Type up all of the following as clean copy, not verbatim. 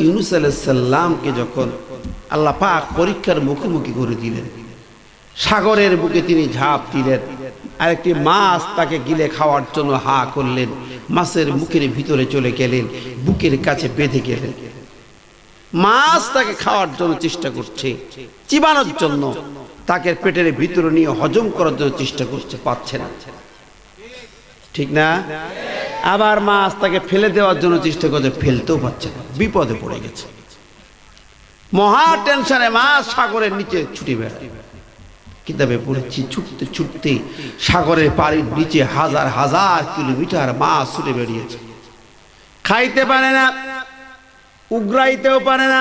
ইউনূস আলাইহিস সালামকে যখন আল্লাহ পাক পরীক্ষার মুখোমুখি করে দিলেন, সাগরের বুকে তিনি ঝাঁপ দিলেন, আর একটি মাছ তাকে গিলে খাওয়ার জন্য হা করলেন, মাছের মুখের ভিতরে চলে গেলেন, বুকের কাছে বেঁধে গেলেন। মাছ তাকে খাওয়ার জন্য চেষ্টা করছে, চিবানোর জন্য, তাকে পেটের ভিতরে নিয়ে হজম করার জন্য চেষ্টা করছে, পাচ্ছে না, ঠিক না? আবার মাছ তাকে ফেলে দেওয়ার জন্য চেষ্টা করছে, ফেলতেও পারছে না, বিপদে পড়ে গেছে। মহা টেনশনে মাছ সাগরের নিচে ছুটে বেড়ায়। কিতাবে পড়েছি, ছুটতে ছুটতে সাগরের পানির নিচে হাজার হাজার কিলোমিটার মাছ ছুটে বেরিয়েছে। খাইতে পারে না, উগরাইতেও পারে না,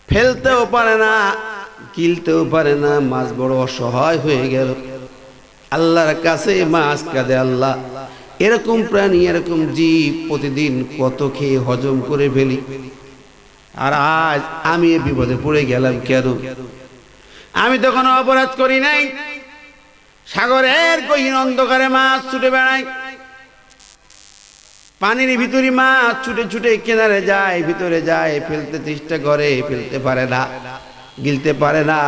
ফেলতেও পারে না, গিলতেও পারে না। মাছ বড় অসহায় হয়ে গেল। আল্লাহর কাছে মাছ কাঁদে, আল্লাহ এরকম প্রাণী, এরকম জীব প্রতিদিন কত খেয়ে হজম করে ফেলি, আর আজ আমি এ বিপদে পড়ে গেলাম কেন? আমি তো কোনো অপরাধ করি নাই। সাগরের গহীন অন্ধকারে মাছ ছুটে বেড়ায়, পানির ভিতরে মাছ ছুটে ছুটে কিনারে যায়, ভিতরে যায়, ফেলতে চেষ্টা করে, ফেলতে পারে না, গিলতে পারে না।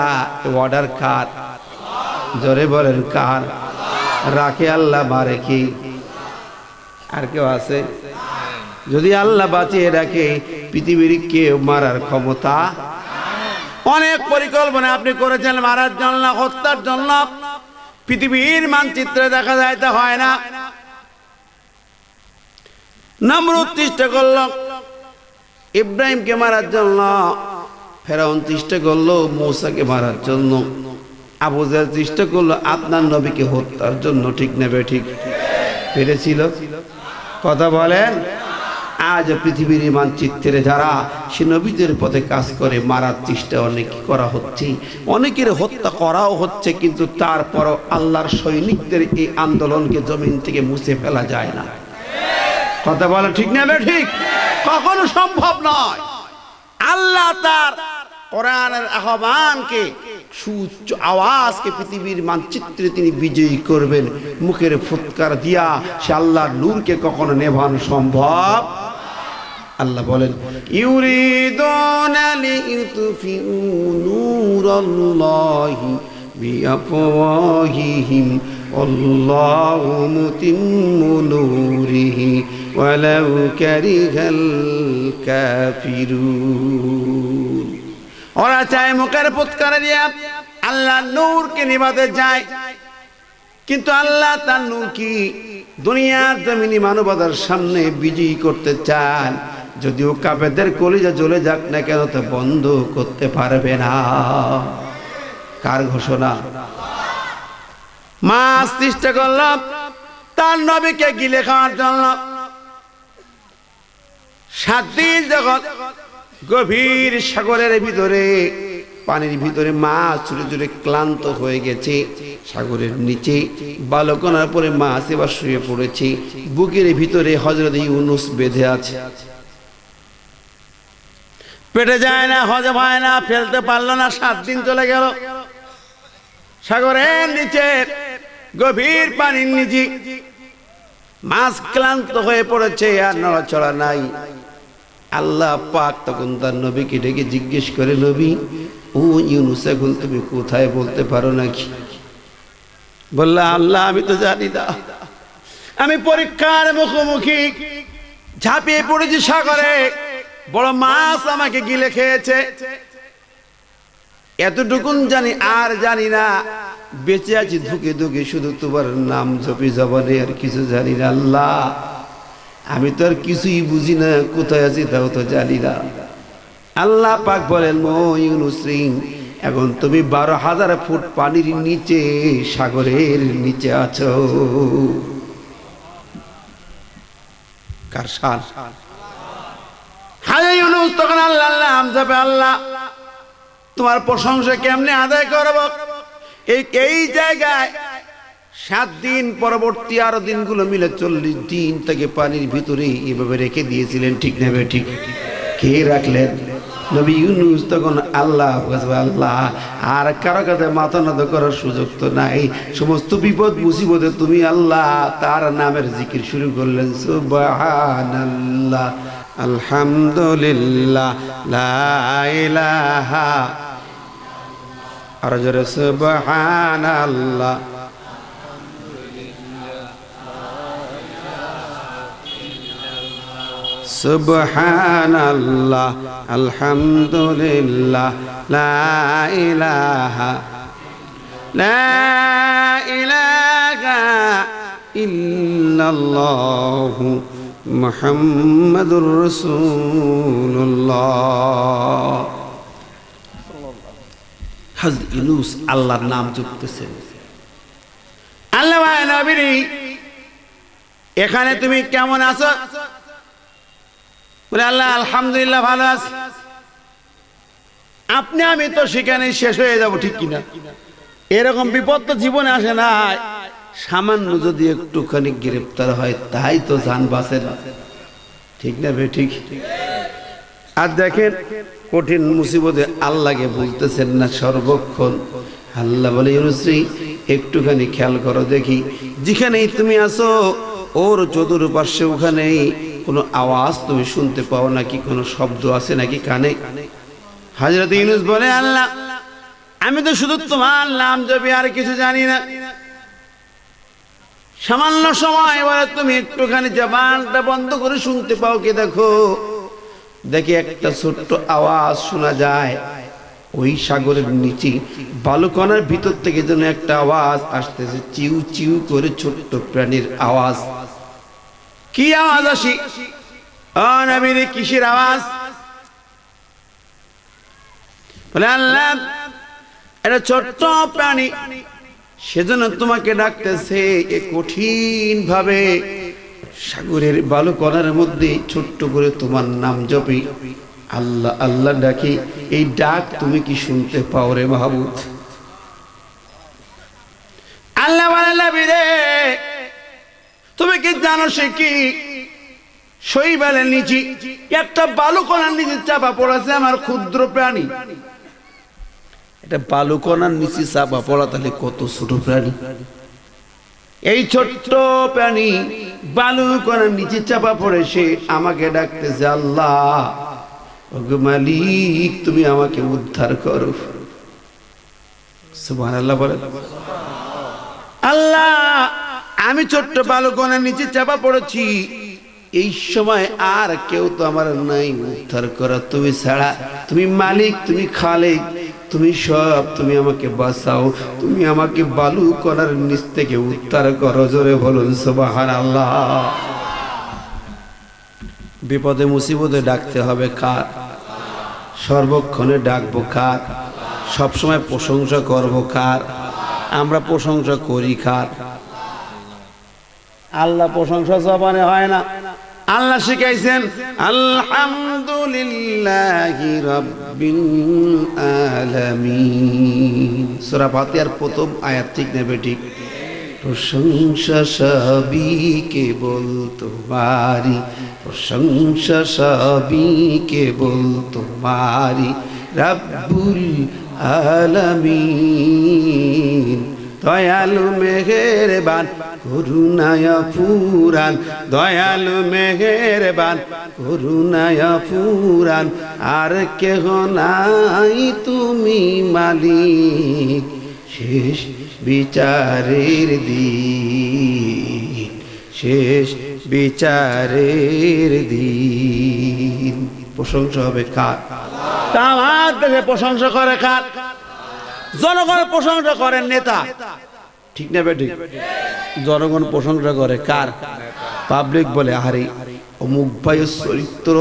অর্ডার কার? জোরে বলেন কার? রাখে আল্লাহ, মারে কি? আর কেউ আছে? যদি আল্লাহ বাঁচিয়ে রাখে, পৃথিবীর কেউ মারার ক্ষমতা। অনেক পরিকল্পনা আপনি করেছেন মারার জন্য, হত্যার জন্য, পৃথিবীর মানচিত্রে দেখা যায় তা হয় না। নমরুদ চেষ্টা করল ইব্রাহিমকে মারার জন্য, ফেরাউন চেষ্টা করলো মূসাকে মারার জন্য, আবু জাহেল চেষ্টা করলো আপনার নবীকে হত্যার জন্য, ঠিক না ঠিক? পেরেছিল? কথা বলেন। আজ পৃথিবীর মানচিত্রে যারা সে নবীদের পথে কাজ করে, মারার চেষ্টা অনেক করা হচ্ছে, অনেকের হত্যা করাও হচ্ছে, কিন্তু তারপরও আল্লাহর সৈনিকদের এই আন্দোলনকে জমিন থেকে মুছে ফেলা যায় না। কথা বলে ঠিক না ঠিক? কখনো সম্ভব নয়। আল্লাহ তার কোরআনের আহ্বানকে, সুউচ্চ আওয়াজকে পৃথিবীর মানচিত্রে তিনি বিজয়ী করবেন। মুখের ফুৎকার দিয়া সে আল্লাহর নূরকে কখনো নেভানো সম্ভব। আল্লাহ বলেন, ইউরিদুনা লিইউতফিউ নূরাল্লাহি বিআফওয়াহিহিম আল্লাহু মুতিম্মু নূরিহি ওয়ালাউ কারিহাল কাফিরুন। ওরা চায় মুখের ফুৎকার দিয়া আল্লাহর নূরকে নিভাতে যায়, কিন্তু আল্লাহ তার নূর কি দুনিয়ার জমিনে মানবতার সামনে বিজয়ী করতে চান। যদিও কাফেরদের কলিজা জ্বলে যাক না কেন, তা বন্ধ করতে পারবে না। কার ঘোষণা? মাছ চেষ্টা করল তার নবীকে গিলে খাওয়ার জন্য। 7 দিন যখন গভীর সাগরের ভিতরে, পানির ভিতরে মাছ ছুটে ছুটে ক্লান্ত হয়ে গেছে, সাগরের নিচে বালকনার পরে মাছ এবার শুয়ে পড়েছে, বুকের ভিতরে হযরত ইউনূস বেঁধে আছে। পেটে যায় না, হজম হয় না, ফেলতে পারলো না। 7 দিন চলে গেল। সাগরের নিচে গভীর পানির নিচে মাছ ক্লান্ত হয়ে পড়েছে, আর নড়াচড়া নাই। আল্লাহ পাক তখন তার নবীকে ডেকে জিজ্ঞেস করে, নবী ও ইউনূস, এখন তুমি কোথায় বলতে পারো নাকি? বললা, আল্লাহ আমি তো জানি না, আমি পরীক্ষার মুখোমুখি ঝাঁপিয়ে পড়েছি সাগরে, বড় মাছ আমাকে গিলে খেয়েছে, এতটুকুন জানি, আর জানি না। বেঁচে আছি ধুকে ধুকে, শুধু তোমার নাম জপি জবানে, আর কিছু জানি না। আল্লাহ আমি তো আর কিছুই বুঝি না, কোথায় আছি তাও তো জানি না। আল্লাহ পাক বলেন, ও ইউনূস, এখন তুমি 12,000 ফুট পানির নিচে, সাগরের নিচে আছো। কার শান? হায় ইউনূস, তখন আল্লাহ নাম জপে, আল্লাহ তোমার প্রশংসা কেমনে আদায় করব? এই জায়গায় 7 দিন পরবর্তী আরো দিনগুলো মিলে 40 দিন তাকে পানির ভিতরে এভাবে রেখে দিয়েছিলেন, ঠিক না ঠিক? কে রাখলেন? নবী ইউনূস। তখন আল্লাহ আল্লাহ আর কারো কাছে মাথা নত করার সুযোগ তো নাই। সমস্ত বিপদ মুসিবতে তুমি আল্লাহ তার নামের জিকির শুরু করলেন, সুবহানাল্লাহ আলহামদুলিল্লাহ লা ইলাহা আর জোরে সুবহানাল্লাহ সুবহানাল্লাহ আলহামদুলিল্লাহ লা ইলাহা ইল্লাল্লাহু মুহাম্মাদুর রাসূলুল্লাহ। হযরত ইউনূস আল্লাহর নাম জপতেছেন। আল্লাহ নবী, এখানে তুমি কেমন আছো? বলে আল্লাহ আলহামদুলিল্লাহ ভালো আছি। আপনি আমি তো সেখানে শেষ হয়ে যাব, ঠিক কিনা? এরকম বিপদ তো জীবনে আসে না। সামান্য যদি একটুখানি গ্রেফতার হয় তাই তো জান বাঁচে না, ঠিক না বে ঠিক? আর দেখেন কঠিন মুসিবতে আল্লাহকে বলতেছেন না সর্বক্ষণ। আল্লাহ বলে ইউনূস একটুখানি খেয়াল করো দেখি, যেখানেই তুমি আছো ওর চতুর্পার্শ্বে ওখানেই কোনো আওয়াজ তুমি শুনতে পাও নাকি, কোনো শব্দ আছে নাকি কানে? হযরত ইউনূস বলে আল্লাহ আমি তো শুধু তোমার নাম জপি, আর কিছু জানি না। সামান্য সময় বলে তুমি একটুখানি জবানটা বন্ধ করে শুনতে পাও কি? দেখি একটা ছোট্ট আওয়াজ শোনা যায়। ওই সাগরের নিচে বালুকণার ভিতর থেকে যেন একটা আওয়াজ আসতেছে, চিউ চিউ করে, ছোট্ট প্রাণীর আওয়াজ। কি আওয়াজ আসি? ও নবী কিসের আওয়াজ? বলে আল্লাহ এটা ছোট্ট প্রাণী, সেজন্য তোমাকে ডাকতেছে। এ কঠিন ভাবে সাগরের বালুকণার মধ্যে ছোট্ট করে তোমার নাম জপি, আল্লাহ আল্লাহ ডাকি। এই ডাক তুমি কি শুনতে পাও রে মাহবুব? আল্লাহ নবী রে তুমি কি জানো সে কি শৈবালের নিচে একটা বালুকণার নিচে চাপা পড়েছে আমার ক্ষুদ্র প্রাণী। এটা বালুকণার নিচে চাপা পড়া, তাহলে কত ছোট প্রাণী। এই ছোট্ট প্রাণী বালুকণার নিচে চাপা পড়ে সে আমাকে ডাকতেছে, আল্লাহ ওগো মালিক তুমি আমাকে উদ্ধার করো। সুবহানাল্লাহ বলে। আল্লাহ আমি ছোট্ট বালুকণার নিচে চাপা পড়েছি, এই সময় আর কেউ তো আমার নাই উদ্ধার করা তুমি ছাড়া। তুমি মালিক, তুমি খালেক, তুমি সব, তুমি আমাকে বাঁচাও, তুমি আমাকে বালুকণার নিচ থেকে উদ্ধার করো। জোরে বলুন সুবহানাল্লাহ। বিপদে মুসিবতে ডাকতে হবে কার? সর্বক্ষণে ডাকবো কার? সবসময় প্রশংসা করবো কার? আমরা প্রশংসা করি কার? আল্লাহ প্রশংসা জবানে হয় না। আল্লাহ শিখাইছেন আলহামদুলিল্লাহি রাব্বিল আলামিন। সূরা ফাতিহার প্রথম আয়াত, ঠিক নেবে ঠিক? প্রশংসা সবই কেবল তোমারি, প্রশংসা সবই কেবল তোমারি রাব্বুল আলামিন। দয়ালু মেহেরবান করুণায় পুরান, দয়ালু মেহেরবান করুণায় পুরান, আর কেহ নাই তুমি মালিক শেষ বিচারের দিন, শেষ বিচারের দিন। প্রশংসা হবে কার? আমার দেশে প্রশংসা করে কার? জনগণ প্রশংসা করেন নেতা, ঠিক না বেঠিক? জনগণ প্রশংসা করে কার? পাবলিক বলে আরে অমুক ভাইয়ের চরিত্র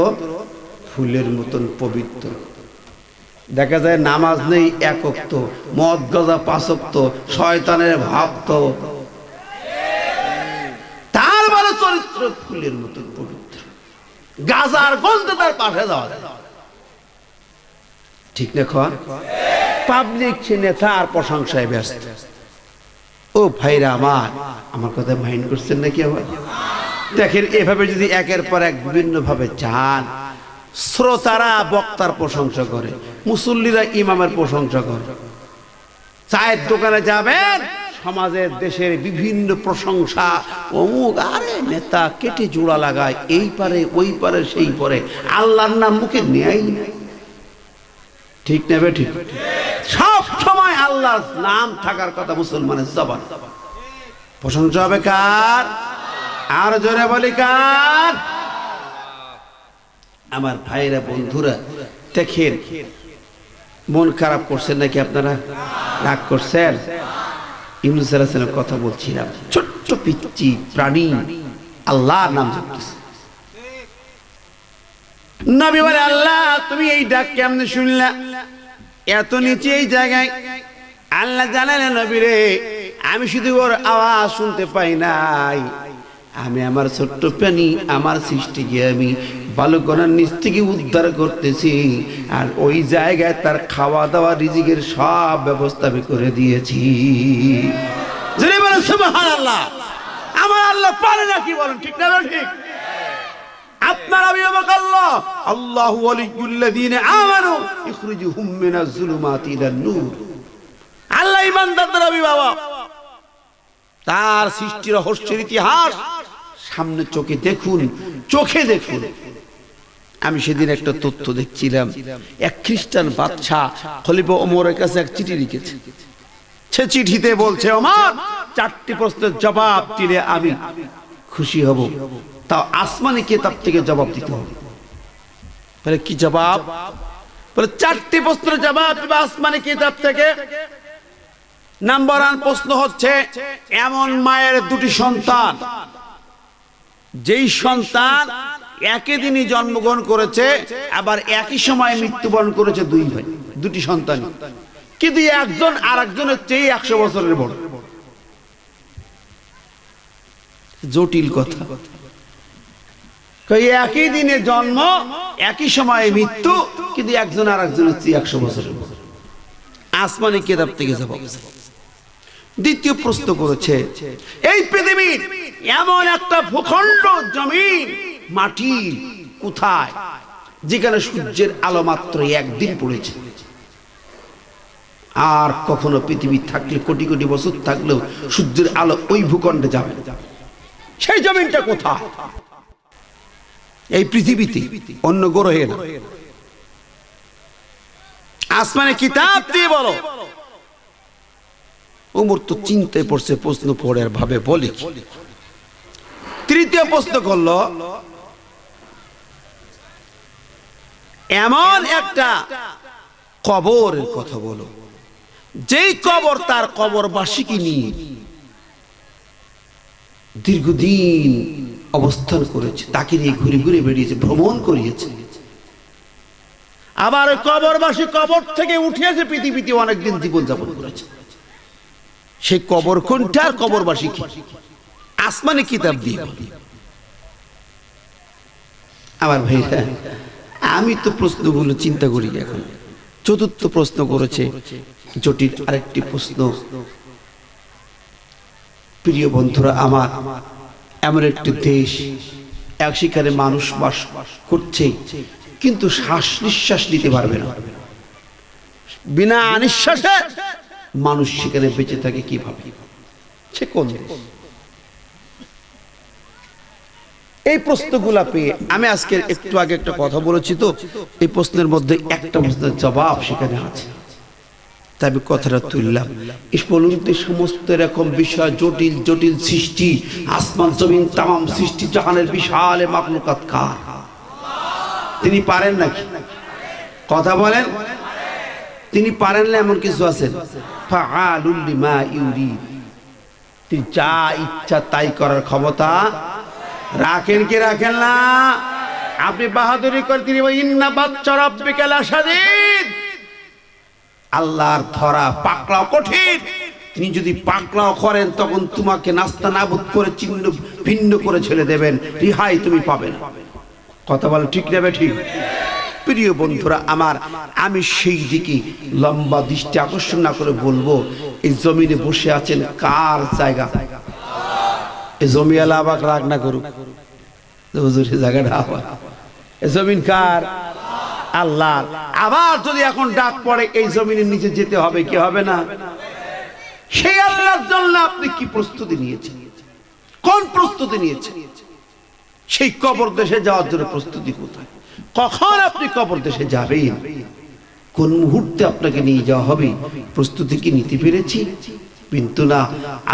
ফুলের মতন পবিত্র। দেখা যায় নামাজ নেই একক্ত, মদ গজা পাঁচক্ত, শয়তানের ভক্ত, তার বলে চরিত্র ফুলের মতন পবিত্র। গাজার গন্ধে তার পাশে যাওয়া যায়, ঠিক না? খাওয়া পাবলিক সে নেতা আর প্রশংসায় ব্যস্ত। ও ভাইরা আমার কথা মাইন্ড করছেন নাকি? আবার দেখেন এভাবে যদি একের পর এক বিভিন্ন ভাবে চান, শ্রোতারা বক্তার প্রশংসা করে, মুসল্লিরা ইমামের প্রশংসা করে। চায়ের দোকানে যাবেন সমাজের দেশের বিভিন্ন প্রশংসা, অমুক আরে নেতা কেটে জোড়া লাগায়, এই পারে ওই পারে সেই পারে, আল্লাহর নাম মুখে নেয় না। ঠিক নেবে ঠিক, সব সময় আল্লাহর নাম থাকার কথা মুসলমানের জবান। প্রশংসা হবে কার? আর জোরে বলি কার? আমার ভাইরা বন্ধুরা দেখেন, মন খারাপ করছেন নাকি আপনারা? রাগ করছেন? ইউনূস আলাইহিস সালামের কথা বলছিলাম, ছোট্ট পিচ্চি প্রাণী আল্লাহর নাম জপতেছে। নবী বলে, আল্লাহ তুমি এই ডাক কেমনে শুনলা এত নিচে এই জায়গায়? আল্লাহ জানেন নবী রে, আমি শুধু ওর আওয়াজ শুনতে পাই নাই, আমি আমার ছোট্ট প্রাণী আমার সৃষ্টিকে আমি বালুকণার নিচ থেকে উদ্ধার করতেছি, আর ওই জায়গায় তার খাওয়া দাওয়া রিজিকের সব ব্যবস্থা আমি করে দিয়েছি। সুবহানাল্লাহ। আমার আল্লাহ পারে না, কি বলেন? ঠিক না ঠিক? আপনার অভিভাবক আল্লাহ, আল্লাহু ওয়ালিয়ুল্লাযীনা আমানু ইখরিজুহুম মিনাজ যুলুমাতি ইলান নূর। আল্লাহ ইমানদারদের অভিভাবক, তার সৃষ্টি রহস্যের ইতিহাস সামনে চোখে দেখুন, চোখে দেখুন। আমি সেদিন একটা তথ্য দেখছিলাম, এক খ্রিস্টান বাদশা খলিফা ওমরের কাছে এক চিঠি লিখেছে। সে চিঠিতে বলছে, ওমর 4টি প্রশ্নের জবাব দিলে আমি খুশি হব, তাও আসমানি কিতাব থেকে জবাব দিতে হবে। বলে কি জবাব? বলে 4টি প্রশ্নের জবাব দিবে আসমানি কিতাব থেকে। নাম্বার 1 প্রশ্ন হচ্ছে, এমন মায়ের 2টি সন্তান, যেই সন্তান একই দিনই জন্মগ্রহণ করেছে আবার একই সময়ে মৃত্যুবরণ করেছে, 2 ভাই, 2টি সন্তান, কিন্তু একজন আরেকজনের চেয়ে 100 বছরের বড়। জটিল কথা। একই দিনে জন্ম, একই সময়ে মৃত্যু, কিন্তু একজন আরেকজনের চেয়ে 100 বছরের বড়। আসমানি কিতাব থেকে জবাব। দ্বিতীয় প্রশ্ন করেছে, এই পৃথিবীর এমন একটা ভূখণ্ড, জমিন, মাটি কোথায় যেখানে সূর্যের আলো মাত্র একদিন পড়েছে, আর কখনো পৃথিবী থাকলে কোটি কোটি বছর থাকলেও সূর্যের আলো ওই ভূখণ্ডে যাবে, সেই জমিনটা কোথায়? এই পৃথিবীতে, অন্য গ্রহে না। আসমানে কিতাব দিয়ে বলো। ওমর তো চিন্তায় পড়ছে, প্রশ্ন পড়ে আর ভাবে বলি। তৃতীয় প্রশ্ন করলো, এমন একটা কবরের কথা বলো, যেই কবর তার কবরবাসীকে নিয়ে দীর্ঘদিন অবস্থান করেছে, তাকে নিয়ে ঘুরে ঘুরে বেরিয়েছে, ভ্রমণ করিয়েছে, আবার কবরবাসী কবর থেকে উঠিয়েছে, পৃথিবীতে অনেকদিন জীবনযাপন করেছে। সেই কবর কোনটা, কবরবাসী কি? আসমানি কিতাব দিয়ে। আমার ভাইরা, আমি তো প্রশ্নগুলো চিন্তা করি এখন। চতুর্থ প্রশ্ন করেছে, জটিল আরেকটি প্রশ্ন। প্রিয় বন্ধুরা আমার, এমন একটি দেশ, এক সেখানে মানুষ বাস করছে, কিন্তু শ্বাস নিঃশ্বাস নিতে পারবে না, বিনা নিঃশ্বাসে মানুষ সেখানে বেঁচে থাকে কিভাবে? সে কোন দেশ? এই প্রশ্নগুলা পেয়ে আমি আজকে একটু আগে একটা কথা বলেছি, তো এই প্রশ্নের মধ্যে একটা প্রশ্নের জবাব সেখানে আছে, তাই আমি কথাটা তুললাম। বলুন তো, সমস্ত এরকম বিষয়, জটিল জটিল সৃষ্টি, আসমান জমিন তামাম সৃষ্টি জাহানের বিশাল মাখলুকাত কার? তিনি পারেন নাকি? কথা বলেন। তিনি পারেন না এমন কিছু আছেন? ফাআলুল লিমা ইউরিদ, তিনি যা ইচ্ছা তাই করার ক্ষমতা রাখেন কি রাখেন না? আপনি বাহাদুরি করে তিনি ইন্না বাচ্চা রাব্বিকা লাশাদীদ, আল্লাহর ধরা পাকড়াও কঠিন। তিনি যদি পাকড়াও করেন তখন তোমাকে নাস্তানাবুদ করে চিহ্ন ভিন্ন করে ছেড়ে দেবেন, রিহাই তুমি পাবে না। কথা বলে ঠিক নেবে ঠিক? প্রিয় বন্ধুরা আমার, আমি সেই দিকে লম্বা দৃষ্টি আকর্ষণ না করে বলবো, এই জমিনে বসে আছেন কার জায়গা? এই জমিওয়ালা আবার রাগ না করুক, হুজুরের জায়গাটা আবার, এই জমিন কার? আল্লাহর। আবার যদি এখন ডাক পড়ে এই জমিনের নিচে যেতে হবে কি হবে না? সেই আল্লাহর জন্য আপনি কি প্রস্তুতি নিয়েছেন? কোন প্রস্তুতি নিয়েছেন? সেই কবর দেশে যাওয়ার জন্য প্রস্তুতি কোথায়? কখন আপনি কবর দেশে যাবেন? কোন মুহূর্তে আপনাকে নিয়ে যাওয়া হবে? প্রস্তুতি কি নিতে পেরেছি? কিন্তু না,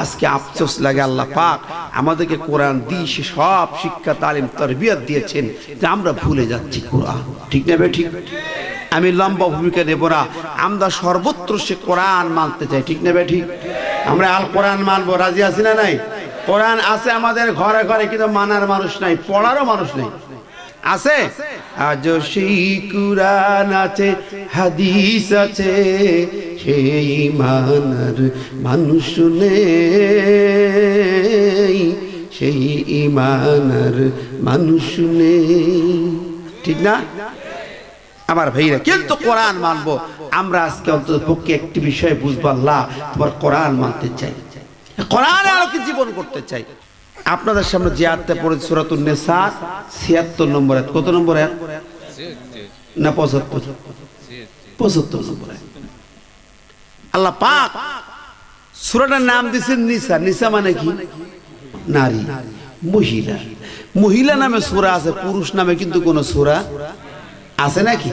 আজকে আফসোস লাগে, আল্লাহ পাক আমাদেরকে কোরআন দিয়ে সব শিক্ষা তালিম তরবিয়ত দিয়েছেন যে আমরা ভুলে যাচ্ছি কোরআন। ঠিক না বে ঠিক? আমি লম্বা ভূমিকা নেব না, আমরা সর্বত্র সে কোরআন মানতে চাই। ঠিক না বে ঠিক? আমরা আল কোরআন মানবো, রাজি আছি না নাই? কোরআন আছে আমাদের ঘরে ঘরে, কিন্তু মানার মানুষ নাই, পড়ারও মানুষ নেই। আছে আজ সেই কুরআন আছে, হাদিস আছে, সেই মানার মানুষ নেই, সেই ইমানার মানুষ নেই। ঠিক না আমার ভাইরা? কিন্তু কোরআন মানবো আমরা। আজকে অন্তত পক্ষে একটি বিষয় বুঝবো, আল্লাহ তোমার কোরআন মানতে চাই, কোরআনে আলোকে জীবন করতে চাই। আপনাদের সামনে যে আয়াতটা পড়েছে সূরাতুন নিসা ৭৬ নম্বর আয়াত। কত নম্বর আয়াত? না ৭৫? ৭৫ নম্বর আয়াত। আল্লাহ পাক সূরাটার নাম দিয়েছেন নিসা। নিসা মানে কি? নারী, মহিলা। মহিলা নামে সূরা আছে, পুরুষ নামে কিন্তু কোন সূরা আছে নাকি?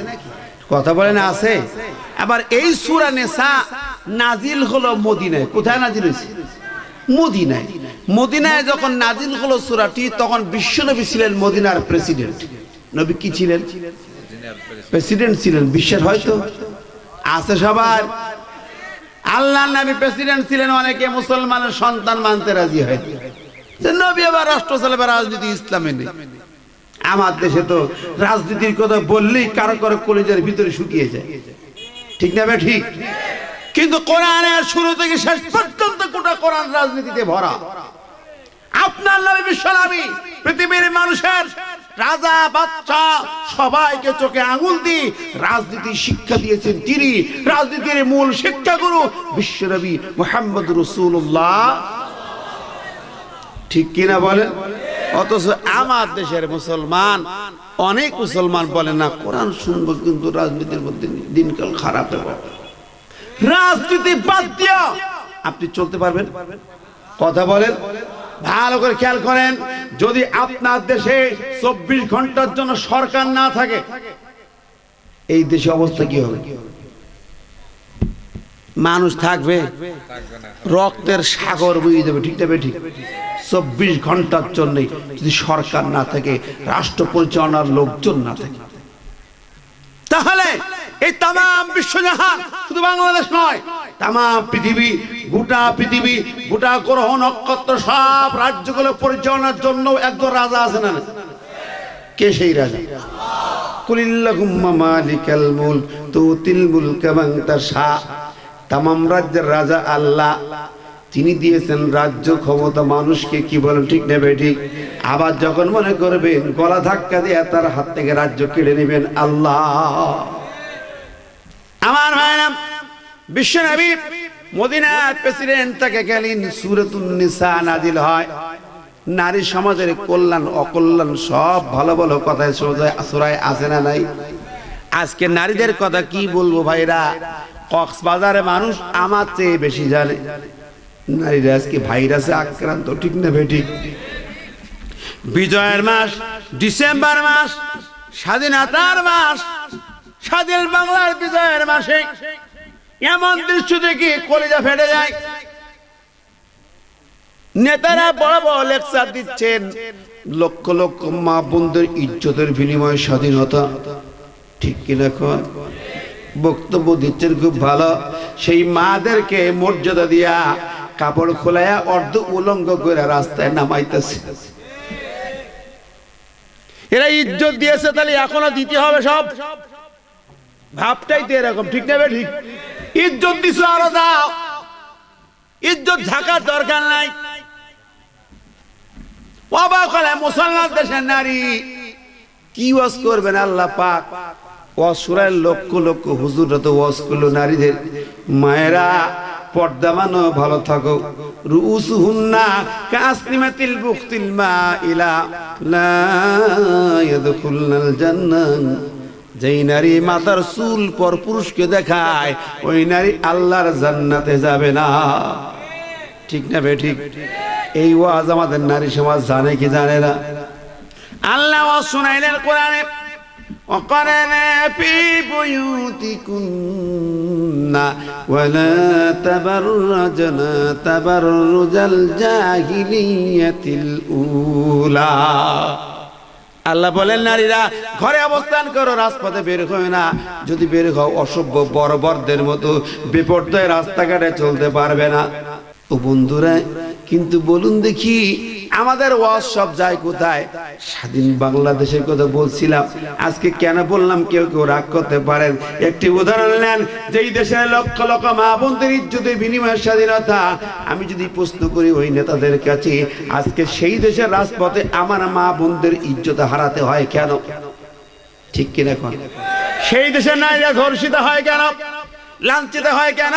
কথা বলেন আছে? আবার এই সূরা নিসা নাজিল হলো মদিনায়। কোথায় নাজিল হয়েছে? মদিনায়। মদিনায় যখন নাজিল হলো সূরাটি, তখন বিশ্বনবী ছিলেন মদিনার প্রেসিডেন্ট। নবী কি ছিলেন? প্রেসিডেন্ট ছিলেন বিশ্বের। হয়তো আছে সবার। আল্লাহর নবী প্রেসিডেন্ট ছিলেন, অনেকে মুসলমানের সন্তান মানতে রাজি হয়। নবী আবার রাষ্ট্র চালাবে, রাজনীতি ইসলামে নেই। আমার দেশে তো রাজনীতির কথা বললেই কারো কারো কলেজের ভিতরে শুকিয়ে যায়। ঠিক না বে ঠিক? কিন্তু কোরআনের শুরু থেকে শেষ পর্যন্ত গোটা কোরআন রাজনীতিতে ভরা। আপনার নবী বিশ্বনবী পৃথিবীর মানুষের রাজা বাদশা সবাইকে চোখে আঙুল দিয়ে রাজনীতি শিক্ষা দিয়েছেন তিনি। রাজনীতির মূল শিক্ষাগুরু বিশ্বনবী মুহাম্মদ রাসূলুল্লাহ। ঠিক কিনা বলেন? অথচ আমার দেশের মুসলমান, অনেক মুসলমান বলে না কোরআন শুনবো, কিন্তু রাজনীতির মধ্যে দিনকাল খারাপ হবে। রাজনীতি বাদ দিয়া আপনি চলতে পারবেন? কথা বলেন, ভালো করে খেয়াল করেন। যদি আপনার দেশে 24 ঘন্টার জন্য সরকার না থাকে, এই দেশে অবস্থা কি হবে? মানুষ থাকবে, রক্তের সাগর বইয়ে যাবে। ঠিক না ঠিক? 24 ঘন্টার জন্য যদি সরকার না থাকে, রাষ্ট্র পরিচালনার লোকজন না থাকে, তাহলে এই তাম বিশ্বজাহান, শুধু বাংলাদেশ নয়, তাম পৃথিবী, গোটা পৃথিবী, গোটা গ্রহ নক্ষত্র, সব রাজ্যগুলো পরিচালনার জন্য একজন রাজা আছে না? কে সেই রাজা? কুলিল্লাহুম্মা মালিকাল মুলক তুতিল মুলকা মান তাশা। তামাম রাজ্যের রাজা আল্লাহ। তিনি দিয়েছেন রাজ্য ক্ষমতা মানুষকে। কি বলেন? ঠিক নেবে ঠিক? আবার যখন মনে করবেন গলা ধাক্কা দিয়ে তার হাত থেকে রাজ্য কেড়ে নেবেন, আল্লাহ। আমার ভাইরা, বিশ্বনবী মদিনার প্রেসিডেন্ট থেকে গেলেন, সূরাতুন নিসা নাজিল হয়। নারী সমাজের কল্যাণ অকল্যাণ সব ভালো ভালো কথায় সূরায় আছে না নাই? আজকে নারীদের কথা কি বলবো ভাইরা? কক্সবাজারে মানুষ আমার চেয়ে বেশি জানে। নারীরা আজকে ভাইরাসে আক্রান্ত। ঠিক না বেঠিক? বিজয়ের মাস, ডিসেম্বর মাস, স্বাধীনতার মাস, স্বাধীন বাংলার বিজয়ের মাসে এমন দৃশ্য দেখে কলিজা ফেটে যায়। নেতারা বড় বড় লেকচার দিচ্ছেন, লক্ষ লক্ষ মা বোনদের ইজ্জতের বিনিময়ে স্বাধীনতা। ঠিক কিনা? বক্তব্য দিচ্ছেন খুব ভালো, সেই মাদেরকে মর্যাদা দিয়া কাপড় খোলায়া অর্ধ উলঙ্গ করে রাস্তায় নামাইতেছে। এরা ইজ্জত দিয়েছে, তাহলে এখনো দিতে হবে সব। ভাবটাই তো এরকম। ঠিক না ঠিক? ইজ্জত দিছো, আরো দাও। ইজ্জত ঢাকার দরকার নাই। অবাক হলে মুসলমান দেশের নারী কি ওয়াজ করবেন আল্লাহ পাক? ওয়াজ শুরায় লক্ষ লক্ষ হুজুররা তো ওয়াজ করলো নারীদের, মায়েরা পর্দা মানো, ভালো থাকো। রুউসুহুন্না কাসনিমাতিল বুখতিল মাইলা লা ইয়াদখুলনাল জান্নাহ। যেই নারী মাথার চুল পর পুরুষকে দেখায়, ওই নারী আল্লাহর জান্নাতে যাবে না। ঠিক না বেঠিক? এই ওয়াজ আমাদের নারী সমাজ জানে কি জানে না? আল্লাহ ওয়াজ শুনাইলেন কোরআনে, وقرنا في بيوتكن ولا تبرجنا تبرج الجاهلية الأولى। আল্লাহ বলেন নারীরা ঘরে অবস্থান করো, রাজপথে বের হয় না। যদি বের হও অসভ্য বর্বরদের মতো বেপরদায় রাস্তাঘাটে চলতে পারবে না। ও বন্ধুরা, কিন্তু বলুন দেখি আমাদের ওয়াজ সব যায় কোথায়? স্বাধীন বাংলাদেশের কথা বলছিলাম, আজকে কেন বললাম কেউ কেউ রাগ করতে পারেন। একটি উদাহরণ নেন, যেই দেশের লক্ষ লক্ষ মা বোনদের ইজ্জতের বিনিময়ের স্বাধীনতা। আমি যদি প্রশ্ন করি ওই নেতাদের কাছে, আজকে সেই দেশের রাজপথে আমার মা বোনদের ইজ্জত হারাতে হয় কেন? ঠিক কিনা এখন? সেই দেশের নারীরা ধর্ষিত হয় কেন? লাঞ্ছিত হয় কেন?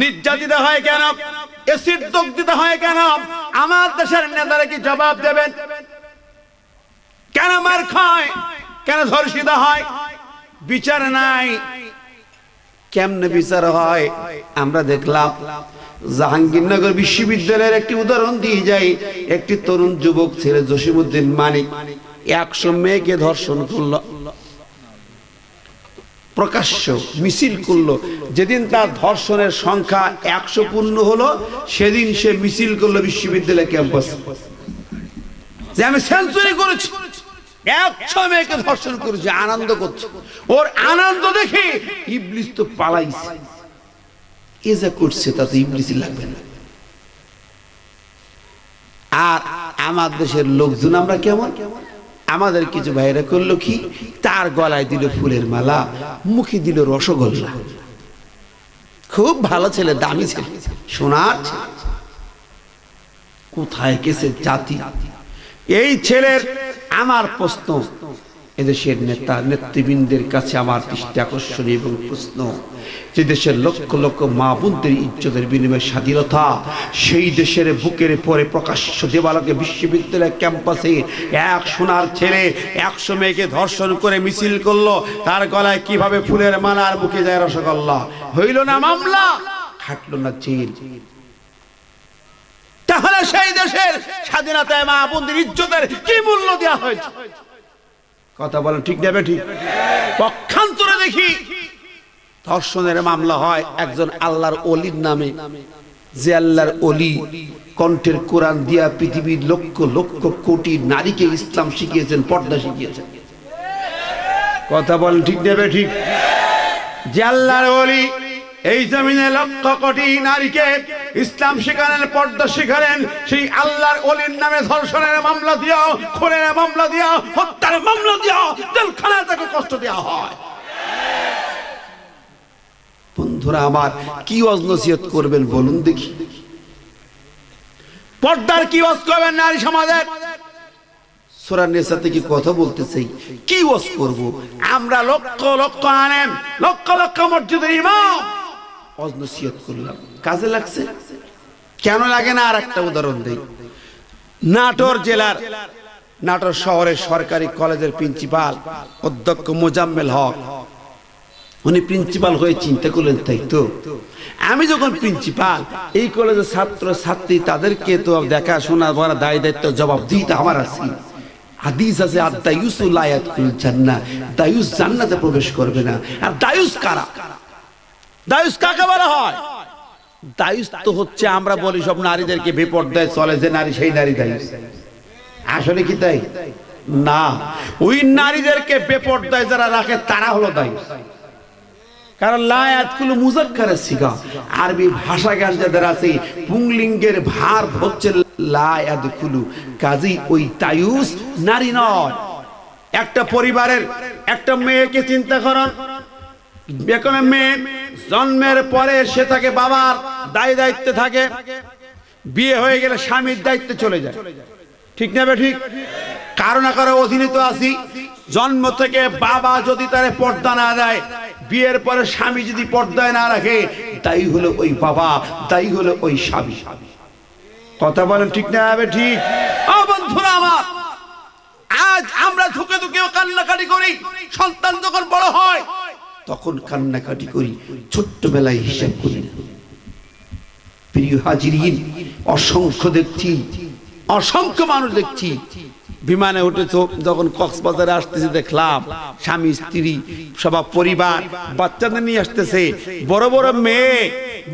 নির্যাতিত হয় কেন? এসিড দগ্ধিত হয় কেন? আমার দেশের নেতারা কি জবাব দেবেন? কেন মার খায়? কেন ধর্ষিত হয়? বিচার নাই। কেমনে বিচার হয়? আমরা দেখলাম জাহাঙ্গীরনগর বিশ্ববিদ্যালয়ের একটি উদাহরণ দিয়ে যাই। একটি তরুণ যুবক ছেলে জসিমউদ্দিন মানিক 100 মেয়েকে ধর্ষণ করলো, প্রকাশ্য মিছিল করলো। যেদিন তার ধর্ষণের সংখ্যা 100 পূর্ণ হলো, সেদিন সে মিছিল করলো বিশ্ববিদ্যালয় ক্যাম্পাস, যে আমি সেঞ্চুরি করেছি, 100 মেয়েকে ধর্ষণ করেছি, আনন্দ করছে। ওর আনন্দ দেখে ইবলিস তো পালাইছে। এ যা করছে তাতে ইবলিস লাগবে না? আর আমার দেশের লোকজন আমরা কেমন? আমাদের কিছু ভাইরা করলো কি, তার গলায় দিল ফুলের মালা, মুখে দিল রসগোল্লা। খুব ভালো ছেলে, দামি ছেলে, সোনার ছেলে। কোথায় গেছে জাতি? এই ছেলের আমার প্রশ্ন, এদেশের নেতা নেতৃবৃন্দের কাছে আমার দৃষ্টি আকর্ষণ এবং প্রশ্ন, যে দেশের লক্ষ লক্ষ মা বোনদের ইজ্জতের বিনিময়ে স্বাধীনতা, সেই দেশের বুকের পরে প্রকাশ্য দেবালকে বিশ্ববিদ্যালয় ক্যাম্পাসে এক সোনার ছেলে 100 মেয়েকে ধর্ষণ করে মিছিল করলো। তার গলায় কিভাবে ফুলের মালা, আর মুখে যায় রসগোল্লা। হইল না মামলা, খাটলো না জেল। তাহলে সেই দেশের স্বাধীনতায় মা বোনদের ইজ্জতের কি মূল্য দেওয়া হয়েছে? কথা বলেন ঠিক না ঠিক? পক্ষান্তরে দেখি ধর্ষণের মামলা হয় একজন আল্লাহর ওলির নামে, যে আল্লাহর ওলি কণ্ঠের কোরআন দিয়া পৃথিবীর লক্ষ লক্ষ কোটি নারীকে ইসলাম শিখিয়েছেন, পর্দা শিখিয়েছেন। কথা বলেন ঠিক না ঠিক? যে আল্লাহর ওলি এই জমিনে লক্ষ কোটি নারীকে ইসলাম শিখালেন, পর্দা শিখালেন, সেই আল্লাহর ওলির নামে ধর্ষণের মামলা দিও, খুনের মামলা দিও, হত্যার মামলা দিও, জেলখানায় তাকে কষ্ট দেওয়া হয়। বন্ধুরা আমার, কি ওয়াজ নসিহত করবেন বলুন দেখি? পর্দার কি ওয়াজ করবেন নারী সমাজের? সূরা নিসা থেকে কথা বলতেছি, কি ওয়াজ করব? আমরা লক্ষ লক্ষ আলেম, লক্ষ লক্ষ মসজিদের ইমাম ওয়াজ নসিহত করলাম, কাজে লাগছে? কেন লাগে না? আর একটা উদাহরণ দেই। নাটোর জেলার, নাটোর শহরের সরকারি কলেজের প্রিন্সিপাল অধ্যক্ষ মোজাম্মেল হক, উনি প্রিন্সিপাল হয়ে চিন্তা করলেন, তাই তো আমি যখন প্রিন্সিপাল, এই কলেজের ছাত্র ছাত্রী তাদেরকে তো দেখাশোনা করা দায় দায়িত্ব জবাব দিতে আমার আছে। হাদিস আছে, আর দায়ুস লা ইয়াদখুলুল জান্নাহ, দায়ুস জান্নাতে প্রবেশ করবে না। আর দায়ুস কারা? দায়ুস কাকে বলা হয়? দায়ুস তো হচ্ছে, আমরা বলি সব নারীদেরকে বেপরদায় চলে যে নারী, সেই নারী দায়ুস। আসলে কি তাই না? ওই নারীদেরকে বেপরদায় যারা রাখে তারা হলো দায়ুস। কারণ লা ইয়াদখুলু মুযাক্কারের সিগা, আরবি ভাষা জ্ঞান যাদের আছে, পুংলিঙ্গের ভার্ব হচ্ছে লা ইয়াদখুলু, কাজী ওই দায়ুস নারী নয়। একটা পরিবারের একটা মেয়েকে চিন্তা করুন, বেকনে মেয়ে জন্মের পরে সে থাকে বাবার দায় দায়িত্বে থাকে, বিয়ে হয়ে গেলে স্বামীর দায়িত্বে চলে যায়, ঠিক না ঠিক? কারো না কারো অধীনে তো আছি। জন্ম থেকে বাবা যদি তার পর্দা না দেয়, বিয়ের পরে স্বামী যদি পর্দায় না রাখে, তাই হলো ওই বাবা, তাই হলো ওই স্বামী। কথা বলেন ঠিক না ঠিক? ও বন্ধুরা আমার, আজ আমরা ধুকে ধুকে কান্নাকাটি করি, সন্তান যখন বড় হয় তখন কান্নাকাটি করি, ছোট্টবেলায় হিসাব করি না। প্রিয় হাজিরিন, অসংখ্য দেখছি, অসংখ্য মানুষ দেখছি বিমানে উঠে যখন কক্সবাজারে আসতেছে দেখলাম স্বামী স্ত্রী সবার পরিবার বাচ্চাদের নিয়ে আসতেছে, বড় বড় মেয়ে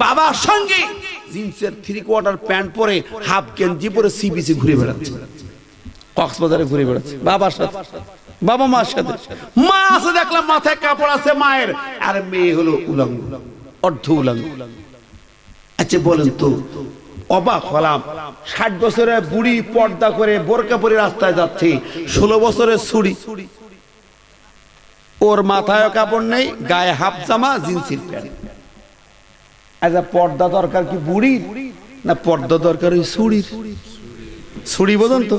বাবার সঙ্গে জিন্সের 3/4 প্যান্ট পরে হাফ গেঞ্জি পরে সি বিচে ঘুরে বেড়াচ্ছে, কক্সবাজারে ঘুরে বেড়াচ্ছে বাবার সাথে, বাবা মার সাথে। মা আছে দেখলাম মাথায় কাপড় আছে মায়ের, আর মেয়ে হলো উলঙ্গ, অর্ধ উলঙ্গ। আচ্ছা বলেন তো, অবাক হলাম, 60 বছরের বুড়ি পর্দা করে বোরকা পরে রাস্তায় যাচ্ছে, 16 বছরের ছুরি, ওর মাথায় কাপড় নেই, গায়ে হাফ জামা জিন্সের প্যান্ট। আচ্ছা পর্দা দরকার কি বুড়ির, না পর্দা দরকার ওই ছুরির? ছুরি বোঝেন তো,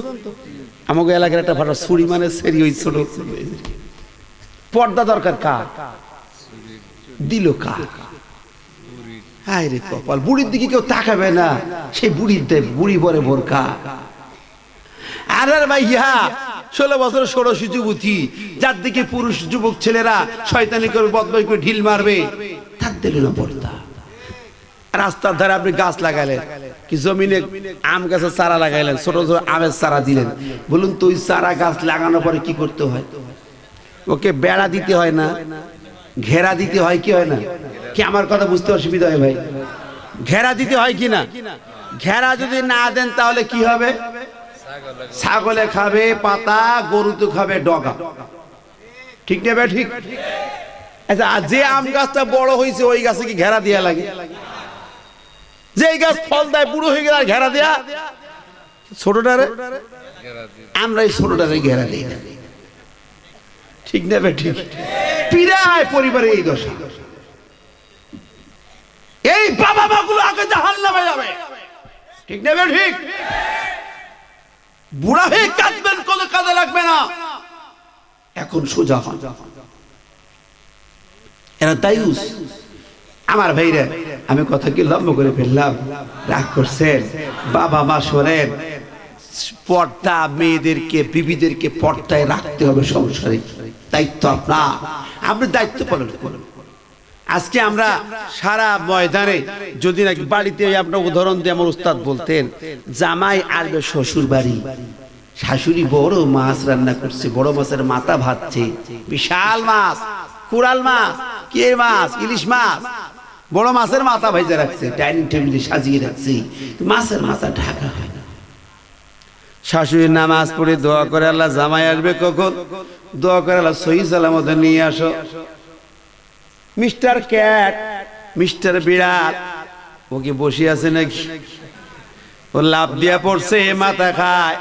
আমাকে এলাকার একটা ভাষা ছুরি মানে সেরি, ওই ছোট। পর্দা দরকার কার? দিল কার? হায় রে কপাল, বুড়ির দিকে কেউ তাকাবে না, সেই বুড়ির দেব, বুড়ি পরে বোরকা। আর ভাইয়া 16 বছরের ষোড়শী যুবতী, যার দিকে পুরুষ যুবক ছেলেরা শয়তানি করে বদমাই করে ঢিল মারবে, তার দিল না পর্দা। রাস্তার ধারে আপনি গাছ লাগাইলেন, কি জমিনে আম গাছের চারা লাগাইলেন, ছোট ছোট আমের চারা দিলেন, বলুন তো ওই চারা গাছ লাগানোর পরে কি করতে হয়? ওকে বেড়া দিতে হয় না, ঘেরা দিতে হয় কি হয় না? কি আমার কথা বুঝতে অসুবিধা হয় ভাই? ঘেরা দিতে হয় কি না? ঘেরা যদি না দেন তাহলে কি হবে? ছাগলে খাবে পাতা, গরু তো খাবে ডগা, ঠিক না ভাই? ঠিক। আচ্ছা যে আম গাছটা বড় হয়েছে ওই গাছে কি ঘেরা দেয়া লাগে? যে গাছ ফল দেয় বুড়ো হয়ে গেলে ঘেরা দেয়া? ছোটটারে আমরা এই ছোটটারে ঘেরা দিই, ঠিক না ভাই? ঠিক। পিরায় পরিবারে এই দশা, এই বাবা মাগুলো আগে জাহান্নামে যাবে, ঠিক না ভাই? ঠিক। বুড়া হয়ে কাঁদবেন, কোনো কাজে লাগবে না, এখন সোজা হন। এরা দায়ুস আমার ভাইরা, আমি কথা কি লম্ব করে ফেললাম, রাগ করছেন? বাবা মা শোনেন, পর্দা মেয়েদেরকে বিবিদেরকে পর্দায় রাখতে হবে, সংসারে দায়িত্ব আপনার, আপনি দায়িত্ব পালন করুন। আজকে আমরা সারা ময়দানে যদি নাকি বাড়িতে, আপনার উদাহরণ দিয়ে আমার উস্তাদ বলতেন, জামাই আসবে শ্বশুর বাড়ি, শাশুড়ি বড় মাছ রান্না করছে, বড় মাছের মাথা ভাজছে, বিশাল মাছ, কুড়াল মাছ, কে মাছ, ইলিশ মাছ, বড় মাছের মাথা ভাজা রাখছে, ডাইনিং টেবিলে সাজিয়ে রাখছে, মাছের মাথা ঢাকা হয় না। শাশুড়ি নামাজ পড়ে দোয়া করে, আল্লাহ জামাই আসবে কখন, দোয়া করে আল্লাহ সহি সালামত নিয়ে আসো। মিস্টার ক্যাট, মিস্টার বিড়াল, ও কি বসে আছে নাকি? ও লাভ দিয়া পড়ছে, মাথা খায়,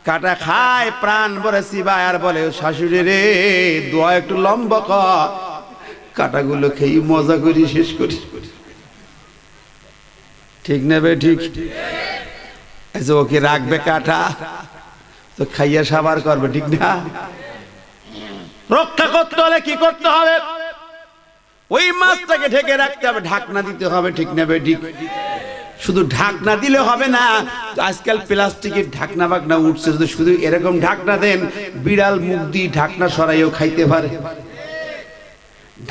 কাটা খায়, প্রাণ ভরে চিবায়, আর বলে শাশুড়ি রে দোয়া একটু লম্বা কর, কাটাগুলো খেয়ে মজা করি শেষ করি, ঠিক না ভাই? ঠিক। ওকে রাখবে কাটা তো খাইয়া সাবার করবে, ঠিক না? রক্ষা করতে হলে কি করতে হবে? ওই মাছটাকে ঢেকে রাখতে হবে, ঢাকনা দিতে হবে, ঠিক না ভাই? ঠিক। শুধু ঢাকনা দিলে হবে না, আজকাল প্লাস্টিকের ঢাকনা বাকনা উঠছে, শুধু এরকম ঢাকনা দেন, বিড়াল মুখ দিয়ে ঢাকনা সরাইও খাইতে পারে।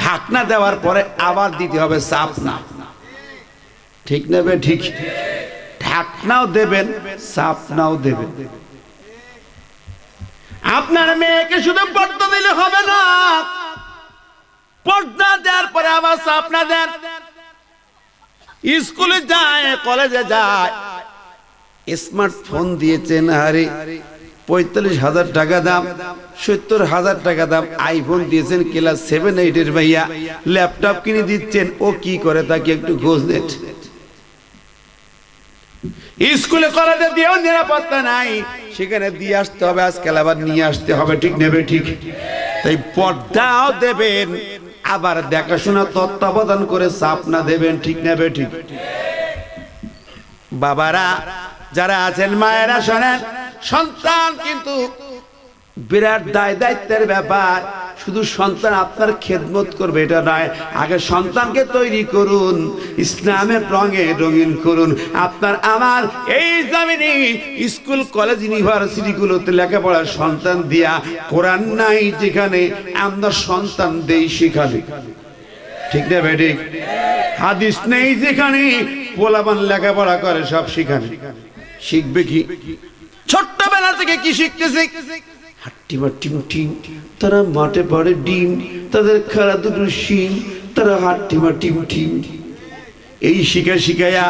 ঢাকনা দেওয়ার পরে আবার দিতে হবে চাপ না, ঠিক না ভাই? ঠিক। ঢাকনাও দেবেন, চাপ নাও দেবেন। আপনার মেয়েকে শুধু পর্দা দিলে হবে না, পর্দা দেওয়ার পরে আবার চাপ না দেন। স্কুলে যায়, কলেজে যায়, স্মার্টফোন দিয়েছেন, আরে 45,000 টাকা দাম, 70,000 টাকা দাম আইফোন দিয়েছেন, ক্লাস 7-8 ভাইয়া ল্যাপটপ কিনে দিচ্ছেন, ও কি করে তাকে একটু খোঁজ নেন। স্কুলে কলেজে দিয়েও নিরাপত্তা নাই, সেখানে দিয়ে আসতে হবে, আজকাল আবার নিয়ে আসতে হবে, ঠিক নেবে? ঠিক। তাই পর্দাও দেবেন, আবার দেখাশোনা তত্ত্বাবধান করে চাপ না দেবেন, ঠিক নেবে? ঠিক। বাবারা যারা আছেন, মায়েরা শোনেন, সন্তান কিন্তু বিরাট দায় দায়িত্বের ব্যাপার। শুধু সন্তান আপনার খেদমত করবে এটা নয়, আগে সন্তানকে তৈরি করুন, ইসলামের রঙে রঙিন করুন। আপনার আমার এই জমিনে স্কুল কলেজ ইউনিভার্সিটি গুলোতে লেখাপড়ার সন্তান দিয়া, কোরআন নাই যেখানে আমরা সন্তান দেই সেখানে, ঠিক না ভাই ঠিক? হাদিস নেই যেখানে পোলাপান লেখাপড়া করে সব শিখানে। শিখবে কি? ছোট্টবেলা থেকে কি শিখতেছে? হাট্টি মাটি টিম, তারা মাঠে পড়ে ডিম, তাদের খাড়া দুটো শিং, তারা হাট্টি মাটি টিম। এই শিখা শিখাইয়া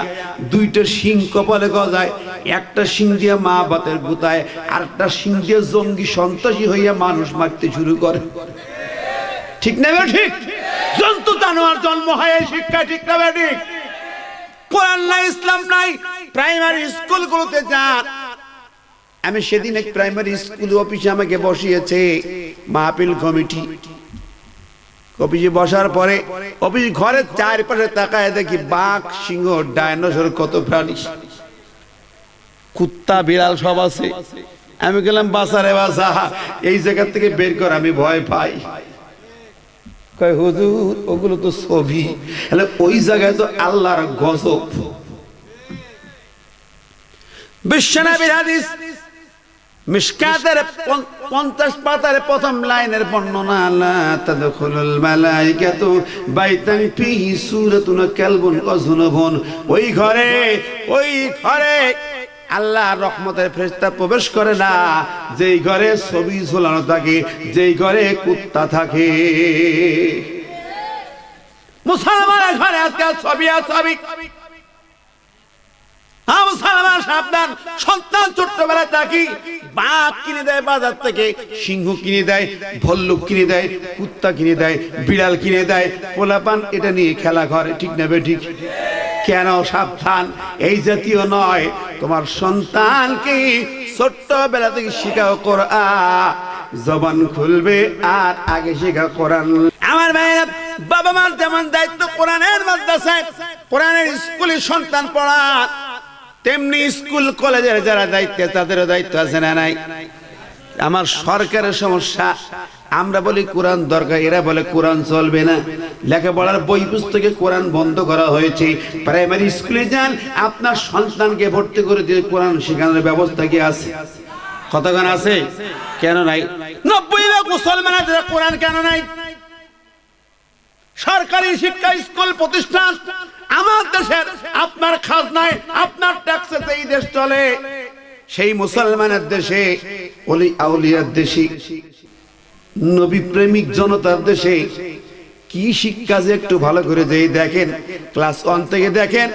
দুইটা শিং কপালে গজায়, একটা শিং দিয়ে মা বাতের গুতায়, আর একটা শিং দিয়ে জঙ্গি সন্ত্রাসী হইয়া মানুষ মারতে শুরু করে। ঠিক না ঠিক? জন্তু জানোয়ার জন্ম হয় এই শিক্ষা। ঠিক না ঠিক? কোরআন নাই, ইসলাম নাই। প্রাইমারি স্কুলগুলোতে যান। আমি সেদিন এক প্রাইমারি স্কুল অফিসে আমাকে বসিয়েছে মাহফিল কমিটি। অফিসে বসার পরে অফিস ঘরের চারপাশে তাকায় দেখি বাঘ, সিংহ, ডাইনোসর, কত প্রাণী, কুত্তা, বিড়াল সব আছে। আমি গেলাম, বাসারে বাসা, এই জায়গা থেকে বের কর, আমি ভয় পাই। কয় হুজুর ওগুলো তো ছবি, ওই জায়গায় তো আল্লাহর গজব। বিশ্বনবীর হাদিস মিশকাতের 50 পাতার প্রথম লাইনের বর্ণনা, লা তাদখুলুল মালাইকাতু বাইতান ফিহি সূরাতুন কালবুন ওয়াজুনুবুন। ওই ঘরে আল্লাহর রহমতের ফেরেশতা প্রবেশ করে না যেই ঘরে ছবি ঝোলানো থাকে, যেই ঘরে কুত্তা থাকে। মুসলমানের ঘরে আজকাল ছবি আর ছবি। মুসলমান সাবধান, সন্তান ছোট্টবেলায় তাকে বাঘ কিনে দেয় বাজার থেকে, সিংহ কিনে দেয়, ভল্লুক কিনে দেয়, কুত্তা কিনে দেয়, বিড়াল কিনে দেয়, পোলাপান এটা নিয়ে খেলা করে। ঠিক না ঠিক? কেন? সাবধান, এই জাতীয় নয়। তোমার সন্তানকে ছোট্টবেলা থেকে শিখাও কোরআন, জবান খুলবে আর আগে শেখা কোরআন। আমার ভাইয়েরা, বাবা মার যেমন দায়িত্ব কোরআনের মাদ্রাসায়, কোরআনের স্কুলে সন্তান পড়ান, তেমনি স্কুল কলেজের যারা দায়িত্ব তাদেরও দায়িত্ব আছে না নাই? আমার সরকারের সমস্যা, আমরা বলি কোরআন দরকার, এরা বলে কোরআন চলবে না। লেখাপড়ার বই পুস্তকে কোরআন বন্ধ করা হয়েছে। প্রাইমারি স্কুলে যান, আপনার সন্তানকে ভর্তি করে দিয়ে কোরআন শেখানোর ব্যবস্থা কি আছে? কতক্ষণ আছে? কেন নাই? 90% মুসলমানদের কোরআন কেন নাই? সরকারি শিক্ষা স্কুল প্রতিষ্ঠান আমার দেশের, আপনার খাজনায়, আপনার ট্যাক্সে এই দেশ চলে। সেই মুসলমানের দেশে, ওলি আউলিয়ার দেশে, নবী প্রেমিক জনতার দেশে কি শিক্ষা যে একটু ভালো করে যেই দেখেন। ক্লাস 1 থেকে দেখেন,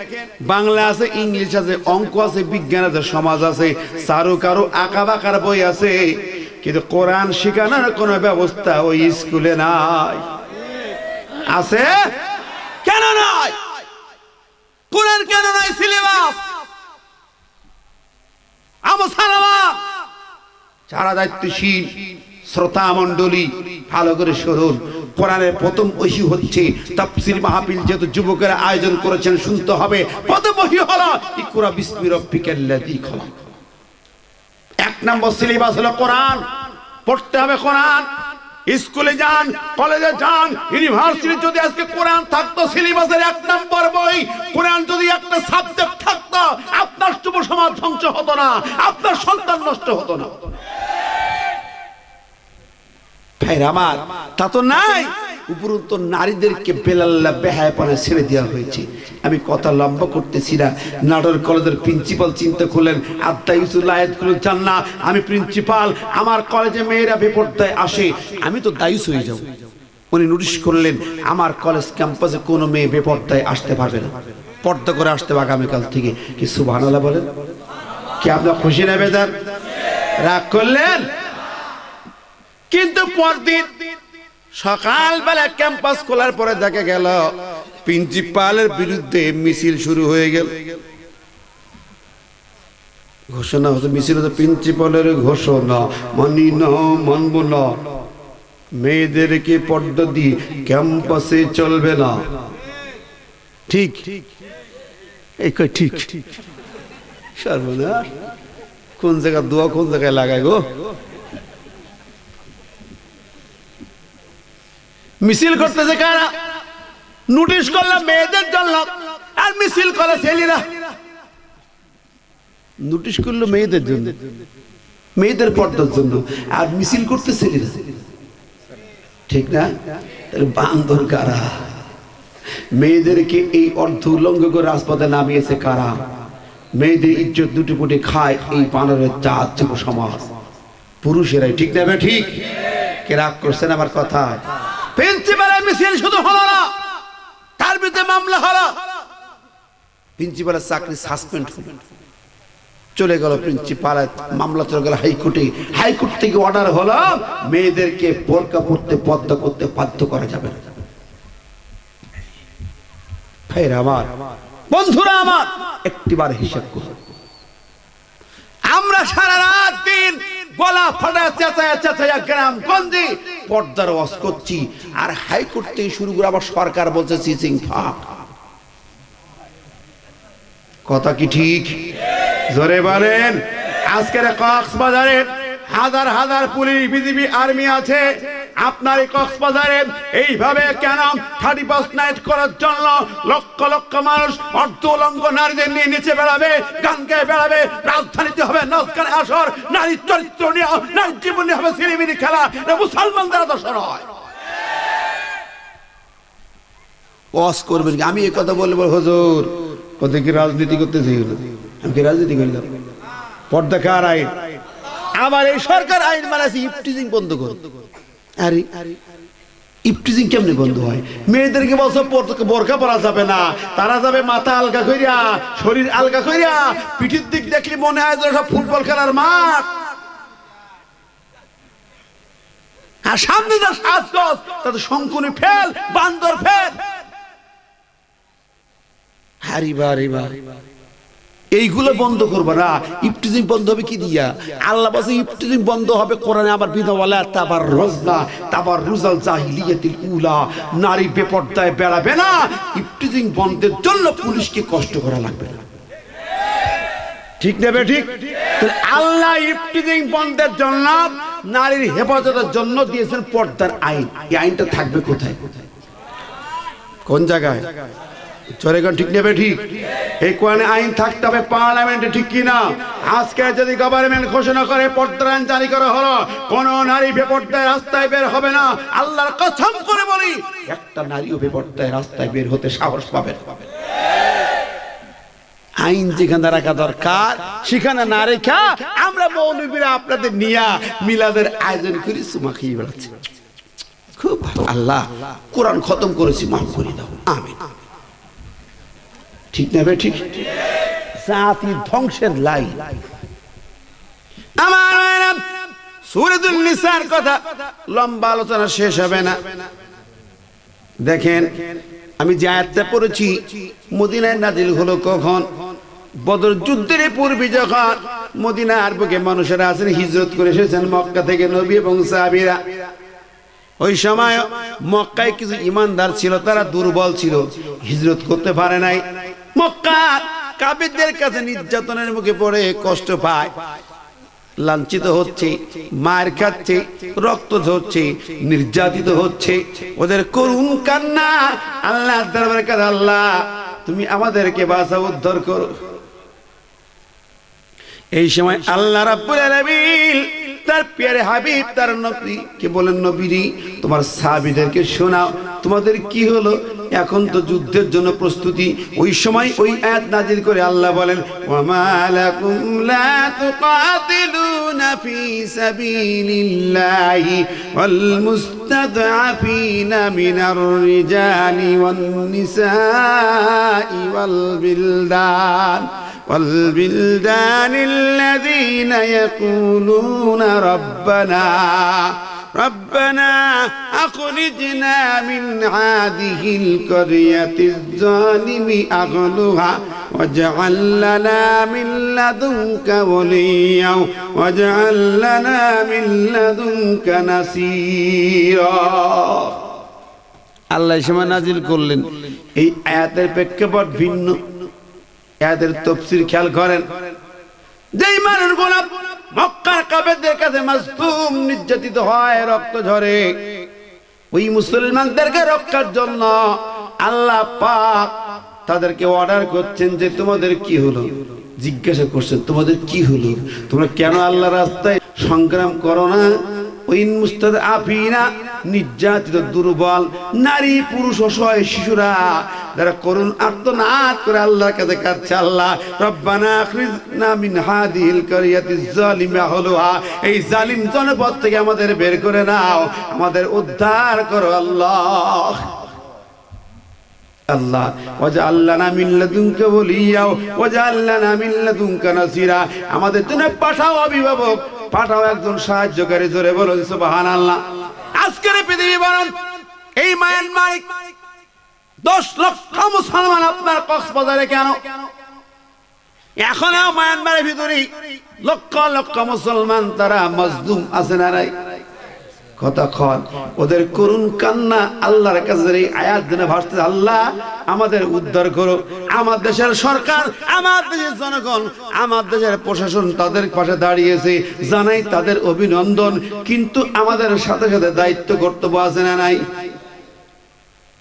বাংলা আছে, ইংলিশ আছে, অঙ্ক আছে, বিজ্ঞান আছে, সমাজ আছে, চারু কারো আঁকা বাঁকার বই আছে, কিন্তু কোরআন শেখানোর কোনো ব্যবস্থা ওই স্কুলে নাই। আছে? কেন নাই? কোরআন কেন নাই সিলেবাস? যারা দায়িত্বশীল শ্রোতা মণ্ডলী ভালো করে শুনুন, কোরআনের প্রথম ওহী হচ্ছে তাফসীর মাহফিল, যেহেতু যুবকেরা আয়োজন করেছেন, শুনতে হবে। প্রথম ওহী হলো ইকরা বিসমি রাব্বিকাল্লাযী খলাক। 1 নম্বর সিলেবাস হলো কোরআন, পড়তে হবে কোরআন। স্কুলে যান, কলেজে যান, ইউনিভার্সিটি, যদি আজকে কোরআন থাকতো সিলেবাসের 1 নম্বর বই, কোরআন যদি একটা সাবজেক্ট থাকতো, আপনার যুব সমাজ ধ্বংস হতো না, আপনার সন্তান নষ্ট হতো না। ভাইরা আমার, তা তো নাই। উপরন্তু নারীদেরকে বেলাল্লা বেহায়াপনা ছেড়ে দেওয়া হয়েছে। আমি কথা লম্বা করতেছি না। নাটোর কলেজের প্রিন্সিপাল চিন্তা করলেন, আদ্দা ইউসুল আয়াতগুলো জান না, আমি প্রিন্সিপাল, আমার কলেজে মেয়েরা বেপরদায় আসে, আমি তো দায়ুস হয়ে যাব। উনি নোটিশ করলেন, আমার কলেজ ক্যাম্পাসে কোনো মেয়ে বেপরদায় আসতে পারবে না, পর্দা করে আসতে হবে আগামীকাল থেকে। কি সুবহানাল্লাহ বলেন? কি আপনার খুশি না বেজার? রাগ করলেন? কিন্তু পরদিন সকালবেলা ক্যাম্পাস খোলার পরে দেখা গেল প্রিন্সিপালের বিরুদ্ধে মিছিল শুরু হয়ে গেল। ঘোষণা হচ্ছে, মিছিল হচ্ছে প্রিন্সিপালের ঘোষণা, মানি না, মানব না, মেয়েদেরকে পর্দা দিয়ে ক্যাম্পাসে চলবে না। ঠিক এই কই ঠিক? সর্বনাশ, কোন জায়গায় দোয়া কোন জায়গায় লাগায় গো? মিছিল করতেছে কারা? নোটিশ করলাম মেয়েদের জন্য, আর মিছিল করে ছেলেরা। নোটিশ করলো মেয়েদের জন্য, মেয়েদের পর্দার জন্য, আর মিছিল করতে ছেলেরা। ঠিক না? বান্দর কারা? মেয়েদেরকে এই অর্ধ উলঙ্গ করে রাজপথে নামিয়েছে কারা? মেয়েদের ইজ্জত দুটি পুটি খায় এই বানরের জাত যুব সমাজ, পুরুষেরাই। ঠিক না? ঠিক। কে রাগ করছেন আমার কথা? প্রিন্সিপালের মিছিল শুধু হলো না, তার বিরুদ্ধে মামলা হলো। প্রিন্সিপালের চাকরি সাসপেন্ড হলো, চলে গেল প্রিন্সিপাল, মামলা চলে গেল হাইকোর্টে। হাইকোর্ট থেকে অর্ডার হলো মেয়েদেরকে বোরকা পরতে, পর্দা করতে বাধ্য করা যাবে না। ভাইরা আমার, বন্ধুরা আমার, একটিবার হিসাব করুন। আমরা সারা রাত দিন গলা ফাটা চেঁচায়া চেঁচায়া গ্রাম গঞ্জে পর্দার ওয়াজ করছি, আর হাইকোর্ট থেকে শুরু করে আবার সরকার বলছে সিসিং ফাঁক। কথা কি ঠিক? জোরে বলেন। আজকের কক্সবাজারে হাজার হাজার পুলিশ, বিজিবি, আর্মি আছে। আপনার এই কক্সবাজারে এইভাবে কেন 31 নাইট করার জন্য লক্ষ লক্ষ মানুষ অর্ধ উলঙ্গ নারীদের নিয়ে নিচে বেড়াবে, গান গেয়ে বেড়াবে, রাজধানীতে হবে নাচ গান আসর, নারীর চরিত্র নিয়ে, নারীর জীবন নিয়ে হবে সিনেমিনি খেলা। মুসলমানদের আদর্শ নয়। ওয়াজ করবেন। আমি এই কথা বলবো, হুজুর ওদের কি রাজনীতি করতেছি? আমি কি রাজনীতি করলাম? পর্দা কার আইন? আবার এই সরকার আইন বানাইছে ইফটিজিং বন্ধ করো। আরে ইফটিজিং কেমনে বন্ধ হয়? মেয়েদেরকে বলছো বোরকা পরা যাবে না, তারা যাবে মাথা আলগা কইরা, শরীর আলগা কইরা, পিঠির দিক দেখলে মনে হয় সব ফুটবল খেলার মাঠ। আর সামনে যা সাজগোজ, তাতে শঙ্কুনি ফেল, বান্দর ফেল। এইগুলো বন্ধ করবো না। ইফটিজিং বন্ধ হবে কি দিয়া? আল্লাহ বলছে ইফটিজিং বন্ধ হবে কোরআনে। আবার বিধওয়ালা তাবার রোজনা তাবার রুজাল জাহিলিয়াতিল উলা, নারী বেপর্দায় বেড়াবে না। ইফটিজিং বন্ধের জন্য পুলিশকে কষ্ট করা লাগবে না। ঠিক নেবে? ঠিক। আল্লাহ ইফটিজিং বন্ধের জন্য, নারীর হেফাজতের জন্য দিয়েছেন পর্দার আইন। এই আইনটা থাকবে কোথায়? কোন জায়গায়? চরেগণ ঠিক নেবে? ঠিক। এই কোরআনে আইন থাকতে হবে পার্লামেন্টে, ঠিক কিনা? আজকে যদি গভর্নমেন্ট ঘোষণা করে পর্দার আইন জারি করা হলো, কোন নারী বেপর্দায় রাস্তায় বের হবে না, আল্লাহর কসম করে বলি একটা নারীও বেপর্দায় রাস্তায় বের হতে সাহস পাবে না। আইন যেখানে রাখা দরকার সেখানে না রেখা আমরা মৌলবীরা আপনাদের নিয়া মিলাদের আয়োজন করি, সুমা খেয়ে বেড়াচ্ছি। খুব ভালো। আল্লাহ কোরআন খতম করেছি, মাফ করে দাও, আমিন। ঠিক না? ঠিক। জাতি ধ্বংসের লাই। আমার সূরাতুন নিসার কথা লম্বা আলোচনা শেষ হবে না। দেখেন, আমি যে আয়াতটা পড়েছি মদিনায় নাজিল হলো কখন? বদর যুদ্ধের পূর্বে, যখন মদিনার বুকে মানুষেরা আছেন, হিজরত করে এসেছেন মক্কা থেকে নবী এবং সাহাবীরা। ওই সময় মক্কায় কিছু ইমানদার ছিল, তারা দুর্বল ছিল, হিজরত করতে পারে নাই। মক্কার কাফেরদের কাছে নির্যাতনের মুখে পড়ে কষ্ট পায়, লাঞ্ছিত হচ্ছে, মার খাচ্ছে, রক্ত ঝরছে, নির্যাতিত হচ্ছে। ওদের করুণ কান্না আল্লাহর দরবারে কাঁদে, আল্লাহ তুমি আমাদেরকে বাঁচাও, উদ্ধার করো। এই সময় আল্লাহ রাব্বুল আলামিন তার প্রিয় হাবিব, তার নবীকে বলেন, নবীজি তোমার সাহাবীদেরকে শোনাও তোমাদের কি হলো। এখন তো যুদ্ধের জন্য প্রস্তুতি। ওই সময় ওই আয়াত নাজিল করে আল্লাহ বলেন, ওয়ামা লাকুম লা তুকাতিলুনা ফি সাবিলিল্লাহি ওয়াল মুস্তাদআফিনা মিনার রিজালি ওয়ান নিসাই والبلدان الذين يقولون ربنا أخرجنا من هذه القرية الظالم أهلها واجعل لنا من لدنك وليا واجعل لنا من لدنك نصيرا। আল্লাহ সময় নাজিল করলেন। এই আয়াতের প্রেক্ষাপট ভিন্ন, এদের তাফসীর খেয়াল করেন। যেই মানুষগুলো মক্কার কাফেরদের কাছে মাজলুম, নির্যাতিত হয়, রক্ত ঝরে, ওই মুসলমানদেরকে রক্ষার জন্য আল্লাহ পাক তাদেরকে অর্ডার করছেন যে তোমাদের কি হলো। জিজ্ঞাসা করছেন তোমাদের কি হলো, তোমরা কেন আল্লাহর রাস্তায় সংগ্রাম করো না? ওই মুস্তাদআফিনা নির্যাতিত দুর্বল নারী পুরুষ অসহায় শিশুরা যারা করুণ আর্তনাদ করে আল্লাহর কাছে কাঁদছে, আল্লাহ রব্বানা আখরিজনা মিন হাদিহিল কারিয়াতিজ জালিমা আহলুহা, এই জালিম জনপদ থেকে আমাদের বের করে নাও, আমাদের উদ্ধার করো আল্লাহ। আল্লাহ ওয়াজআল লানা মিন লাদুনকা ওয়ালিয়া ওয়াজআল লানা মিন লাদুনকা নাসিরা, আমাদের জন্য পাঠাও অভিভাবক, পাঠাও একজন সাহায্যকারী। জোরে বলুন সুবহানাল্লাহ। আজকের পৃথিবী বলেন এই মায়ানমার 10 লক্ষ মুসলমান আপনার কক্সবাজারে কেন? এখনো মায়ানমারের ভিতরে লক্ষ লক্ষ মুসলমান তারা মজলুম আছে না নাই? কতক্ষণ ওদের করুণ কান্না আল্লাহর কাছে এই আয়াত দিনে ভাসতে, আল্লাহ আমাদের উদ্ধার করো। আমার দেশের সরকার, আমার দেশের জনগণ, আমার দেশের প্রশাসন তাদের পাশে দাঁড়িয়েছে, জানাই তাদের অভিনন্দন। কিন্তু আমাদের সাথে সাথে দায়িত্ব কর্তব্য আছে না নাই?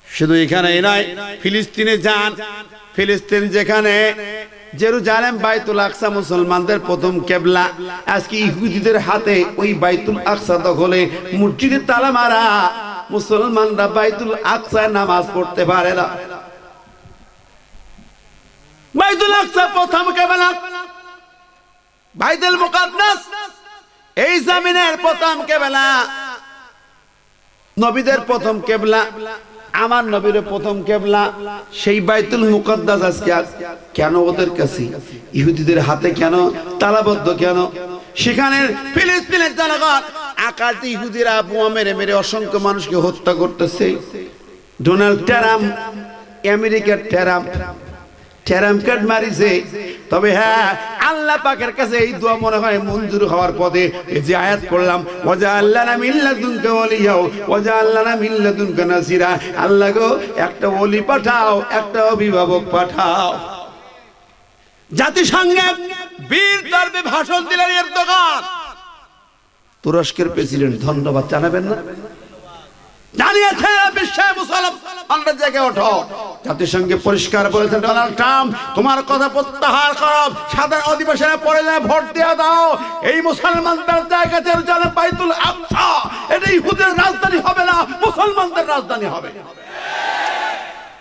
শুধু এখানেই নয়, ফিলিস্তিনে যান। ফিলিস্তিন যেখানে জেরুজালেম বাইতুল আকসা মুসলমানদের প্রথম কেবলা, আজকে ইহুদিদের হাতে ওই বাইতুল আকসা দখলে, মসজিদে তালা মারা, মুসলমানরা বাইতুল আকসায় নামাজ পড়তে পারে না। বাইতুল আকসা প্রথম কেবলা, বাইতুল মুকাদ্দাস এই জমিনের প্রথম কেবলা, নবীদের প্রথম কেবলা, আমার নবীর প্রথম কেবলা, সেই বাইতুল মুকাদ্দাস আজকে কেন ওদের কাছে, ইহুদিদের হাতে কেন তালাবদ্ধ কেন? সেখানে ফিলিস্তিনের জনগণ আকাশে ইহুদিরা বোমা মেরে মেরে অসংখ্য মানুষকে হত্যা করতেছে। ডোনাল্ড ট্রাম্প, আমেরিকার ট্রাম্প কার্ড মারিছে। তবে হ্যাঁ, আল্লাহ পাকের কাছে এই দোয়া মনে হয় মঞ্জুর হওয়ার পথে। এই যে আয়াত পড়লাম, ওয়াজআল লানা মিন লাদুনকা ওয়ালিয়া ওয়াজআল লানা মিন লাদুনকা নাসিরা, আল্লাহ গো একটা ওলি পাঠাও, একটা অভিভাবক পাঠাও। জাতিসংঘে বীর দর্বে ভাষণ দিলেন এরদোগান, তুরস্কের প্রেসিডেন্ট, ধন্যবাদ জানাবেন না? জানিয়েছে বিশ্বের মুসলমানরা জেগে ওঠো। জাতিসংঘে পরিষ্কার বলেছেন, ডোনাল্ড ট্রাম্প তোমার কথা প্রত্যাহার করো, সাধারণ অধিবেশনে পড়ে যায় ভোট দিয়ে দাও। এই মুসলমানদের জায়গা জেরুজালেম বাইতুল আকসা, এটা ইহুদের রাজধানী হবে না, মুসলমানদের রাজধানী হবে।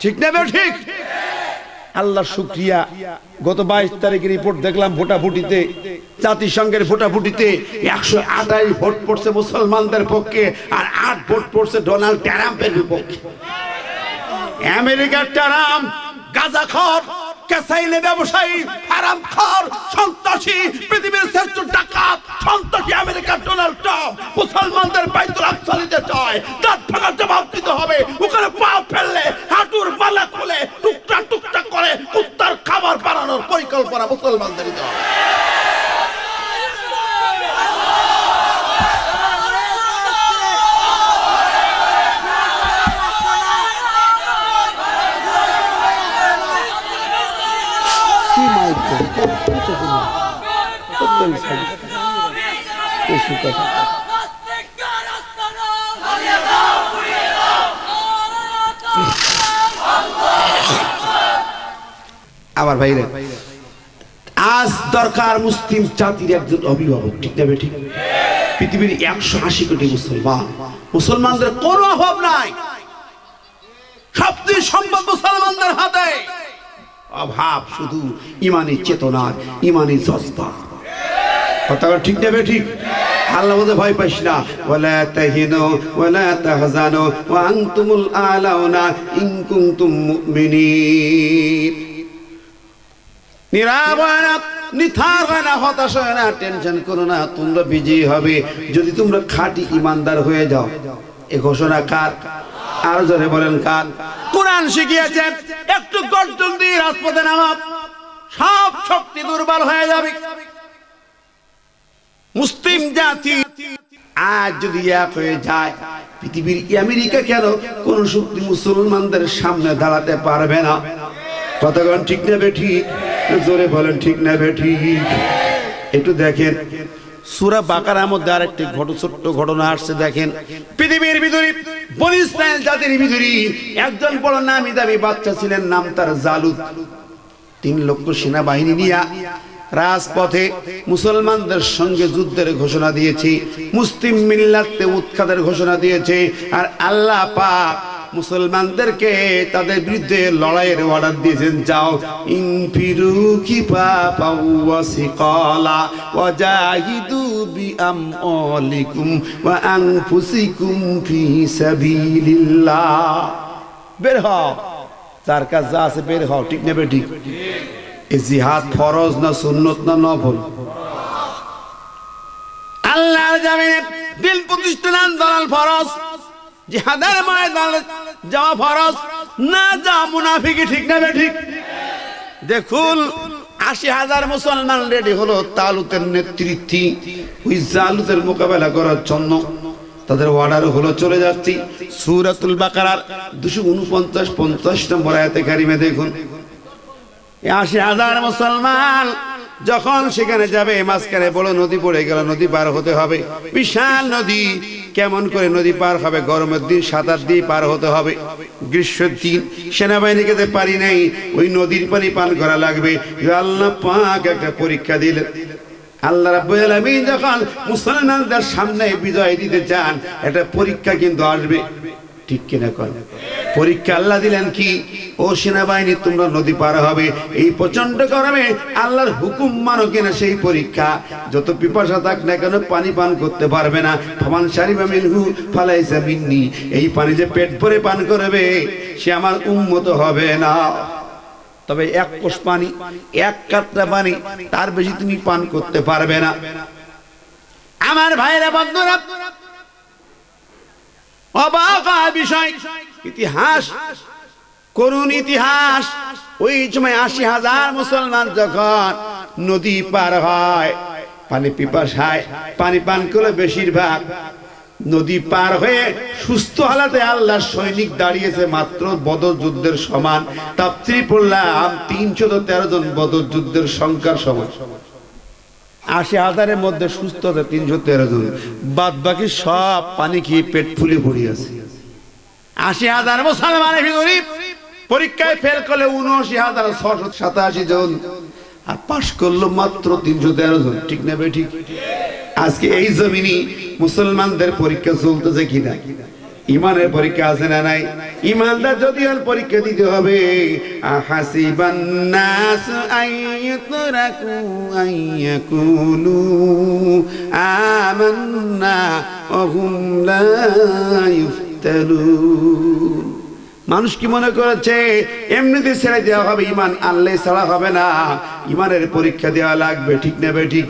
ঠিক না? ঠিক। আল্লাহ শুকরিয়া, গত 22 তারিখের রিপোর্ট দেখলাম, ভোটাভুটিতে, জাতিসংঘের ভোটাভুটিতে 128 ভোট পড়ছে মুসলমানদের পক্ষে, আর 8 ভোট পড়ছে ডোনাল্ড ট্রাম্পের বিপক্ষে। আমেরিকার ট্রাম্প গাঁজাখোর, কেসাইলে ব্যবসায়ী, হারামখোর, সন্ত্রাসী, পৃথিবীর শ্রেষ্ঠ ডাকাত সন্ত্রাসী আমেরিকার ডোনাল্ড ট্রাম্প মুসলমানদের বাইতুল আকসা নিতে চায়। তার ভাঙার জবাব দিতে হবে। ওখানে পা ফেললে হাঁটুর মালা খুলে টুকটা টুকটা করে কুত্তার খাবার বানানোর পরিকল্পনা মুসলমানদের দিতে হবে। আবার ভাইরে, আজ দরকার মুসলিম জাতির একজন অভিভাবক। ঠিক না ঠিক? পৃথিবীর 180 কোটি মুসলমানদের কোনো অভাব নাই, সবচেয়ে সম্ভব মুসলমানদের হাতে। অভাব শুধু ইমানি চেতনার, ইমানি জজবা। কথা ঠিক না ঠিক? আল্লাহ বলে ভয় পাইস না, ওয়ালা তাহিনু ওয়ালা তাহজানু ওয়া আনতুমুল আলাউনা ইন কুনতুম মুমিনিন। নিরাবনা, নিথার হয় না, হতাশ হয় না, টেনশন করো না, তোমরা বিজয়ী হবে যদি তোমরা খাঁটি ইমানদার হয়ে যাও। এই ঘোষণা কার? আরো জোরে বলেন কার? কোরআন শিখিয়েছে, একটু গর্জন দিয়ে রাজপথে নামা, সব শক্তি দুর্বল হয়ে যাবে। মুসলিম জাতি আজ যদি এক হয়ে যায়, পৃথিবীর আমেরিকা কেন কোন শক্তি মুসলমানদের সামনে দাঁড়াতে পারবে না। কতক্ষণ ঠিক না ঠিক? জোরে বলেন ঠিক না ঠিক? একটু দেখেন সূরা বাকারার মধ্যে আরেকটি ছোট্ট ঘটনা আসছে। দেখেন, পৃথিবীর ভিতরে বনী ইসরাইল জাতির ভিতরে একজন বড় নামি দামি বাচ্চা ছিলেন, নাম তার জালুত। 3 লক্ষ সেনাবাহিনী নিয়ে রাজপথে মুসলমানদের সঙ্গে যুদ্ধের ঘোষণা দিয়েছে, মুসলিম মিল্লাতে উৎখাতের ঘোষণা দিয়েছে। আর আল্লাহ পাক মুসলমানদেরকে তাদের বিরুদ্ধে লড়াইয়ের অর্ডার দিয়েছেন, যাও ইনফিরু খিফাফা ওয়া সিকালা ওয়া জাহিদু বিআমওয়ালিকুম ওয়া আনফুসিকুম ফি সাবিলিল্লাহ। বের হও, যার কাজ যা আছে বের হও। ঠিক নেবে ঠিক? এই জিহাদ ফরজ না সুন্নত না নফল? আল্লাহর জমিনে দিল প্রতিষ্ঠান আন্দোলন ফরজ, জিহাদের ময়দানে যাওয়া ফরজ, না যাওয়া মুনাফিকি। ঠিক নেবে ঠিক? দেখুন ৮০,০০০ মুসলমান রেডি হলো তালুতের নেতৃত্বে ওই জালুতের মোকাবেলা করার জন্য। তাদের অর্ডার হলো চলে যাচ্ছি। সূরাতুল বাকারার ২৪৯-৫০ নম্বর আয়াতে কারিমে দেখুন, ৮০,০০০ মুসলমান যখন সেখানে যাবে, মাঝখানে বড় নদী পড়ে গেল, নদী পার হতে হবে। বিশাল নদী, কেমন করে নদী পার হবে? গরমের দিন সাঁতার দিয়ে পার হতে হবে, গ্রীষ্মের দিন সেনাবাহিনীকে পারি নাই, ওই নদীর পানি পান করা লাগবে। আল্লাহ পাক একটা পরীক্ষা দিলেন। আল্লাহ রাব্বুল আলামিন যখন মুসলমানদের সামনে বিজয় দিতে চান, একটা পরীক্ষা কিন্তু আসবে। ঠিক কিনা কয়? পরীক্ষা আল্লাহ দিলেন কি? ও সেনাবাহিনী, তোমরা নদী পার হবে, এই প্রচন্ড গরমে আল্লাহর হুকুম মানো কিনা সেই পরীক্ষা। যত পিপাসা থাক না কেন পানি পান করতে পারবে না। ফামান শারিবা মিনহু ফালাইসা মিন্নি, এই পানি যে পেট ভরে পান করবে সে আমার উম্মত হবে না। তবে এক কোষ পানি, এক কাতরা পানি, তার বেশি তুমি পান করতে পারবে না। আমার ভাইরা বন্ধুরা, অবাক বিষয়, ইতিহাস, করুণ ইতিহাস। ওই সময় ৮০,০০০ মুসলমান যখন নদী পার হয়, পানি পিপাসায় পানি পান করে বেশিরভাগ নদী পার হয়ে সুস্থ হালাতে আল্লাহর সৈনিক দাঁড়িয়েছে মাত্র বদর যুদ্ধের সমান। তাফসীর পড়লাম ৩১৩ জন বদর যুদ্ধের সংখ্যার সমান। ৮০,০০০-এর মধ্যে সুস্থ আছে ৩১৩ জন, বাদ বাকি সব পানি খেয়ে পেট ফুলে পড়ে আছে। ৮০,০০০ মুসলমানের ভিতরে পরীক্ষায় ফেল করলে ৭৯,৬৮৭ জন, আর পাশ করলো মাত্র ৩১৩ জন। ঠিক না বে ঠিক? আজকে এই জমিনে মুসলমানদের পরীক্ষা চলতেছে কিনা? ইমানের পরীক্ষা আছে না নাই? ইমানদার যদি পরীক্ষা দিতে হবে। আহাসিবান নাস আইয়ুতরাকু আইয়াকুলু আমান্না ওয়া হুম লা ইফতানুন। মানুষ কি মনে করেছে এমনিতে ছেড়ে দেওয়া হবে? ইমান আনলে ছাড়া হবে না, ইমানের পরীক্ষা দেওয়া লাগবে। ঠিক না বে ঠিক?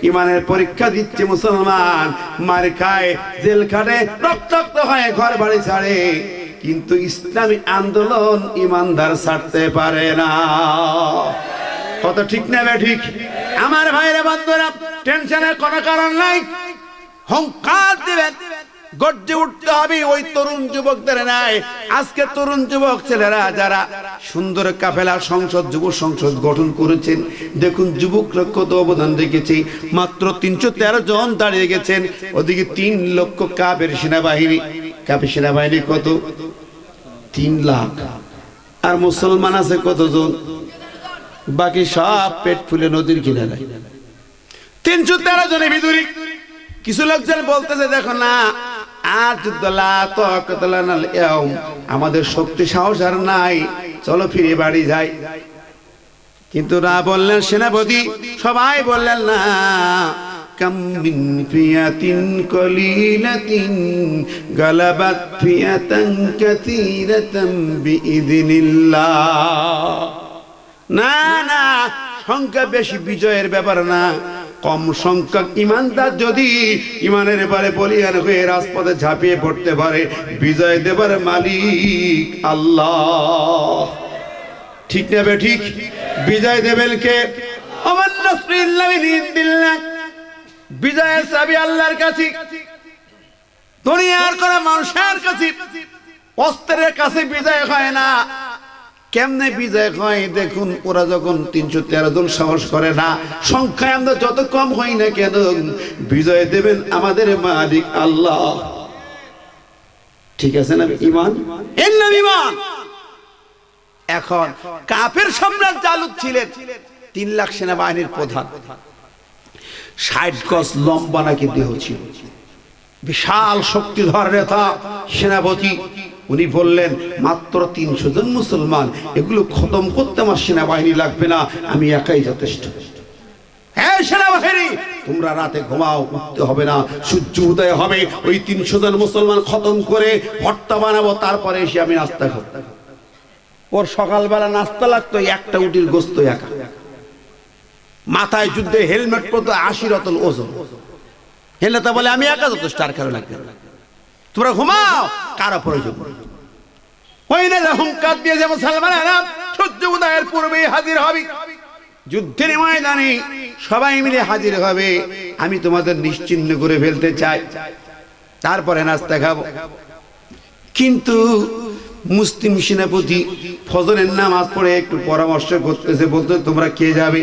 ইমানের পরীক্ষা দিচ্ছে মুসলমান, মার খায়, জেল খাটে, রক্তাক্ত হয়, ঘর বাড়ি ছাড়ে, কিন্তু ইসলামী আন্দোলন ইমানদার ছাড়তে পারে না। কত ঠিক না বে ঠিক? আমার ভাইরা বন্ধুরা, টেনশনের কোনো কারণ নাই, হুঙ্কার দিবেন, গর্জে উঠতে হবে ওই তরুণ যুবকদের নাই। আজকে তরুণ যুবক ছেলেরা যারা সুন্দর কাফেলা সংসদ, যুব সংসদ গঠন করেছেন, দেখুন যুবকরা কত অবদান রেখেছে। মাত্র ৩১৩ জন দাঁড়িয়ে গেছেন, ওদিকে ৩ লক্ষ কাফের সেনাবাহিনী। কাফের সেনাবাহিনী কত? ৩ লাখ। আর মুসলমান আছে কতজন? বাকি সব পেট ফুলে নদীর কিনারায়। ৩১৩ জনের ভিতরে কিছু লোকজন বলতেছে, দেখো না আর যুদ্ধ আমাদের শক্তি সাহস আর নাই, চলো ফিরে বাড়ি যাই। কিন্তু না বললেন সেনাপতি, সবাই বললেন না। কাম মিন ফিয়াতিন কলিলাতিন গালাবাত ফিয়াতান কাসীরাতান বিইযনিল্লাহ। না না, সংখ্যা বেশি বিজয়ের ব্যাপার না, কম সংখ্যক ইমানদার যদি ইমানের ব্যাপারে বলিয়ান হয়ে রাজপথে ঝাঁপিয়ে পড়তে পারে, বিজয় দেবার মালিক আল্লাহ। ঠিক না বে ঠিক? বিজয় দেবেন কে? ওমান নাসরু ইল্লা মিন ইনদিল্লাহ। বিজয়ের চাবি আল্লাহর কাছে, দুনিয়ার কোন মানুষের কাছে, অস্ত্রের কাছে বিজয় হয় না। কেমনে বিজয় হয় দেখুন, ওরা যখন ৩১৩ জন সাহস করে না, সংখ্যায় আমরা যত কম হই না কেন, বিজয় দেবেন আমাদের মালিক আল্লাহ। ঠিক আছে না? ইমান, এর নাম ইমান। এখন কাফের সম্রাট জালুত ছিলেন, 3 লাখ সেনাবাহিনীর প্রধান, 60 গজ লম্বা নাকি দেহ ছিল, বিশাল শক্তিধর নেতা সেনাপতি। উনি বললেন মাত্র 300 জন মুসলমান, এগুলো খতম করতে আমার সেনাবাহিনী লাগবে না, আমি একাই যথেষ্ট। হ্যাঁ সেনাবাহিনী, তোমরা রাতে ঘুমাও, উঠতে হবে না, সূর্য উদয় হবে, ওই 300 জন মুসলমান খতম করে ভর্তা বানাবো, তারপরে এসে আমি নাস্তা খাবো। ওর সকালবেলা নাস্তা লাগতো একটা উটির গোস্ত একা, মাথায় যুদ্ধে হেলমেট পরতো 80 রতল ওজন। হেলমেট বলে আমি একা যথেষ্ট, আর কারো লাগবে না, তোমরা ঘুমাও, কারো প্রয়োজন ওই না। হুঙ্কার দিয়ে যে মুসলমানেরা সূর্য উদয়ের পূর্বেই হাজির হবে, যুদ্ধের ময়দানে সবাই মিলে হাজির হবে, আমি তোমাদের নিশ্চিহ্ন করে ফেলতে চাই, তারপরে নাস্তা খাবো। কিন্তু মুসলিম সেনাপতি ফজরের নামাজ পড়ে একটু পরামর্শ করতেছে, বলতে তোমরা কে যাবে?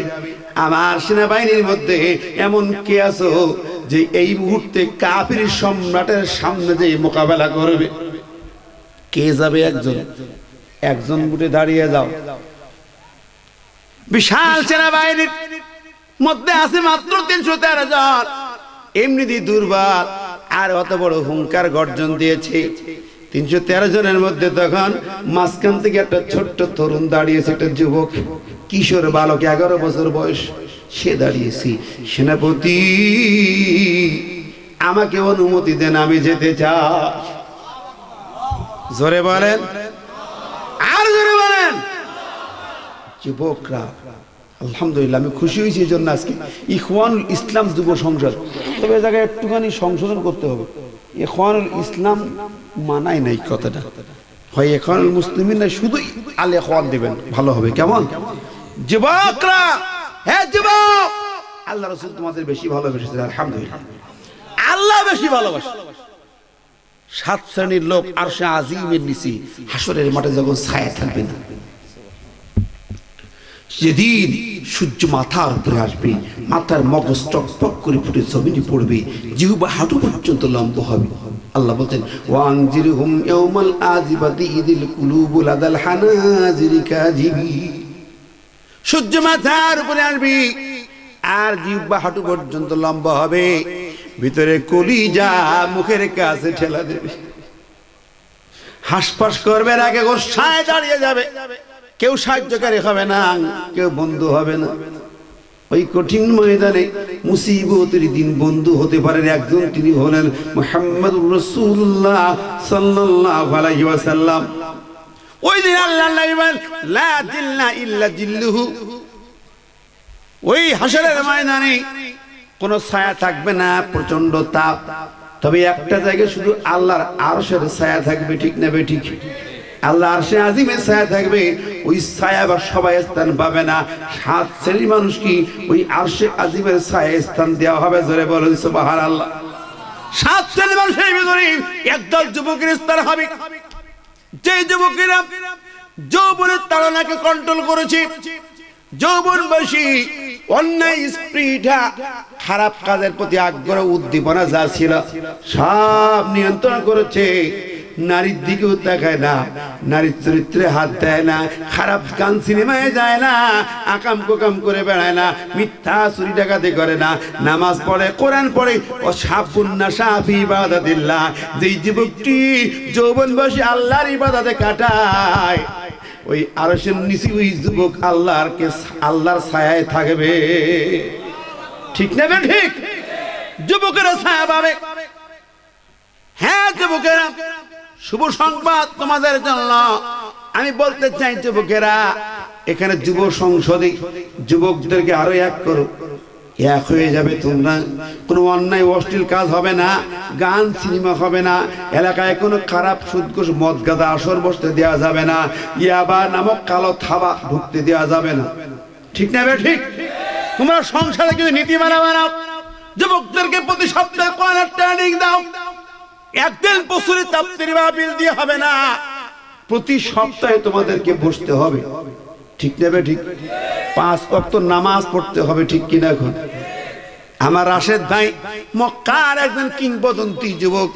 আমার সেনাবাহিনীর মধ্যে এমন কে আছো যে এই মুহূর্তে কাফির সম্রাটের সামনে যে মোকাবেলা করবে? কে যাবে? একজন উঠে দাঁড়িয়ে যাও। বিশাল সেনাবাহিনীর মধ্যে আছে মাত্র 313 জন, এমনিতেই দুর্বল, আর অত বড় হুঙ্কার গর্জন দিয়েছে। 313 জনের মধ্যে তখন মাঝখান থেকে একটা ছোট্ট তরুণ দাঁড়িয়েছে, একটা যুবক, কিশোর বালক, 11 বছর বয়স, সে দাঁড়িয়েছে। সেনাপতি, আমাকে অনুমতি দেন, আমি যেতে চাই। জোরে বলেন, আর জোরে বলেন। যুবকরা আলহামদুলিল্লাহ, আমি খুশি হয়েছি এই জন্য আজকে ইখওয়ানুল ইসলাম যুব সংসদ, তবে এই জায়গায় একটুখানি সংশোধন করতে হবে। ইখওয়ানুল ইসলাম মানায় নাই কথাটা, হয় ইখওয়ানুল মুসলিমিন না, শুধু আল ইখওয়ান দেবেন, ভালো হবে। কেমন যুবকরা? হ্যাঁ যুবক, আল্লাহ রাসূল তোমাদের বেশি ভালোবেসেছেন, আলহামদুলিল্লাহ, আল্লাহ বেশি ভালোবাসে। 7 শ্রেণীর লোক আরশে আজিমের নিচে হাসরের মাঠে যখন ছায়া থাকবে না, যেদিন সূর্য মাথার উপরে আসবে, মাথার মগজ টকটক করে ফুটে জমিনে পড়বে, জিহ্বা হাঁটু পর্যন্ত লম্ব হবে। আল্লাহ বলছেন ওয়ানজিরহুম ইয়াউমাল আজিবাতি ইদিল কুলুবু লাদাল হানাজিরি কাজিবি। সূর্য মাথার উপরে আসবে আর জিহ্বা হাঁটু পর্যন্ত লম্বা হবে, ভিতরে কলিজা মুখের কাছে ঠেলা দেবে, হাসপাস করবে, আগে গোসায় দাঁড়িয়ে যাবে, কেউ সাহায্যকারী হবে না, কেউ বন্ধু হবে না। ওই কঠিন ময়দানে মুসিবতের দিন বন্ধু হতে পারেন একজন, তিনি হলেন মুহাম্মদুর রাসূলুল্লাহ সাল্লাল্লাহু আলাইহি ওয়াসাল্লাম। ওই দিন আল্লাহর নবী বলেন লা জিল্লা ইল্লা জিল্লুহু, ওই হাসরের ময়দানে কোনো ছায়া থাকবে না, প্রচন্ড তাপ, তবে একটা জায়গায় শুধু আল্লাহর আরশের ছায়া থাকবে, ঠিক না বেঠিক? আল্লাহ আরশে আজিমের ছায়া থাকবে, ওই ছায়া বা সবাই স্থান পাবে না। 7 শ্রেণীর মানুষকে ওই আরশে আজিমের ছায়া স্থান দেওয়া হবে। জোরে বলেন সুবহানাল্লাহ। 7 শ্রেণীর মানুষের ভিতরে একদল যুবকের স্থান হবে, যে যুবকেরা যৌবনের তাড়নাকে কন্ট্রোল করেছে, যৌবনবাসী অন্যায় স্পৃহা খারাপ কাজের প্রতি আগ্রহ উদ্দীপনা যা ছিল সব নিয়ন্ত্রণ করেছে, নারীর দিকেও তাকায় না, নারীর চরিত্রে হাত দেয় না, খারাপ গান সিনেমায় যায় না, আকাম কোকাম করে বেড়ায় না, মিথ্যা চুরি ডাকাতি করে না, নামাজ পড়ে, কোরআন পড়ে, ও সাফুন্নাসা ফি ইবাদাতিল্লাহ। যেই যুবকটি যৌবনবাসী আল্লাহর ইবাদতে কাটায়, ওই আরশের নিচে ওই যুবক আল্লাহর ছায়ায় থাকবে, ঠিক না ঠিক? যুবকেরা ছায়া পাবে। হ্যাঁ যুবকেরা, শুভ সংবাদ তোমাদের জন্য আমি বলতে চাই, যুবকেরা এখানে যুব সংসদে যুবকদেরকে আরো এক করো, এক হয়ে যাবে তোমরা। কোনো অন্যায় অশ্লীল কাজ হবে না, গান সিনেমা হবে না, এলাকায় কোনো খারাপ সুদঘুষ মদ গাদা আসর বসতে দেওয়া যাবে না, ইয়াবা নামক কালো থাবা ঢুকতে দেওয়া যাবে না, ঠিক না ঠিক? তোমরা সংসারে কিন্তু নীতিমালা বানাও, যুবকদেরকে প্রতি সপ্তাহে কোরআনের ট্রেনিং দাও, একদিন বছরে তাফসীর মাহফিল দিয়ে হবে না, প্রতি সপ্তাহে তোমাদেরকে বসতে হবে, ঠিক না ঠিক? 5 ওয়াক্ত নামাজ পড়তে হবে, ঠিক কিনা? এখন আমার রাশেদ ভাই মক্কার একজন কিংবদন্তি যুবক,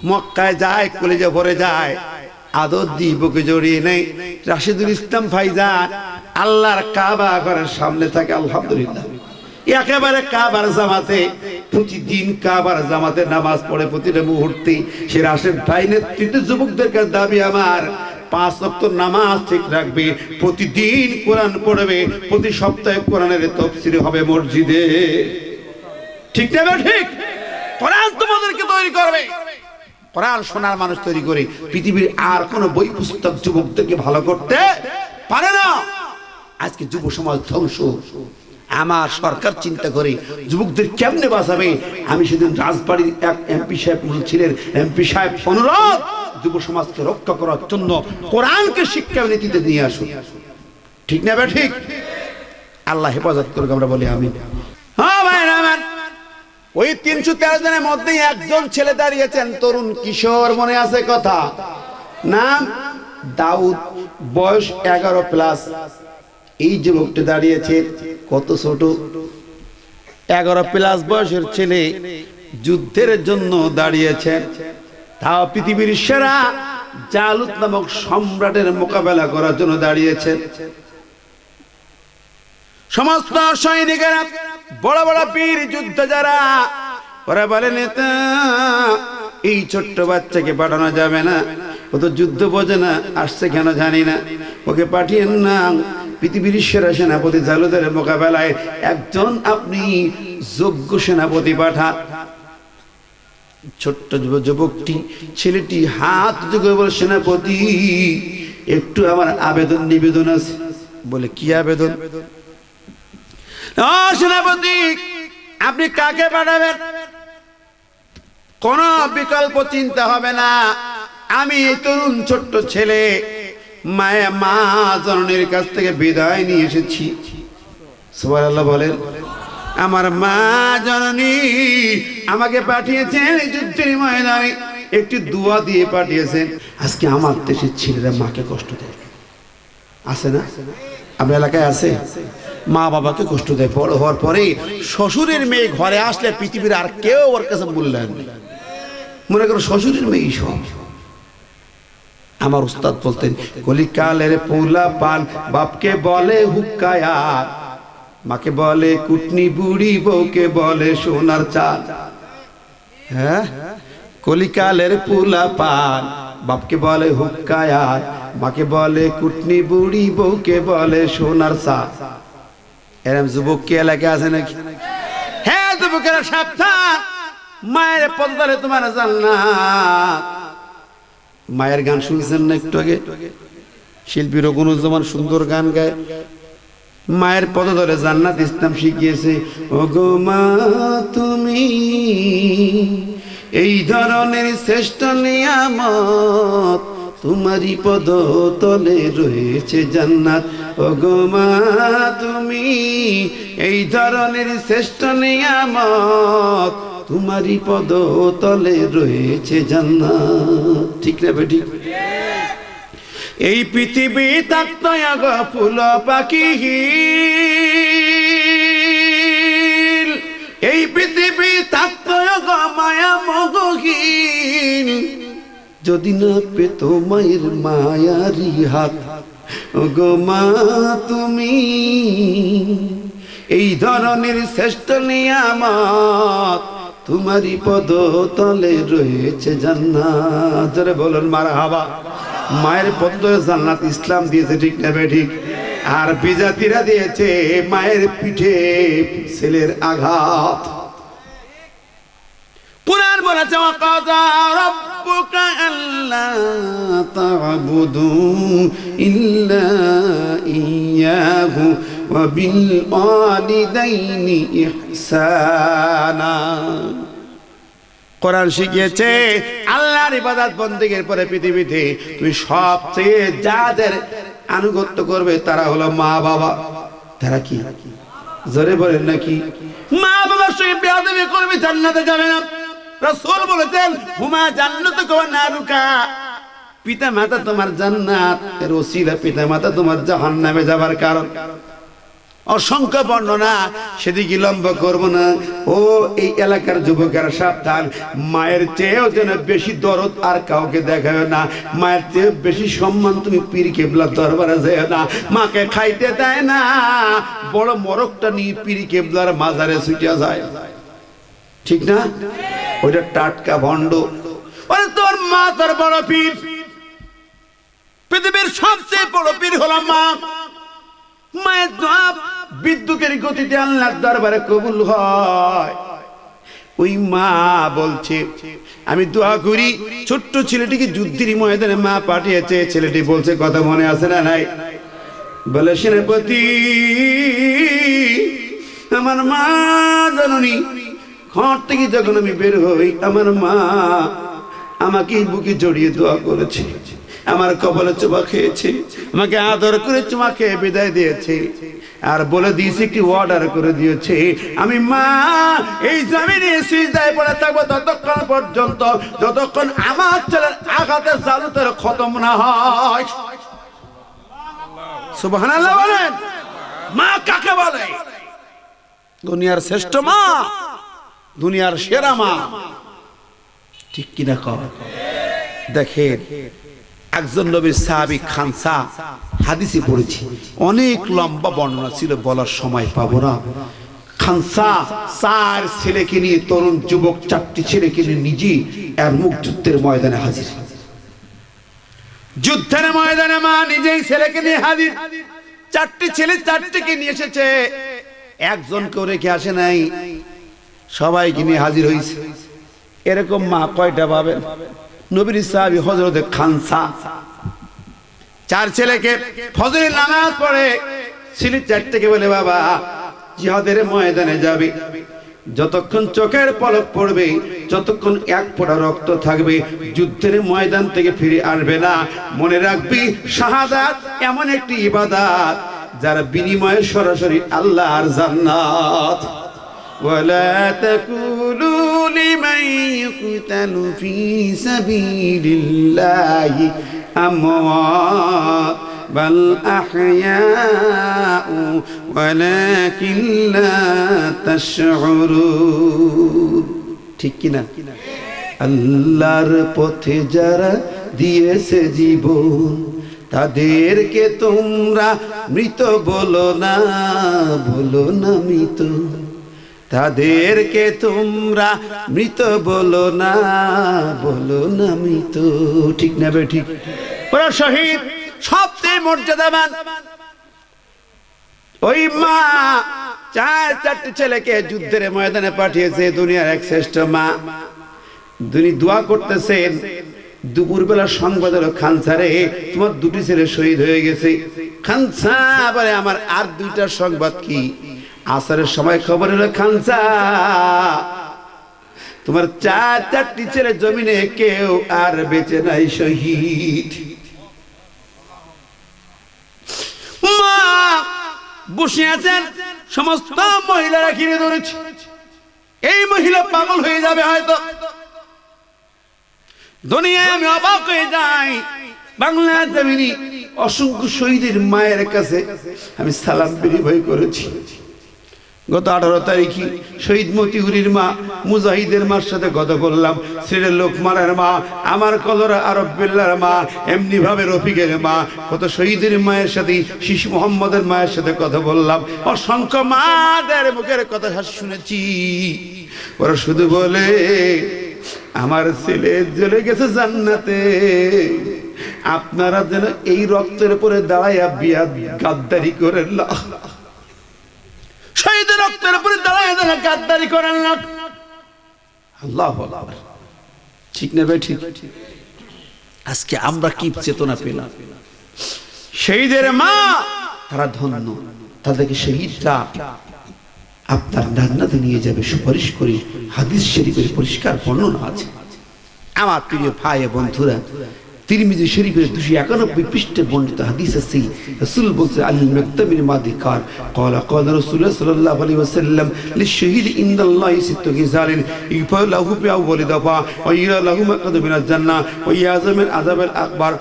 মক্কায় যায়, কলেজে ভরে যায়, আদর দিয়ে বুকে জড়িয়ে নেই। রাশিদুল ইসলাম ভাইজান আল্লাহর কাবা ঘরের সামনে থাকে, আলহামদুলিল্লাহ একেবারে কাবার জামাতে, প্রতিদিন কাবার জামাতে নামাজ পড়ে প্রতিটা মুহূর্তে। সে রাশেদ ভাই নেতৃত্বে যুবকদের কাছে দাবি আমার 5 ওয়াক্ত নামাজ ঠিক রাখবে, প্রতিদিন কোরআন পড়বে, প্রতি সপ্তাহে কোরআনের তাফসীর হবে মসজিদে। ঠিক না ঠিক? কোরআন তোমাদেরকে তৈরি করবে, কোরআন শোনার মানুষ তৈরি করে। পৃথিবীর আর কোন বই পুস্তক যুবকদেরকে ভালো করতে পারে না। আজকে যুব সমাজ ধ্বংস। আমার সরকার চিন্তা করে যুবকদের কেমনে বাঁচাবে। আমি সেদিন রাজবাড়ির এক এমপি সাহেব বলছিলেন, এমপি সাহেব অনুরোধ যুব সমাজকে রক্ষা করার জন্য কোরআনকে শিক্ষা নীতিতে নিয়ে আসুন। ঠিক না ভাই? ঠিক। আল্লাহ হেফাজত করুক, আমরা বলি আমিন। হ্যাঁ ভাই আমার ওই 313 জনের মধ্যে একজন ছেলে দাঁড়িয়েছেন, তরুণ কিশোর, মনে আছে কথা? নাম দাউদ, বয়স 11+। এই যুবকটা দাঁড়িয়েছে, কত ছোট, 11+ বয়সের ছেলে যুদ্ধের জন্য দাঁড়িয়েছে। তাও পৃথিবীর সেরা জালুত নামক সম্রাটের মোকাবেলা করার জন্য দাঁড়িয়েছে। সমস্ত সৈনিকেরা, বড় বড় বীর যুদ্ধ যারা, ওরা বলে নেতা এই ছোট্ট বাচ্চাকে পাঠানো যাবে না, ও তো যুদ্ধ বোঝে না, আসছে কেন জানি না, ওকে পাঠিয়েন না। পৃথিবীর সেরা সেনাপতি জালুতের মোকাবেলায় একজন আপনি যোগ্য সেনাপতি পাঠান। ছোট্ট যুবকটি, ছেলেটি হাত জোগে বলে, সেনাপতি একটু আমার আবেদন নিবেদন আছে। বলে কি আবেদন? সেনাপতি আপনি কাকে পাঠাবেন? কোন বিকল্প চিন্তা হবে না। আমি এই তরুণ ছোট্ট ছেলে, মায়া মা জননীর কাছ থেকে বিদায় নিয়ে এসেছি। সুবহানাল্লাহ বলেন। আমার মা জননী আমাকে পাঠিয়েছেন এই যুদ্ধের ময়দানে, একটি দোয়া দিয়ে পাঠিয়েছেন। আজকে আমার দেশের ছেলেরা মাকে কষ্ট দেয়, আছে না? আপনার এলাকায় আছে? মা বাবাকে কষ্ট দেয়। বড় হওয়ার পরে শ্বশুরের মেয়ে ঘরে আসলে পৃথিবীর আর কেউ ওর কাছে মূল্যায়ন নেই। মনে করো শ্বশুরের মেয়ে সব। আমার উস্তাদ বলতেন, কলিকালের পোলা পান বাপকে বলে হুক্কায়াত, মাকে বলে কুটনি বুড়ি, বউকে বলে সোনার চাঁদ। হ্যাঁ, কলিকালের পোলা পান বাপকে বলে হুক্কায়াত, মাকে বলে কুটনি বুড়ি, বউকে বলে সোনার চাঁদ। এরম যুবক কি এলাকায় আছে নাকি? হ্যাঁ যুবকেরা সাবধান, মায়ের পদতলে তোমার জান্নাত। মায়ের গান শুনছেন না একটু আগে? শিল্পী রঘুনুজ্জামান সুন্দর গান গায়, মায়ের পদতলে জান্নাত ইসলাম শিখিয়েছে। ওগো মা তুমি এই ধরনের শ্রেষ্ঠ নিয়ামত, তোমারই পদতলে রয়েছে জান্নাত। ওগো মা তুমি এই ধরনের শ্রেষ্ঠ নিয়ামত, তোমারই পদতলে রয়েছে জান্নাত। ঠিক না বেটি? এই পৃথিবী থাকতো ফুল পাখি, এই পৃথিবী থাকতো মায়া মগহীন, যদি না পেত মায়ের মায়ারি হাত। ওগো মা তুমি এই ধরনের শ্রেষ্ঠ নিয়ামত, তোমারই পদতলে রয়েছে জান্নাত। জোরে বলুন মারহাবা। মায়ের পদতলে জান্নাত ইসলাম দিয়েছে, ঠিক না ঠিক? আর বিজাতিরা দিয়েছে মায়ের পিঠে ছেলের আঘাত। কুরআন বলেছে, ওয়াকাযা রাব্বুকা আল্লা তা'বুদু ইল্লা ইয়্যাহু ওয়া বিল ওয়ালিদাইনি ইহসানা। কোরআন শিখিয়েছে আল্লাহর ইবাদত বন্দেগীর পরে পৃথিবীতে তুমি সবচেয়ে যাদের আনুগত্য করবে তারা হলো মা বাবা। তারা কি? জোরে বলেন নাকি? মা বাবার সঙ্গে বেয়াদবি করবে জান্নাতে যাবে না। রাসূল বলেছেন, হুমা জান্নাতুকা ওয়া নারুকা, পিতা মাতা তোমার জান্নাত, এর ওসিলা পিতা মাতা তোমার জাহান্নামে যাবার কারণ। অসংখ্য বর্ণনা, সেদিকে লম্বা করব না। ও এই এলাকার যুবকেরা সাবধান, মায়ের চেয়েও যেন বেশি দরদ আর কাউকে দেখায় না, মায়ের চেয়ে বেশি সম্মান তুমি পীর কেবলার দরবারে যেও না। মাকে খাইতে দেয় না, বড় মরকটা নিয়ে পীর কেবলার মাজারে ছুটে যায়, ঠিক না? ওইটা টাটকা ভণ্ড। তোর মা তোর বড় পীর, পৃথিবীর সবচেয়ে বড় পীর হলো মা। মায়ের দোয়া বিদ্যুতের গতিতে আল্লাহর দরবারে কবুল হয়। ওই মা বলছে, আমি দোয়া করি, ছোট্ট ছেলেটিকে যুদ্ধের ময়দানে মা পাঠিয়েছে। ছেলেটি বলছে, কথা মনে আছে না নাই? বলে, সেনাপতি, আমার মা জননী, ঘর থেকে যখন আমি বের হই, আমার মা আমাকে বুকে জড়িয়ে দোয়া করেছে, আমার কপালে চুমা খেয়েছে, আমাকে আদর করে চুমা খেয়ে বিদায় দিয়েছে, আর বলে দিয়েছে, একটি অর্ডার করে দিয়েছে, আমি মা এই জমিনে সিজদায় পড়ে থাকবো ততক্ষণ পর্যন্ত যতক্ষণ আমার ছেলের আঘাতের জালুতের খতম না হয়। সুবহানাল্লাহ বলেন। মা কাকে বলে? দুনিয়ার শ্রেষ্ঠ মা, দুনিয়ার সেরা মা, ঠিক কিনা কর? দেখেন, একজন নবীর সাহাবী খানসা, হাদিসে পড়েছি, অনেক লম্বা বর্ণনা ছিল, বলার সময় পাবো না। খানসা 4 ছেলেকে নিয়ে, তরুণ যুবক 4টি ছেলেকে নিয়ে নিজে আর মুখ যুদ্ধের ময়দানে হাজির। যুদ্ধের ময়দানে মা নিজেই ছেলেকে নিয়ে হাজির। 4টি ছেলে 4টিকে নিয়ে এসেছে, একজনকেও রেখে আসে নাই, সবাইকে নিয়ে হাজির হয়েছে। এরকম মা কয়টা পাবেন? নবীর সাহাবী হযরত খানসা 4 ছেলেকে ফজরের নামাজ পড়ে ছেলে 4টিকে বলে, বাবা জিহাদের ময়দানে যাবে, যতক্ষণ চোখের পলক পড়বে, যতক্ষণ এক ফোঁটা রক্ত থাকবে, যুদ্ধের ময়দান থেকে ফিরে আসবে না। মনে রাখবি, শাহাদাত এমন একটি ইবাদত যার বিনিময়ে সরাসরি আল্লাহর জান্নাত। ولا تقولوا لمن يقتل في سبيل الله أموات بل أحياء ولكن لا تشعرون। ঠিক কিনা? আল্লাহর পথে যারা দিয়েছে জীবন, তাদেরকে তোমরা মৃত বলো না, বলো না মৃত, তাদেরকে তোমরা মৃত বলো না, বলো না মৃত, ঠিক না বে ঠিক? ওরা শহীদ, সবচেয়ে মর্যাদাবান। ওই মা 4টি ছেলেকে যুদ্ধের ময়দানে পাঠিয়েছে, দুনিয়ার এক শ্রেষ্ঠ মা। তিনি দোয়া করতেছেন, দুপুরবেলা সংবাদ হলো, খানসা রে, তোমার 2টি ছেলে শহীদ হয়ে গেছে। খানসা বলে, আমার আর 2টার সংবাদ কি? আসরের সময় খবর হলো, খানসা তোমার 4টি ছেলে জমিনে কেউ আর বেঁচে নাই, শহীদ। মা বসে আছেন, সমস্ত মহিলারা ঘিরে ধরেছে। এই মহিলা পাগল হয়ে যাবে হয়তো। দুনিয়ায় আমি অবাক হয়ে যাই, বাংলা জমিনে অসংখ্য শহীদের মায়ের কাছে আমি সালাম বিনিময় করেছি। গত 18 তারিখে শহীদ মতিউরির মা, মুজাহিদের মার সাথে কথা বললাম, সিলেটের লোকমানের মা, আমার কলরা আরব বিল্লার মা, এমনি ভাবে রফিকের মা, কত শহীদের মায়ের সাথে, শিশু মোহাম্মদের মায়ের সাথে কথা বললাম। অসংখ্য মাদের মুখের কথা শুনেছি। ওরা শুধু বলে, আমার ছেলে চলে গেছে জান্নাতে, আপনারা যেন এই রক্তের উপরে দাঁড়াইয়া বিয়া গাদ্দারি করেন না, শহীদের রক্তের উপরে দাঁড়াইয়া যেন গাদ্দারি করেন না। আল্লাহু আকবার, ঠিক না ভাই? ঠিক। আজকে আমরা কি চেতনা পেলাম? শহীদের মা তারা ধন্য, তাদেরকে শহীদরা আপনার জান্নাতে নিয়ে যাবে সুপারিশ করে, হাদিস শরীফের পরিষ্কার বর্ণনা আছে। আমার প্রিয় ভাই বন্ধুরা, তিরমিজি শরীফের 291 পৃষ্ঠাে বর্ণিত হাদিস আছে রাসূল বলেন আল মাকতামিল মাদিকার قال قال رسول الله صلى الله عليه وسلم للشهيد عند الله ست خصال يغفر له بأول دفعة ويرى له مقعد من الجنة ويعزم من عذاب الأكبر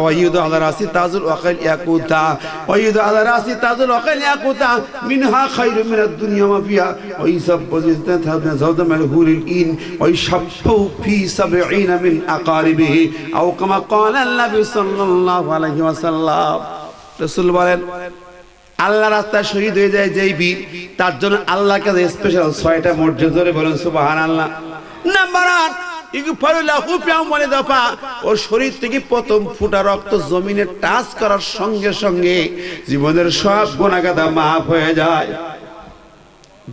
ويوضع على رأسه تاج الوقل ياقوتا ويوضع على رأسه تاج الوقل ياقوتا منها خير من الدنيا وما فيها ويصب زوجة من الحور العين ويشفع في 70 من أقاربه أو كما قال النبي صلى الله عليه وسلم রাসূল বলেন আল্লাহর রাস্তায় শহীদ হয়ে যায় যেই বীর তার জন্য আল্লাহর কাছে স্পেশাল 6টা মর্যাদা ধরে বলেন সুবহানাল্লাহ। নাম্বার 8 ইগফারু লাহু বিআউয়াল দফা, ওর শরীর থেকে প্রথম ফোঁটা রক্ত জমিনে টাচ করার সঙ্গে সঙ্গে জীবনের সব গুনাহ গাদা মাফ হয়ে যায়।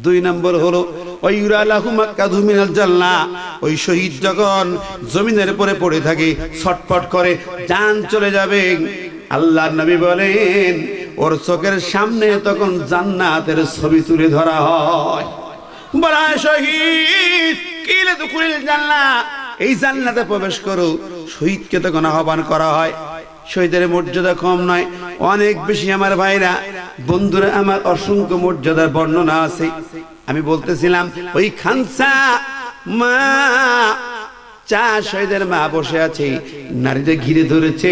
2 নম্বর হলো ওয়াইরা লাহু মাকাদু মিনাল জান্নাহ, ওই শহীদ যখন জমিনের উপরে পড়ে থাকে ছটফট করে জান চলে যাবে, আল্লাহর নবী বলেন ওর চোখের সামনে তখন জান্নাতের ছবি তুলে ধরা হয়। বলা শহীদ কিলে দুখুল জান্নাহ, এই জান্নাতে প্রবেশ করো, শহীদকে তখন আহ্বান করা হয়। শহীদের মর্যাদা কম নয়, অনেক বেশি আমার ভাইরা বন্ধুরা আমার, অসংখ্য মর্যাদার বর্ণনা আছে। আমি বলতেছিলাম ওই খানসা মা চা শহীদের মা বসে আছে, নারীদের ঘিরে ধরেছে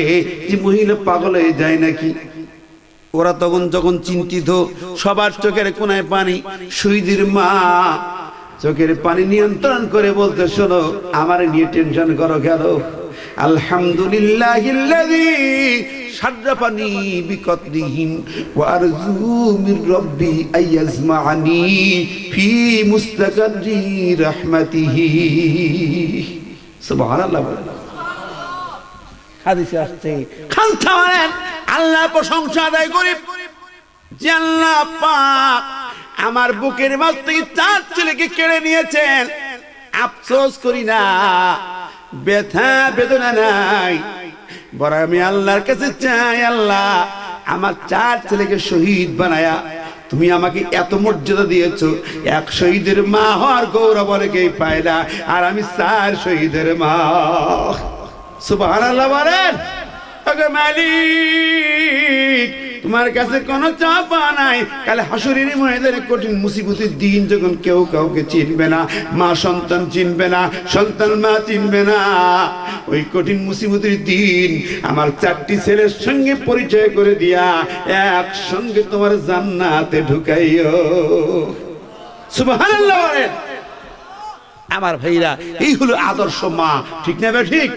যে মহিলা পাগল হয়ে যায় নাকি। ওরা তখন যখন চিন্তিত, সবার চোখের কোনায় পানি, শহীদের মা চোখের পানি নিয়ন্ত্রণ করে বলতে শোনো আমার নিয়ে টেনশন করো কেন, আলহামদুলিল্লাহিল্লাযী শাররাফানি বিকতরিহিম ওয়া আরজু মির রাব্বি আইয়াজমাআনি ফি মুস্তাকাররি রাহমাতিহি। সুবহানাল্লাহ। হাদিসে আসছে খানসা বলেন আল্লাহ প্রশংসা আদায় করি যে আল্লাহ পাক আমার বুকের মাঝ থেকে 4 ছেলেকে কেড়ে নিয়েছেন, আফসোস করি না, ব্যথা বেদনা নাই, বড় আমি আল্লাহর কাছে চাই আল্লাহ আমার 4 ছেলেকে শহীদ বানায়া তুমি আমাকে এত মর্যাদা দিয়েছো, এক শহীদের মা হওয়ার গৌরব অনেকেই পায় না, আর আমি 4 শহীদের মা। সুবহানাল্লাহ বলেন। ওগো মালিক তোমার কাছে কোনো চাপা নাই, কালে হাসরের ময়দানে কঠিন মুসিবতের দিন যখন কেউ কাউকে চিনবে না, মা সন্তান চিনবে না, সন্তান মা চিনবে না, ওই কঠিন মুসিবতের দিন আমার 4টি ছেলের সঙ্গে পরিচয় করে দিয়া একসঙ্গে তোমার জান্নাতে ঢুকাইও। সুবহানাল্লাহ বলেন। আমার ভাইরা এই হলো আদর্শ মা, ঠিক না বে ঠিক,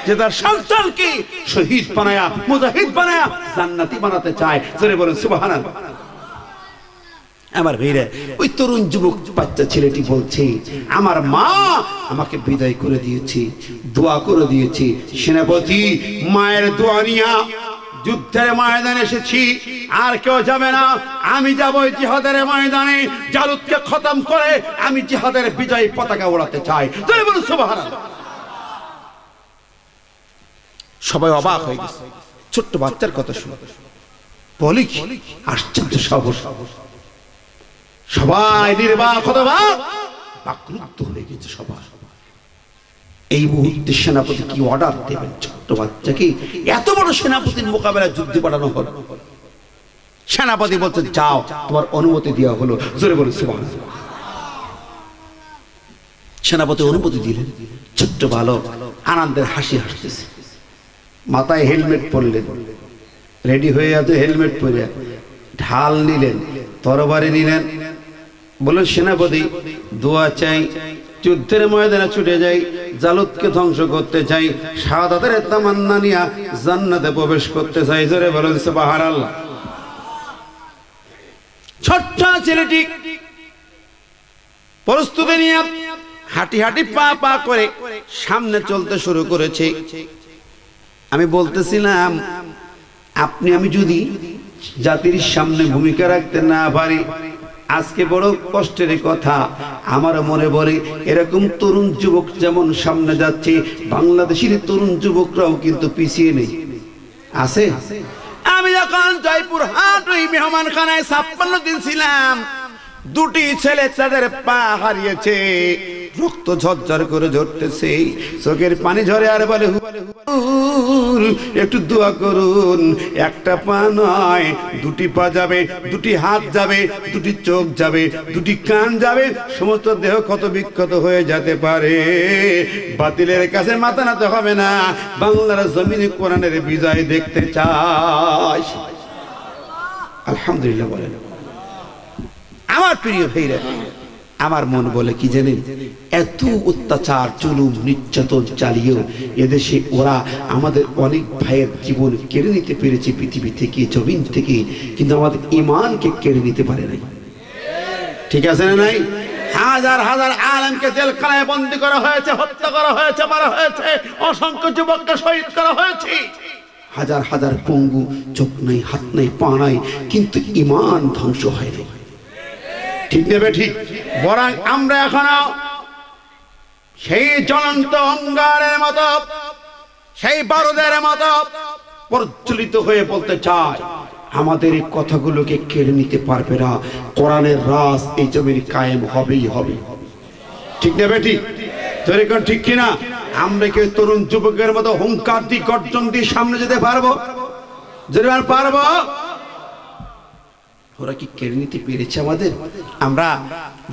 যে তার সন্তানকে শহীদ বানায়া মুজাহিদ বানায়া জান্নাতি বানাতে চায়। জোরে বলেন সুবহানাল্লাহ। আমার ভাইরা ওই তরুণ যুবক বাচ্চা ছেলেটি বলছে আমার মা আমাকে বিদায় করে দিয়েছে, দোয়া করে দিয়েছে, সেনাপতি মায়ের দোয়া নিয়া যুদ্ধের ময়দানে এসেছি, আর কেউ যাবে না, আমি যাবো জিহাদের ময়দানে, জালুতকে খতম করে আমি জিহাদের বিজয় পতাকা ওড়াতে চাই। তাহলে বলুন সুবহানাল্লাহ। সবাই অবাক হয়ে গেছে, ছোট্ট বাচ্চার কথা শুনে বলি কি আশ্চর্য সাহস, সবাই নির্বাক হতবাক, বাকরুদ্ধ হয়ে গেছে সবাই। এই মুহূর্তে সেনাপতি কি অর্ডার দেবেন? ছোট্ট বাচ্চাকে এত বড় সেনাপতির মোকাবেলায় যুদ্ধে পাঠানো হলো। সেনাপতি বলতে যাও, তোমার অনুমতি দেওয়া হলো। জোরে বলে সুবহানাল্লাহ। সেনাপতি অনুমতি দিলেন। ছোট্ট বালক আনন্দের হাসি হাসতেছে, মাথায় হেলমেট পরলেন, রেডি হয়ে আছে, হেলমেট পরে ঢাল নিলেন, তরবারি নিলেন, বললেন সেনাপতি দোয়া চাই, যুদ্ধের ময়দানে ছুটে যাই, জালুতকে ধ্বংস করতে চাই, শাহাদাতের তামান্না নিয়া জান্নাতে প্রবেশ করতে চাই। জোরে বলেন সুবহানাল্লাহ। ছোট্ট ছেলেটি প্রস্তুতি নিয়ে হাঁটি হাঁটি পা পা করে সামনে চলতে শুরু করেছে। আমি বলতেছিলাম আপনি আমি যদি জাতির সামনে ভূমিকা রাখতে না পারি, আজকে বড় কষ্টের কথা। আমার মনে বলে এরকম তরুণ যুবক যেমন সামনে যাচ্ছে, বাংলাদেশের তরুণ যুবকরাও কিন্তু পিছিয়ে নেই, আছে। আমি যখন জয়পুরহাট ওই মেহমানখানায় 56 দিন ছিলাম, 2টি ছেলে তাদের পা হারিয়েছে, রক্ত ঝরঝর করে ঝরতেছে, চোখের পানি ঝরে আর বলে হুজুর একটু দোয়া করুন। একটা পা নয়, দুটি পা যাবে, দুটি হাত যাবে, দুটি চোখ যাবে, দুটি কান যাবে, সমস্ত দেহ ক্ষত বিক্ষত হয়ে যেতে পারে। বাতিলের কাছে মাথা নাতে হবে না, বাংলার জমিনে কোরআনের বিজয় দেখতে চাই। আলহামদুলিল্লাহ বলেন। আমার প্রিয় ভাইরা, আমার মন বলে কি জানেন, এত অত্যাচার জুলুম নির্যাতন চালিয়েও এদেশে ওরা আমাদের অনেক ভাইয়ের জীবন কেড়ে নিতে পেরেছে পৃথিবী থেকে, জমিন থেকে, কিন্তু আমাদের ঈমানকে কেড়ে নিতে পারে নাই। ঠিক আছে না নাই? হাজার হাজার আলেমকে জেলখানায় বন্দী করা হয়েছে, হত্যা করা হয়েছে, মারা হয়েছে, অসংখ্য যুবককে শহীদ করা হয়েছে। হাজার হাজার পঙ্গু, চোখ নাই, হাত নাই, পা নাই, কিন্তু ঈমান ধ্বংস হয়নি। ঠিক নেবে ঠিক? বরং আমরা এখনো সেই জ্বলন্ত অঙ্গারের মতো, সেই বারুদের মতো প্রজ্বলিত হয়ে বলতে চাই, আমাদের এই কথাগুলোকে কেড়ে নিতে পারবে না। কোরআনের রাজ এই জমির কায়েম হবেই হবে। ঠিক নেবে ঠিক? তরিকন ঠিক কিনা? আমরা কি তরুণ যুবকের মতো হুঙ্কার দিয়ে, গর্জন দিয়ে সামনে যেতে পারবো? যদি পারবো, ওরা কি কেড়ে নিতে পেরেছে আমাদের? আমরা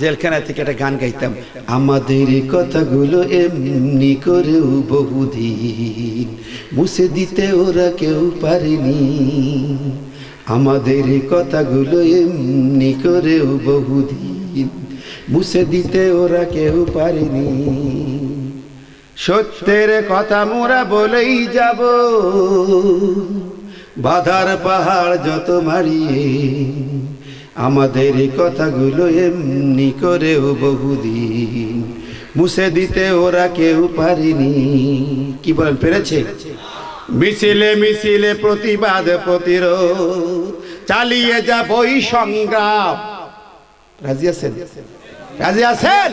জেলখানা থেকে একটা গান গাইতাম, আমাদের কথাগুলো এমনি করেও বহুদিন মুছে দিতে ওরা কেউ পারেনি। আমাদের কথাগুলো এমনি করেও বহুদিন মুছে দিতে ওরা কেউ পারেনি। সত্যের কথা মোরা বলেই যাব, বাধার পাহাড় যত মারিয়ে। আমাদের কথাগুলো এমনি করেও বহুদিন মুছে দিতে ওরা কেউ পারেনি। কি বলেন, পেরেছে? মিছিলে মিছিলে প্রতিবাদ প্রতিরোধ চালিয়ে যাবই সংগ্রাম। রাজি আছেন? রাজি আছেন?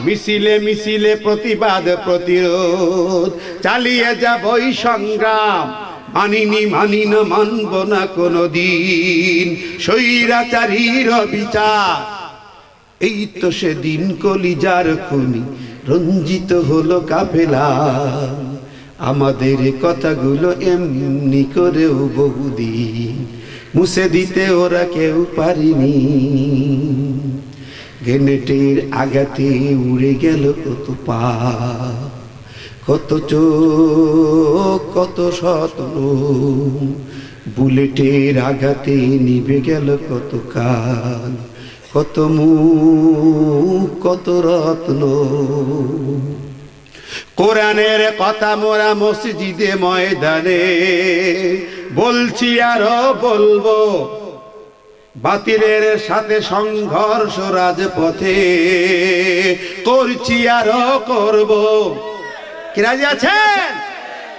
মিছিলে মিছিলে প্রতিবাদ প্রতিরোধ চালিয়ে যাবই সংগ্রাম। মানিনি, মানি না, মানব না কোনদিন স্বৈরাচারীর বিচার। এই তো সেদিন কলিজার খুনি রঞ্জিত হলো কাফেলা। আমাদের কথাগুলো এমনি করেও বহুদিন মুছে দিতে ওরা কেউ পারেনি। গ্রেনেডের আঘাতে উড়ে গেল কত পা, কত চোখ, কত স্বপ্ন। বুলেটের আঘাতে নিভে গেল কত কান, কত মুখ, কত রত্ন। কোরআনের কথা মোরা মসজিদে ময়দানে বলছি আরো বলবো। বাতিলের সাথে সংঘর্ষ রাজপথে করছি আরো করব। কি রাজি আছেন?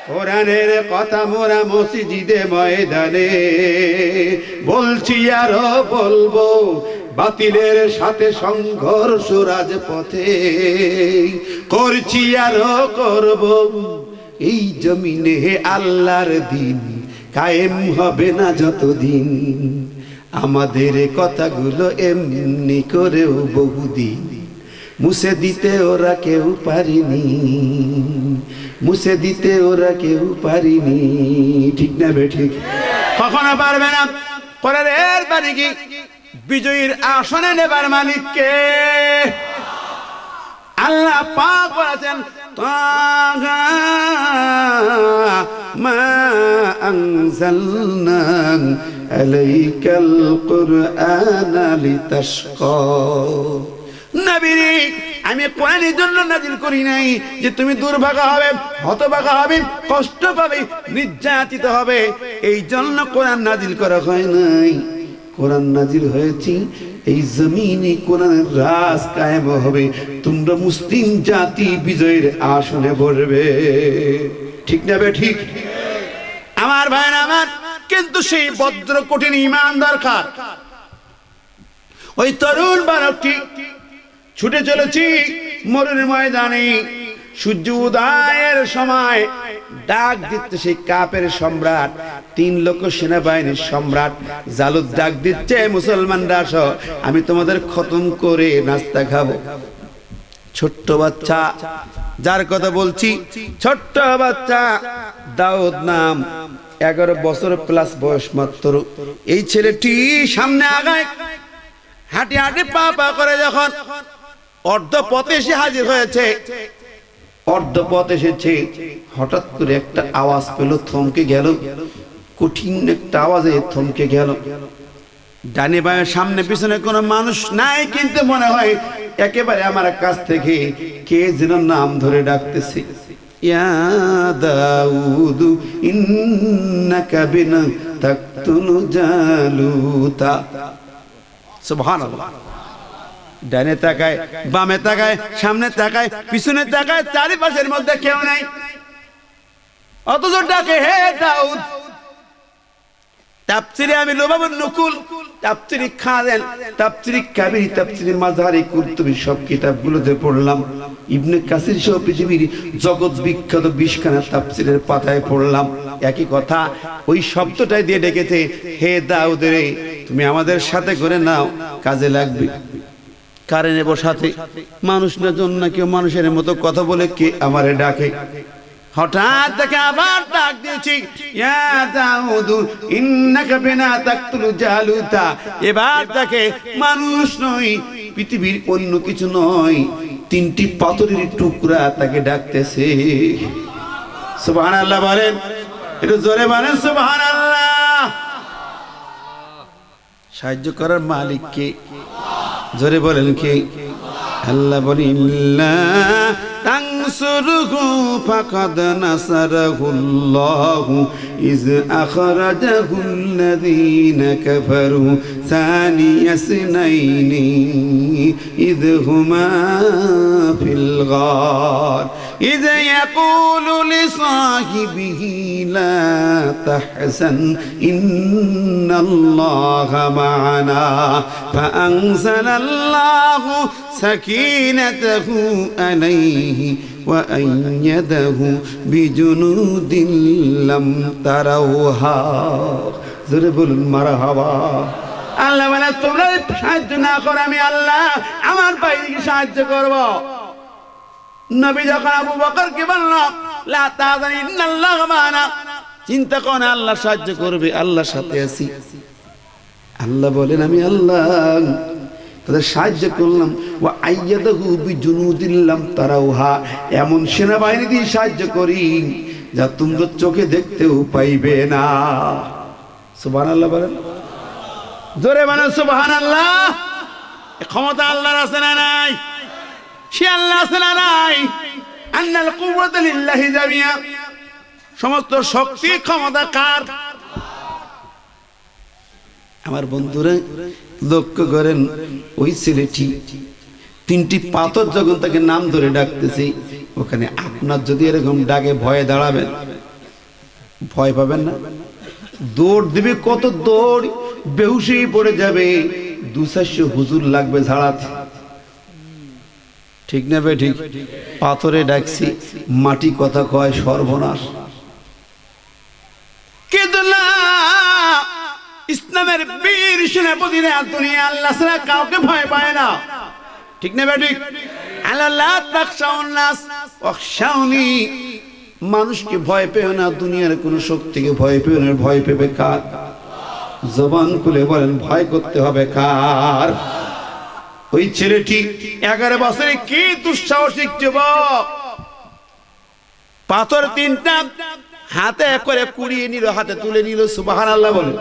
কোরআনের কথা মোরা মসজিদে ময়দানে বলছি আরো বলবো। বাতিলের সাথে সংঘর্ষ রাজপথে করছি আরো করব। এই জমিনে আল্লাহর দিন কায়েম হবে না যতদিন। আমাদের কথাগুলো এমনি করেও বহুদিন মুছে দিতে ওরা কেউ পারেনি। মুছে দিতে ওরা কেউ পারেনি। ঠিক না বেঠিক? কখনো পারবে না। পরের বাড়ি কি বিজয়ীর আসনে নেবার মালিককে আল্লাহ পাক বলেছেন, তাহা মা আনজালনা আলাইকাল কুরআনা লিতাশকা। নবী, আমি কোরআনের জন্য নাজিল করি নাই যে তুমি দুর্ভাগা হবে, হতভাগা হবে, কষ্ট পাবে, নির্যাতিত হবে, এই জন্য কোরআন নাজিল করা হয় নাই। কোরআন নাজিল হয়েছে এই জমিনে কোরআনের রাজ কায়েম হবে, তোমরা মুসলিম জাতি বিজয়ের আসনে বসবে। ঠিক না বে ঠিক? আমার ভাইরা আমার, কিন্তু সেই বজ্র কঠিন ঈমান দরকার। ওই তরুণ বালকটি ছুটে চলেছি মরুর ময়দানে, সূর্য উদয়ের সময় ডাক দিচ্ছে সেই কাফের সম্রাট, 3 লক্ষ সেনাবাহিনীর সম্রাট জালুত ডাক দিচ্ছে, মুসলমানরা আসো, আমি তোমাদের খতম করে নাস্তা খাবো। ছোট্ট বাচ্চা, যার কথা বলছি, ছোট্ট বাচ্চা দাউদ নাম, 11 বছর প্লাস বয়স মাত্র। এই ছেলেটি সামনে আগায়, হাঁটি হাঁটি পা পা করে যখন অর্ধ পথে এসে হাজির হয়েছে, অর্ধ পথ এসেছে, হঠাৎ করে একটা আওয়াজ পেল, থমকে গেল, কঠিন একটা আওয়াজে থমকে গেল। ডানে বাঁয়ে সামনে পিছনে কোনো মানুষ নাই, কিন্তু মনে হয় একেবারে আমার কাছ থেকে কে যেন নাম ধরে ডাকতেছে, ইয়া দাউদু ইন্নাকা বিনা তাকতুলু জালুতা। সুবহানাল্লাহ। ডানে তাকায়, বামে তাকায়, সামনে তাকায়, পিছনে তাকায়, চারিপাশের মধ্যে কেউ নাই, অথচ ডাকে হে দাউদ। তাফসিরে আমি লুবাবুন নুকুল, তাফসিরে খাদেন, তাফসিরে কাবীর, তাফসিরে মাযহারি, কুরতুবী সব কিতাবগুলোতে পড়লাম, ইবনে কাসির সহ পৃথিবীর জগৎ বিখ্যাত 20 খানা তাফসিরের পাতায় পড়লাম, একই কথা, ওই শব্দটাই দিয়ে ডেকেছে, হে দাউদ রে, তুমি আমাদের সাথে করে নাও, কাজে লাগবে। কারে নেব সাথে? মানুষ না জন না কেউ মানুষের মতো কথা বলে কে আমারে ডাকে। হঠাৎ দেখে আবার ডাক দিয়েছি, ইয়া দাউদু ইন্নাকা বিনা তাকতুলু জালুতা। এবার দেখে মানুষ নয়, পৃথিবীর অন্য কিছু নয়, 3টি পাথরের টুকরা তাকে ডাকতেছে। সুবহানাল্লাহ বলেন, একটু জোরে বলেন সুবহানাল্লাহ। সাহায্য করার মালিক কে? জোরে বলেন কে? আল্লাহ বলেন, ইল্লা তানসুরহু ফাকাদ নাসারাহুল্লাহু ইয আখরাজাহুল্লাযীনা কাফারু সানিয়াসনাইনি ইয হুমা ফিল গার ইয ইয়াকুলু লিসাহিবিহি লা তাহজান ইন্নাল্লাহা মা'ানা ফাআনজালাল্লাহু সাকিনাতাহু আলাইহি ওয়া আইয়াদাহু বিজুনুদিন লাম তারাউহা। জোরে বলুন মারহাবা। আল্লাহ বলে, তোমরা সাহায্য না করো, আমি আল্লাহ আমার বাইরে সাহায্য করব। নবী যখন আবু বকরকে বলল, লা তাহজান ইন্নাল্লাহা মা'ানা, চিন্তা করো না, আল্লাহ সাহায্য করবে, আল্লাহর সাথে আছি। আল্লাহ বলেন, আমি আল্লাহ তাদের সাহায্য করলাম, ওয়া আইয়াদাহু বিজুনুদিন লাম তারাউহা, এমন সেনাবাহিনী দিয়ে সাহায্য করি যা তোমরা চোখে দেখতেও পাইবে না। সুবহানাল্লাহ বলেন, জোরে বলেন সুবহানাল্লাহ। ক্ষমতা আল্লাহর আছে না নাই? সে আল্লাহ আছে না নাই? আন্নাল কুওয়াতা লিল্লাহি জামিয়া, সমস্ত শক্তি ক্ষমতা কার? আমার বন্ধুরা লক্ষ্য করেন, ওই ছেলেটি 3টি পাথর যখন তাকে নাম ধরে ডাকতেছে, ওখানে আপনার যদি এরকম ডাকে ভয়ে দাঁড়াবেন, ভয় পাবেন না? দৌড় দিবে, কত দৌড়, বেহুশি পড়ে যাবে, 200 হুজুর লাগবে ঝাড়াতে, ঠিক না বে ঠিক? পাথরে ডাকছি, মাটি কথা কয়, সর্বনাশ। ইসলামের বীর সেনাপতিরা দুনিয়া আল্লাহ ছাড়া কাউকে ভয় পায় না, ঠিক না বে ঠিক? আল্লাহ তাখশাউন নাস ওয়াখশাউনি, মানুষকে ভয় পেও না, দুনিয়ার কোন শক্তিকে ভয় পেও না। ভয় পেবে কার? জবান খুলে বলেন, ভয় করতে হবে কার? ওই ছেলেটি 11 বছরে কি দুঃসাহসিক যুবক, পাথর 3টা হাতে করে কুড়িয়ে নিল, হাতে তুলে নিল। সুবহানাল্লাহ বলেন।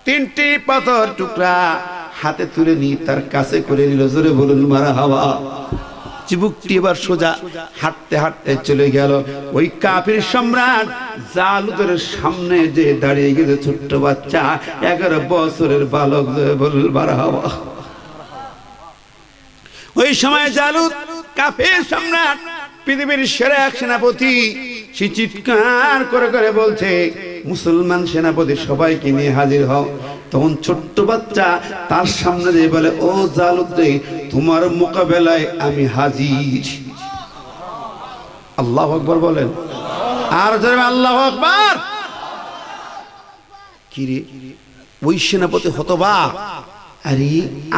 3টি পাথর টুকরা হাতে তুলে নিয়ে তার কাছে করে নিল। জোরে বলুন মারহাবা। যুবকটি এবার সোজা হাঁটতে হাঁটতে চলে গেল। ওই কাফির সম্রাট জালুতের সামনে যে দাঁড়িয়ে গেছে ছোট্ট বাচ্চা, 11 বছরের বালক। জোরে বলুন মারহাবা। ওই সময় জালুত কাফির সম্রাট, পৃথিবীর সেরা এক সেনাপতি, সে চিৎকার করে করে বলছে, মুসলমান সেনাপতি সবাইকে নিয়ে হাজির হও। তখন ছোট্ট বাচ্চা তার সামনে দিয়ে বলে, ও জালুত রে, তোমার মোকাবেলায় আমি হাজির। আল্লাহু আকবার বলেন, আর জোরে আল্লাহু আকবার। কি রে, ওই সেনাপতি হতবাক, আরে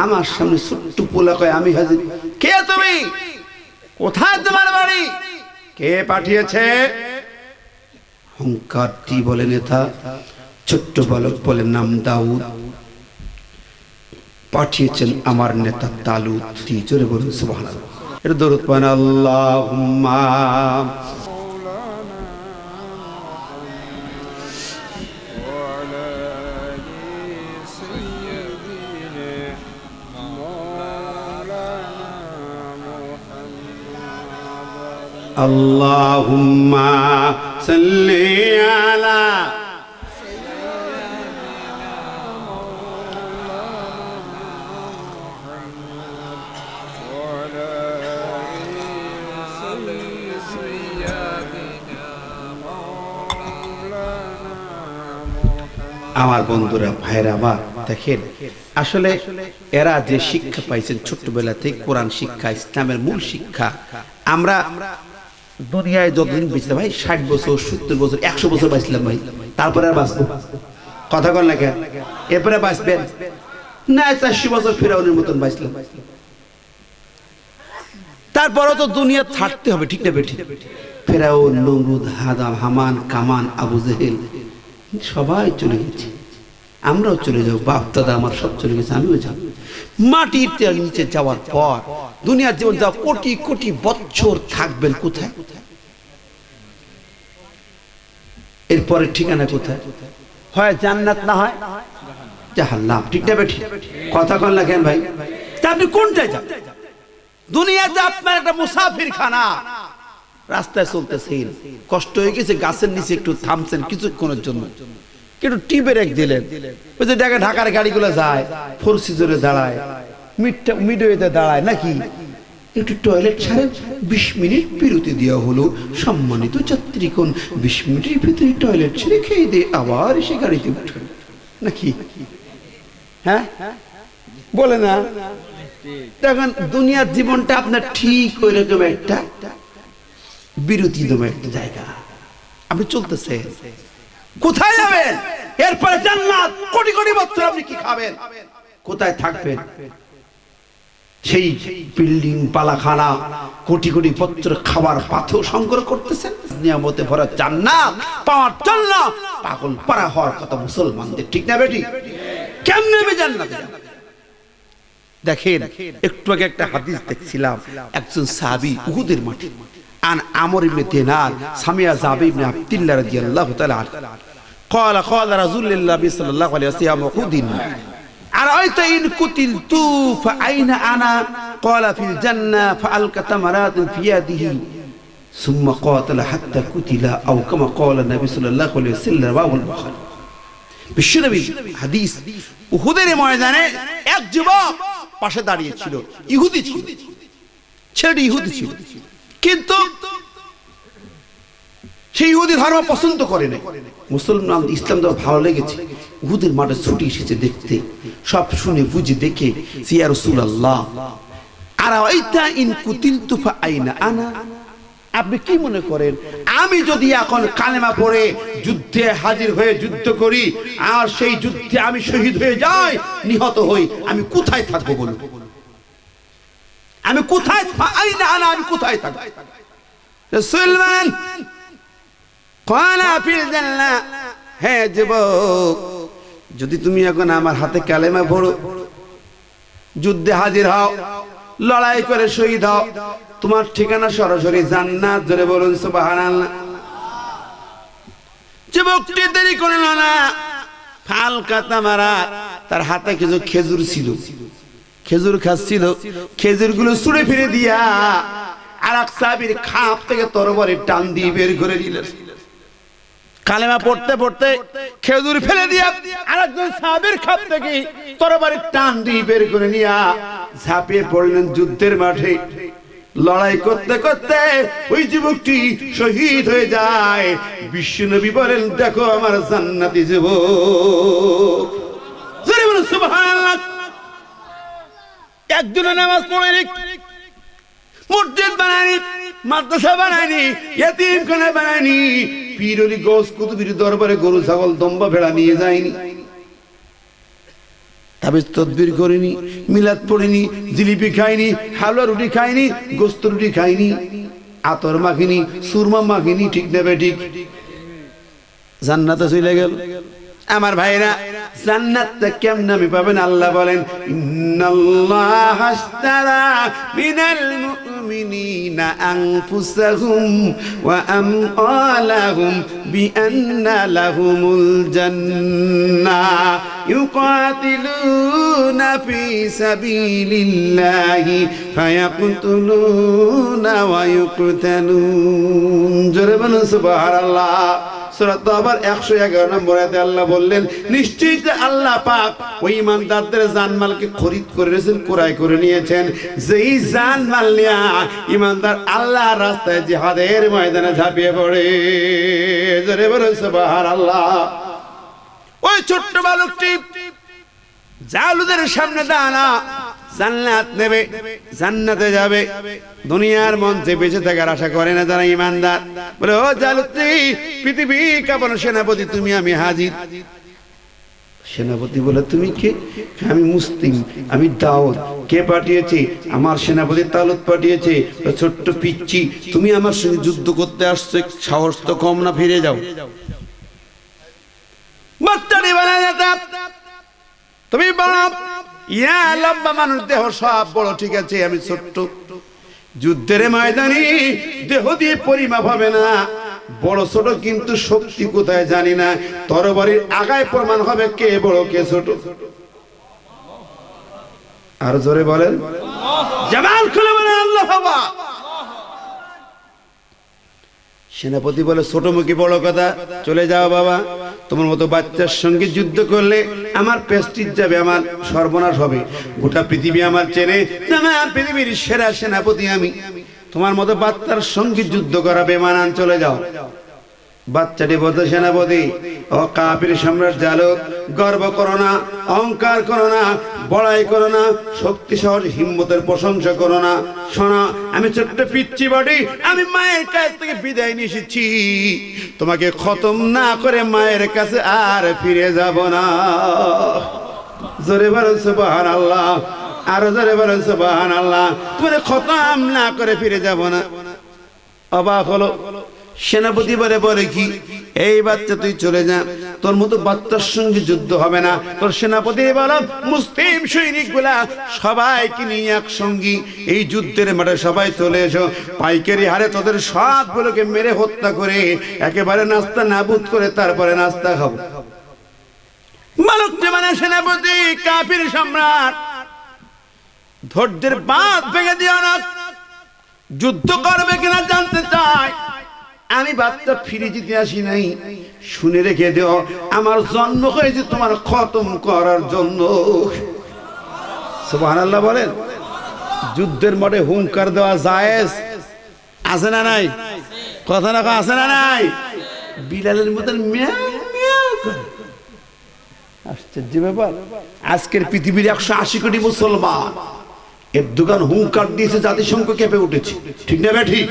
আমার সামনে ছোট্ট পোলা কয় আমি হাজির। কে তুমি? কোথায় তোমার বাড়ি? কে পাঠিয়েছে? হুঙ্কারটি বলে নেতা। ছোট্ট বালক বলে নাম দাউদ। পাঠিয়েছেন আমার নেতা তালুত। জোরে বলুন সুবহানাল্লাহ। এটা দরুদ পড়েন আল্লাহুম্মা আল্লাহুম্মা সাল্লি আলা আমার বন্ধুরা ভাইরা আমার দেখেন আসলে এরা যে শিক্ষা পাইছেন ছোট্টবেলা থেকে কোরআন শিক্ষা ইসলামের মূল শিক্ষা আমরা দুনিয়ায় যতদিন বেঁচে ভাই 60 বছর 70 বছর 100 বছর বাঁচলাম ভাই তারপরে আর বাঁচবো কথা বল না কেন এরপরে বাঁচবেন না 400 বছর ফেরাউনের মতন বাঁচলাম তারপরও তো দুনিয়া থাকতে হবে ঠিক না বেঠিক ফেরাউন নমরুদ হামান কামান আবু জেহেল সবাই চলে গেছে আমরাও চলে যাব বাপ দাদা আমার সব চলে গেছে আমিও যাব মাটির নিচে যাওয়ার পর দুনিয়ার জীবন যা কোটি কোটি বছর থাকবেন কোথায় এরপরে ঠিকানা কোথায় হয় জান্নাত না হয় জাহান্নাম ঠিক না বেঠিক কথা কন না কেন ভাই তা আপনি কোনটায় যান দুনিয়াতে আপনার একটা মুসাফির খানা রাস্তায় চলতেছেন কষ্ট হয়ে গেছে গাছের নিচে একটু থামছেন কিছুক্ষণের জন্য একটু টি ব্রেক দিলেন ওই যে ঢাকার গাড়িগুলো যায় ফোর সিজনে দাঁড়ায় মিডওয়েতে দাঁড়ায় নাকি একটু টয়লেট ছাড়েন 20 মিনিট বিরতি দেওয়া হলো সম্মানিত যাত্রীগণ 20 মিনিটের ভিতরে টয়লেট ছেড়ে খেয়ে দিয়ে আবার এসে গাড়িতে উঠেন নাকি হ্যাঁ বলে না তখন দুনিয়ার জীবনটা আপনার ঠিক ওই রকম একটা বিরতি দেবে একটা জায়গা আপনি চলতেছে কোথায় যাবেন এরপরে জান্নাত কোটি কোটি বছর আপনি কি খাবেন কোথায় থাকবেন সেই বিল্ডিং পালাখানা কোটি কোটি বছর খাবার পাথর সংগ্রহ করতেছেন নিয়ামতে ভরা জান্নাত পাওয়ার জন্য পাগল পারা হওয়ার কথা মুসলমানদের ঠিক না বেটি কেমনে হবে জান্নাতে দেখেন একটু আগে একটা হাদিস দেখছিলাম একজন সাহাবী উহুদের মাঠে عن عمرو بن دينار سمع جابر بن عبد الله رضي الله تعالى عنه قال رسول الله صلى الله عليه وسلم أحد أرأيت إن قتلت فأين أنا قال في الجنة فألقى تمرات في يده ثم قاتل حتى قتل أو كما قال النبي صلى الله عليه وسلم رواه البخاري বিশ্বনবী হাদিস উহুদের ময়দানে এক যুবক পাশে দাঁড়িয়ে ছিল ইহুদি ছিল ছেলেটি ইহুদি ছিল কিন্তু সেই ইহুদি ধর্ম পছন্দ করে না মুসলমান ইসলাম ধর্ম ভালো লেগেছে উহুদের মাঠে ছুটি এসেছে দেখতে সব শুনে বুঝে দেখে ইয়া রাসূলুল্লাহ আরাইতা ইন কুতিলতু ফা আইনা আনা আপনি কি মনে করেন আমি যদি এখন কালেমা পড়ে যুদ্ধে হাজির হয়ে যুদ্ধ করি আর সেই যুদ্ধে আমি শহীদ হয়ে যাই নিহত হই আমি কোথায় থাকব বলুন আমি কোথায় আইনা আনা আমি কোথায় থাকব রাসূলমান ক্বালা ফিল জান্নাহ হে যুবক যদি তুমি এখন আমার হাতে কালেমা পড়ো যুদ্ধে হাজির হও লড়াই করে শহীদ হও তোমার ঠিকানা সরাসরি জান্নাত জোরে বলুন সুবহানাল্লাহ যুবকটি দেরি করল না ফাল কাতামারা তার হাতে কিছু খেজুর ছিল খেজুর খাচ্ছিল খেজুরগুলো ছুঁড়ে ফিরে দিয়া আরেক সাহাবীর খাপ থেকে তরবারি টান দিয়ে বের করে দিলেন কালেমা পড়তে পড়তে খেজুর ফেলে দিয়া আরেকজন সাহাবীর খাপ থেকে তরবারি টান দিয়ে বের করে নিয়া ঝাঁপিয়ে পড়লেন যুদ্ধের মাঠে লড়াই করতে করতে ওই যুবকটি শহীদ হয়ে যায় বিশ্বনবী বলেন দেখো আমার জান্নাতি যুবক জোরে বলুন সুবহানাল্লাহ একজন নামাজ পড়েনি মসজিদ বানায়নি মাদ্রাসা বানায়নি ইতিমখানা বানায়নি পীর ওলি গৌস কুতুবের দরবারে গরু ছাগল দম্বা ভেড়া নিয়ে যায়নি তাবিজ তদবির করিনি, মিলাদ পড়িনি, জিলিপি খাইনি, হালুয়া রুটি খাইনি, গোস্ত রুটি খাইনি, আতর মাখিনি, সুরমা মাখিনি, ঠিক নেবে ঠিক, জান্নাতে চলে গেল। আমার ভাইরা, জান্নাতটা কেমনে আমি পাবেন? আল্লাহ বলেন, ইন্নাল্লাহা আশতারা মিনাল মুমিনিনা আনফুসাহুম ওয়া আমওয়ালাহুম বিআন্না লাহুমুল জান্নাহ ইউকাতিলুনা ফি সাবিলিল্লাহি ফায়াকতুলুনা ওয়া ইউকতালুন। জোরে বলুন সুবহানাল্লাহ। সূরা তাওবার 111 নম্বর আয়াতে আল্লাহ বললেন, নিশ্চয়ই যে আল্লাহ পাক ওই ঈমানদারদের জানমালকে খরিদ করে নিয়েছেন, ক্রয় করে নিয়েছেন, যেই জানমাল নিয়ে ঈমানদার আল্লাহর রাস্তায় জিহাদের ময়দানে ঝাঁপিয়ে পড়ে। জোরে বলুন সুবহানাল্লাহ। ওই ছোট্ট বালকটি জালুদের সামনে দাঁড়া, জান্নাত নেবে, জান্নাতে যাবে। দুনিয়ার মঞ্চে বেঁচে থাকার আশা করে না যারা ঈমানদার। বলে, ও জালুত্রী, পৃথিবী কাঁপানো সেনাপতি তুমি, আমি হাজির। সেনাপতি বলে, তুমি কে? আমি মুসলিম, আমি দাউদ। কে পাঠিয়েছে? আমার সেনাপতি তালুত পাঠিয়েছে। ছোট্ট পিচ্চি, তুমি আমার সঙ্গে যুদ্ধ করতে আসছো, সাহস তো কম না, ফিরে যাও। বাচ্চাটি বলে, তুমি বড়, ইয়া লম্বা মানুষ, দেহ সব বড়, ঠিক আছে, আমি ছোট্ট। যুদ্ধের ময়দানে দেহ দিয়ে পরিমাপ হবে না, বড় ছোট কিন্তু শক্তি কোথায় জানি না। তরবারির আগায় প্রমাণ হবে কে বড় কে ছোট। আর জোরে বলেন, জবান খুলে বলেন আল্লাহু আকবার। সেনাপতি বলে, ছোট মুখী বড় কথা, চলে যাও বাবা। তোমার মতো বাচ্চার সঙ্গে যুদ্ধ করলে আমার প্রেস্টিজ যাবে, আমার সর্বনাশ হবে। গোটা পৃথিবী আমার চেনে, পৃথিবীর সেরা সেনাপতি আমি। তোমার মতো বাচ্চার সঙ্গে যুদ্ধ করা বেমানান, চলে যাও। বাচ্চাটি বলতে, সেনাপতি, ও কাফির সম্রাট জালুত, গর্ব করো না, অহংকার করো না, বড়াই করো না, শক্তি সাহস হিম্মতের প্রশংসা করো না। শোনো, আমি ছোট্ট পিচ্চি বডি, আমি মায়ের কাছ থেকে বিদায় নিয়ে এসেছি। তোমাকে খতম না করে মায়ের কাছে আর ফিরে যাব না। জোরে বলেন সুবহানাল্লাহ, আরো জোরে বলেন সুবহানাল্লাহ। তোমাকে খতম না করে ফিরে যাব না। অবাক হলো সেনাপতি, বলে কি, এই বাচ্চা তুই চলে যা, তোর মতো বাচ্চার সঙ্গে যুদ্ধ হবে না। তোর সেনাপতি বলো, মুসলিম সৈনিকগুলা সবাইকে নিয়ে একসঙ্গী এই যুদ্ধের মাঠে সবাই চলে এসো। পাইকারি হারে তোদের সবগুলোকে মেরে হত্যা করে একেবারে নাস্তা নাবুদ করে তারপরে নাস্তা খাবো। বালকটি মানে সেনাপতি, কাফির সম্রাট, ধৈর্যের বাঁধ ভেঙে দিও না। যুদ্ধ করবে কিনা জানতে চাই। আমি বাচ্চা ফিরে যেতে আসি নাই, শুনে রেখে দিও, আমার জন্ম হয়েছে তোমার খতম করার জন্য। সুবহানাল্লাহ বলেন। যুদ্ধের মাঠে হুঙ্কার দেওয়া জায়েজ আছে না নাই? কথা না আছে না নাই? বিলালের মতন মিয়াও মিয়াও করে। আশ্চর্য ব্যাপার, আজকের পৃথিবীর 180 কোটি মুসলমান, এর দোকান হুঙ্কার দিয়েছে, জাতিসংঘ কেঁপে উঠেছে, ঠিক না বে ঠিক?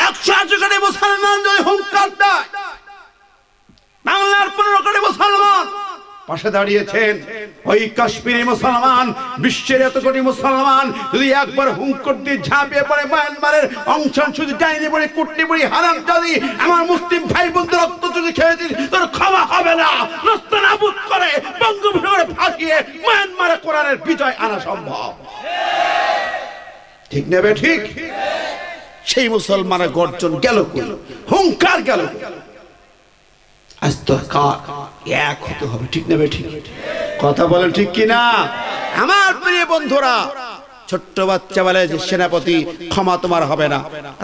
180 কোটি মুসলমান যদি হুঙ্কার দেয়, বাংলার 15 কোটি মুসলমান পাশে দাঁড়িয়েছেন। ওই কাশ্মীরি মুসলমান, বিশ্বের এত কোটি মুসলমান যদি একবার হুঙ্কার দিয়ে ঝাঁপিয়ে পড়ে মায়ানমারের অংশান শুধু ডাইনি বলে কুটনি বলি হারাম যদি আমার মুসলিম ভাই বোনদের রক্ত যদি খেয়েছিস, তোর ক্ষমা হবে না। নাস্তানাবুদ করে বঙ্গভঙ্গে ফাঁসিয়ে মায়ানমারে কোরআনের বিজয় আনা সম্ভব, ঠিক না বে ঠিক? সেই মুসলমানের গর্জন গেল কই, হুঙ্কার গেল। আজ তো এক হতে হবে, ঠিক না বে ঠিক? কথা বলেন ঠিক কিনা আমার প্রিয় বন্ধুরা? ছোট্ট বাচ্চা বলে যে, সেনাপতি ক্ষমা তোমার হবে না।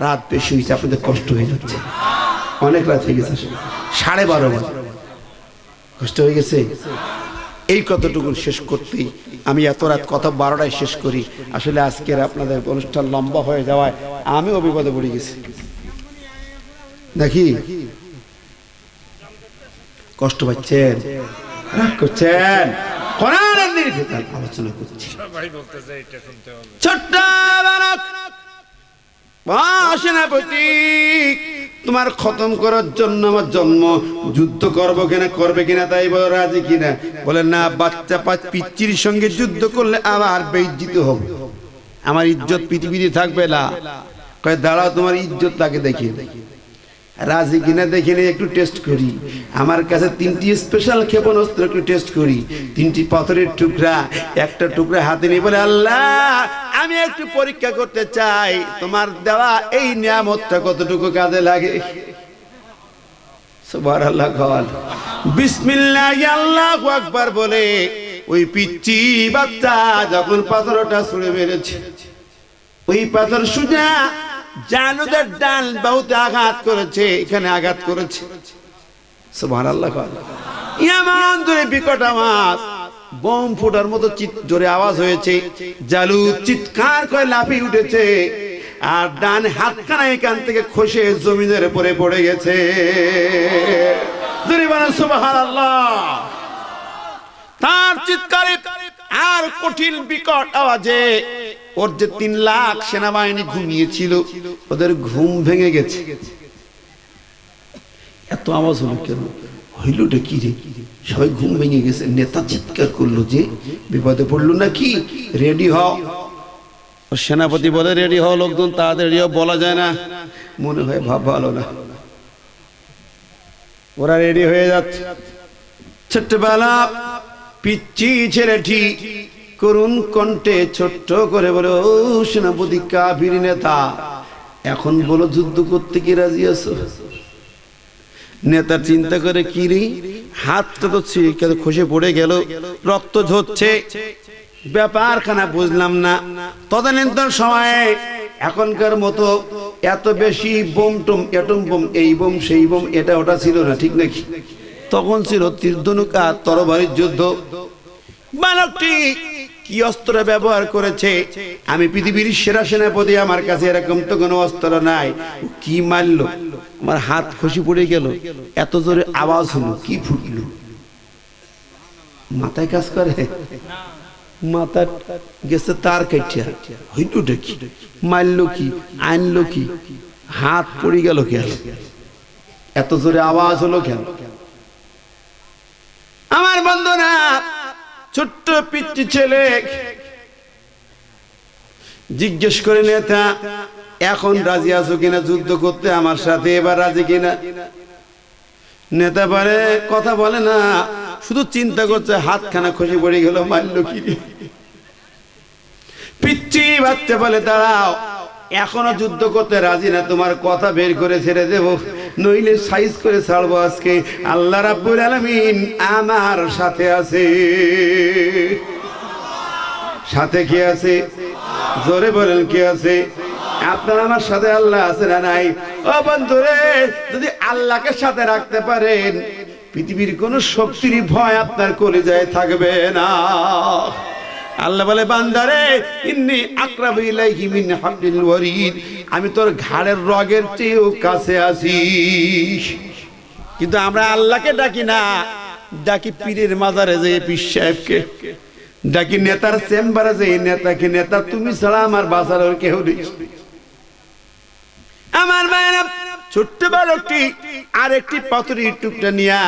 রাত বেশি হয়েছে, আপনাদের কষ্ট হয়ে যাচ্ছে, অনেক রাত হয়ে গেছে, 12:30 বাজে, কষ্ট হয়ে গেছে। এই কতটুকু শেষ করতেই আমি এত রাত কথা 12টায় শেষ করি। আসলে আজকের আপনাদের অনুষ্ঠান লম্বা হয়ে যাওয়ায় আমি বিপদে পড়ে গেছি। দেখি কষ্ট পাচ্ছেন, রাগ করছেন, কোরআনের নির্ভীকতায় আলোচনা করছি। ছোট্ট বালক সেনাপতি তোমার খতম করার জন্য আমার জন্ম, যুদ্ধ করবো কিনা, করবে কিনা তাই বলো, রাজি কিনা? বলে না, বাচ্চা পিচ্চির সঙ্গে যুদ্ধ করলে আমার বেইজ্জতি হবে, আমার ইজ্জত পৃথিবীতে থাকবে না। কয় দাঁড়াও, তোমার ইজ্জত তাকে দেখি, রাজি কিনা দেখে নিয়ে একটু টেস্ট করি। আমার কাছে 3টি স্পেশাল ক্ষেপণাস্ত্র, একটু টেস্ট করি। 3টি পাথরের টুকরা, একটা টুকরা হাতে নিয়ে বলে, আল্লাহ আমি একটু পরীক্ষা করতে চাই তোমার দেওয়া এই নিয়ামতটা কতটুকু কাজে লাগে। সুবহানাল্লাহ, কল বিসমিল্লাহ আল্লাহু আকবার বলে ওই পিচ্চি বাচ্চা যখন পাথরটা ছুঁড়ে মেরেছে, ওই পাথর সোজা জালুদের ডাল বাহুতে আঘাত করেছে, এখানে আঘাত করেছে। সুবহানাল্লাহ, এমন জোরে বিকট আওয়াজ, বোম ফুটার মতো জোরে আওয়াজ হয়েছে। জালুদ চিৎকার করে লাফিয়ে উঠেছে, আর ডান হাতখানা এখান থেকে খসে জমিনের উপরে পড়ে গেছে। জোরে বলেন সুবহানাল্লাহ। তার চিৎকারে আর কঠিন বিকট আওয়াজে ওর যে 3 লাখ সেনাবাহিনী ঘুমিয়েছিল, ওদের ঘুম ভেঙে গেছে। এত আওয়াজ হলো কেন, হইলটা কি রে? সবাই ঘুম ভেঙে গেছে। নেতা চিৎকার করলো যে বিপদে পড়লো নাকি, রেডি হও। সেনাপতি বলে রেডি হও, লোকজন তাড়াতাড়ি বলা যায় না, মনে হয় ভাব ভালো না। ওরা রেডি হয়ে যাচ্ছে। ছোট্টবেলা পিচ্চি ছেলেটি করুণ কণ্ঠে ছোট্ট করে বলে, ও সেনাপতি কাফির নেতা, এখন বলো যুদ্ধ করতে কি রাজি আছো? নেতা চিন্তা করে, কি রে, হাতটা তো খসে পড়ে গেল, রক্ত ঝরছে, ব্যাপারখানা বুঝলাম না। তদানীন্তন সময়ে এখনকার মতো এত বেশি বোম টোম, অ্যাটম বোম, এই বোম সেই বোম, এটা ওটা ছিল না, ঠিক নাকি? তখন ছিল তীর-ধনুক আর তরবারির যুদ্ধ। বালকটি কি অস্ত্র ব্যবহার করেছে, আমি পৃথিবীর সেরা সেনাপতি, আমার কাছে এরকম তো কোনো অস্ত্র নাই। কি মারলো, আমার হাত খসে পড়ে গেল, এত জোরে আওয়াজ হলো, কি ফুটলো, মাথায় কাজ করে, মাথা গেছে তার কাটিয়া, হইলটা কি, মারলো কি, আনলো কি, হাত পড়ে গেল কেন, এত জোরে আওয়াজ হলো কেন? আমার বন্ধুরা, ছোট্ট পিচ্চি ছেলে জিজ্ঞেস করে, নেতা এখন রাজি আছো কিনা যুদ্ধ করতে আমার সাথে, এবার রাজি কিনা? নেতা পারে কথা বলে না, শুধু চিন্তা করছে, হাতখানা খসে পড়ে গেল, মারল কি? পিচ্চি বাচ্চা বলে, দাঁড়াও, এখনো যুদ্ধ করতে রাজি না, তোমার কথা বের করে ছেড়ে দেব, নইলে সাইজ করে ছাড়বো আজকে। আল্লাহ রাব্বুল আলামিন আমার সাথে আছে। সাথে কে আছে? জোরে বলেন, কে আছে? আপনার আমার সাথে আল্লাহ আছে না নাই? ও বন্ধুরে, যদি আল্লাহকে সাথে রাখতে পারেন, পৃথিবীর কোন শক্তির ভয় আপনার কলিজায় থাকবে না। আল্লাহ বলে, বান্দারে, ইন্নী আকরাবু ইলাইহি মিন হাবলিল ওয়ারিদ, আমি তোর ঘাড়ের রগের চেয়েও কাছে আছি। কিন্তু আমরা আল্লাহকে ডাকি না, ডাকি পীরের মাজারে যে পীর সাহেবকে, ডাকি নেতার চেম্বারে যে নেতাকে, নেতা তুমি ছাড়া আমার বাঁচার কেউ নেই। আমার মায়েরা, ছোট্ট বালকটি আরেকটি পাথরের টুকরা নিয়া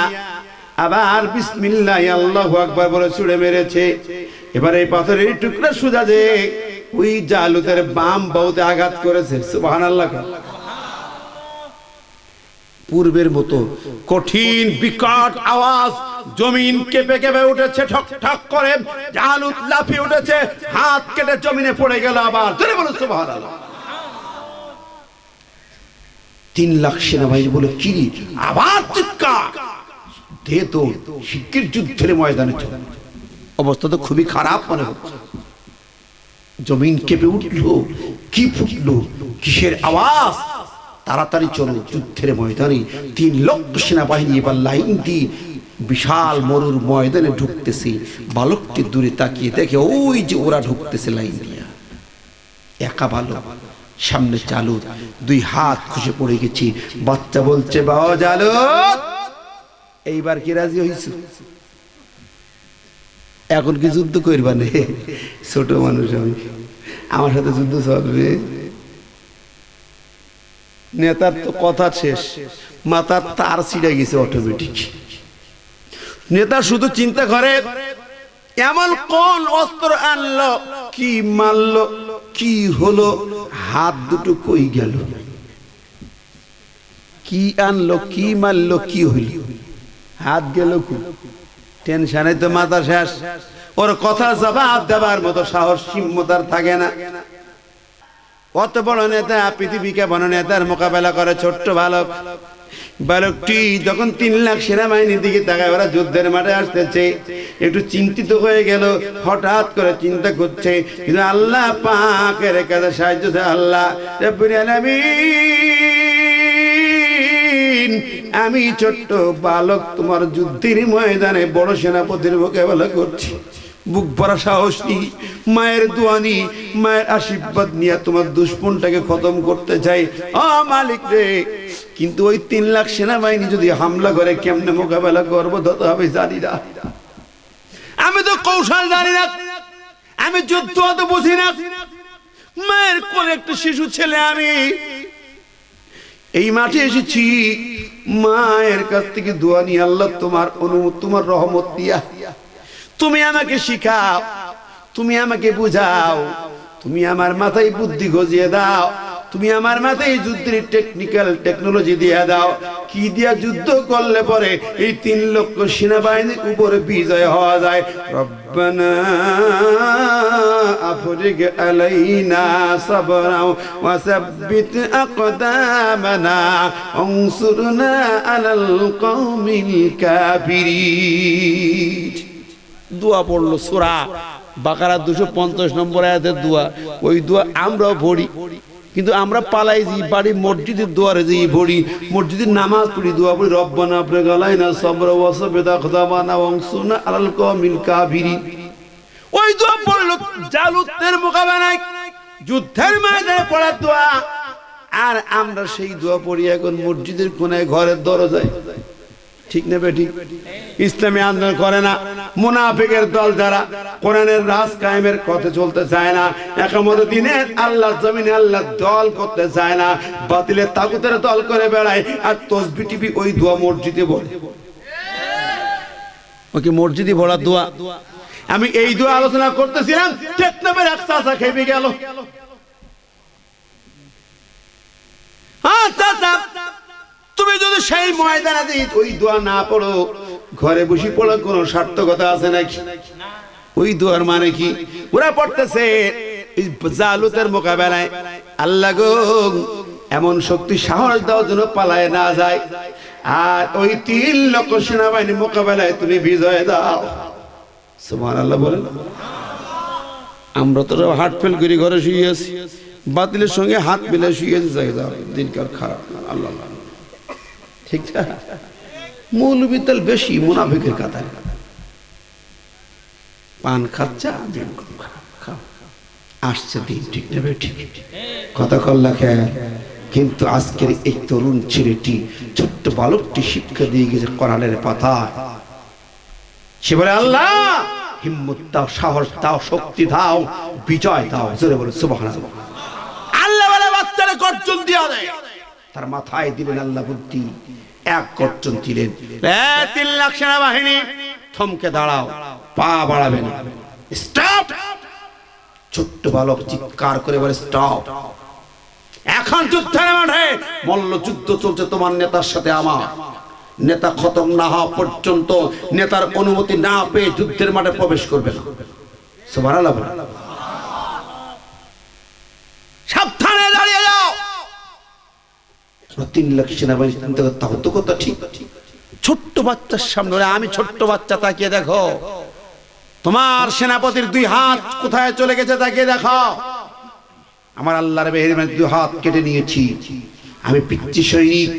আবার বিসমিল্লাহ আল্লাহু আকবার বলে ছুড়ে মেরেছে। এবার এই পাথরের টুকরা সোজা যে ওই জালুতের বাম বাহুতে আঘাত করেছে। সুবহানাল্লাহ। পূর্বের মতো কঠিন বিকট আওয়াজ, জমিন কেঁপে কেঁপে উঠেছে, ঠক ঠক করে জালুত লাফিয়ে উঠেছে, হাত কেটে জমিনে পড়ে গেল। আবার জোরে বলো সুবহানাল্লাহ। 3 লাখ সেনাবাহিনী বলে, কি আবার চিৎকার, দে তো শিগগির যুদ্ধের ময়দানে চল। অবস্থা তো খুবই খারাপ মনে হচ্ছে। জমিন কেঁপে উঠলো, কি ফুটলো, কিসের আওয়াজ? তাড়াতাড়ি চলো যুদ্ধের ময়দানে। 3 লক্ষ সেনাবাহিনী এবার লাইন দিয়ে বিশাল মরুর ময়দানে ঢুকতেছে। বালকটি দূরে তাকিয়ে দেখে, ওই যে ওরা ঢুকতেছে লাইন দিয়ে। একা বালক, সামনে জালুদ, 2 হাত খসে পড়ে গেছি। বাচ্চা বলছে, বাবা জালুদ, এইবার কি রাজি হইছ? এখন কি যুদ্ধ করবা নে? ছোট মানুষ আমি, আমার সাথে যুদ্ধ চলবে? নেতার তো কথা শেষ, মাথার তার ছিঁড়ে গেছে অটোমেটিক। নেতা শুধু চিন্তা করে এমন কোন অস্ত্র আনলো, কি মারলো, কি হলো, হাত দুটো কই গেল, কি আনলো, কি মারলো, কি হইল, হাত গেল কই। টেনশনে তো মাথা শেষ। ওর কথা জবাব দেবার মতো সাহস হিম্মত থাকে না। অত বড় নেতা, পৃথিবীকে বড় নেতার মোকাবেলা করে ছোট্ট বালক। বালকটি যখন 3 লাখ সেনাবাহিনীর দিকে তাকায়, ওরা যুদ্ধের মাঠে আসতেছে, একটু চিন্তিত হয়ে গেল। হঠাৎ করে চিন্তা করছে, কিন্তু আল্লাহ পাকের কাছে সাহায্য চায়। আল্লাহ রাব্বুল আলামিন, আমি ছোট্ট বালক তোমার যুদ্ধের ময়দানে বড় সেনাপতির মোকাবেলা করছি। বুক ভরা সাহস নি, মায়ের দোয়া নি, মায়ের আশীর্বাদ নিয়ে তোমার দুশ্মনটাকে খতম করতে চাই। ও মালিক রে, কিন্তু ওই 3 লাখ সেনাবাহিনী যদি হামলা করে কেমনে মোকাবেলা করবো তত আমি জানি না। আমি তো কৌশল জানি না, আমি যুদ্ধ অত বুঝি না। মায়ের কোন একটা শিশু ছেলে, আমি এই মাঠে এসেছি মায়ের কাছ থেকে দোয়া নিয়ে। আল্লাহ তোমার অনুমতি, তোমার রহমত দিয়া তুমি আমাকে শিখাও, তুমি আমাকে বুঝাও, তুমি আমার মাথায় বুদ্ধি গজিয়ে দাও, তুমি আমার মাথায় যুদ্ধের টেকনোলজি দিয়ে দাও। কি দিয়া যুদ্ধ করলে পরে এই 3 লক্ষ সেনাবাহিনীর উপরে বিজয় হওয়া যায়। রব্বানা আফরিগ আলাইনা সাবরা ওয়া সাব্বিত আকদামানা ওয়ানসুরনা আলাল কওমিল কাফিরিন। দোয়া পড়লো সূরা বাকারা 250 নম্বর আয়াতের দোয়া। ওই দোয়া আমরাও পড়ি, কিন্তু আমরা পালাই যাই, বাড়ি মসজিদের দুয়ারে যাই পড়ি, মসজিদের নামাজ পড়ি, দোয়া পড়ি রব্বানা আফরিগ আলাইনা সাবরা ওয়া সাব্বিত আকদামানা ওয়ানসুরনা আলাল কওমিল কাফিরিন। ওই দোয়া পড়লো জালুতের মোকাবেলায় যুদ্ধের ময়দানে পড়ার দোয়া। আর আমরা সেই দোয়া পড়ি এখন মসজিদের কোনায়, ঘরের দরজায়। ঠিক না বেঠিক? ইসলামী আন্দোলন করে না মুনাফিকের দল, যারা কোরআনের রাজ কায়েমের কথা চলতে চায় না, একামত দিনের আল্লাহর জমিনে আল্লাহর দল করতে চায় না, বাতিলের তাগুতের দল করে বেড়ায়। আর তসবিহ টিপি ওই দোয়া মসজিদে বলে, ওকে মসজিদে পড়ার দোয়া। আমি এই দোয়া আলোচনা করতেছিলাম, টেকনাফের এক চাচা খেপে গেল। হ্যাঁ চাচা, তুমি যদি সেই ময়দানে ওই দোয়া না পড়ো, ঘরে বসে পড়ো, কোনো সার্থকতা আছে নাকি? ওই দোয়ার মানে কি? ওরা পড়তেছে জালুতের মোকাবেলায়, আল্লাহ গো এমন শক্তি সাহস দাও যেন পালায় না যায়, আর ওই 3 লক্ষ সেনাবাহিনী মোকাবেলায় তুমি বিজয় দাও। সুবহানাল্লাহ বলেন। আমরা তো হার্ট ফেল করে ঘরে শুয়ে আছি, বাতিলের সঙ্গে হাত মিলে শুয়ে যাই, দিনকার খারাপ। আল্লাহ ঠিক না? মৌলবী তেল বেশি মুনাফিকের কাতারে, পান খাচ্ছা আসছে দিন। ঠিক না ঠিক? কথা কল্লা খেয়াল। কিন্তু আজকের এই তরুণ ছেলেটি, ছোট্ট বালকটি শিক্ষা দিয়ে গেছে কোরআনের পাতায়। সে বলে আল্লাহ হিম্মত দাও, সাহস দাও, শক্তি দাও, বিজয় দাও। জোরে বলে সুবহানাল্লাহ। আল্লাহ বলে বাচ্চারা গর্জন দিয়া দেয়, তার মাথায় দিলেন আল্লাহ বুদ্ধি। এক গর্জন দিলেন, 3 লাখ সেনাবাহিনী থমকে দাঁড়াও, পা বাড়াবে না, স্টপ। ছোট্ট বালক চিৎকার করে বলে স্টপ। এখন যুদ্ধের মাঠে মল্ল যুদ্ধ চলছে তোমার নেতার সাথে আমার। নেতা খতম না হওয়া পর্যন্ত, নেতার অনুমতি না পেয়ে যুদ্ধের মাঠে প্রবেশ করবে না। সুবহানাল্লাহ। সাবধানে দাঁড়িয়ে যাও। 3 লাখ সেনাবাহিনী চিন্তা করতে হবে তো কথা ঠিক। ছোট্ট বাচ্চার সামনে, আমি ছোট্ট বাচ্চা, তাকিয়ে দেখো তোমার সেনাপতির 2 হাত কোথায় চলে গেছে, তাকিয়ে দেখো। আমার আল্লাহর মেহেরবানি 2 হাত কেটে নিয়েছি। আমি পিচ্চি সৈনিক,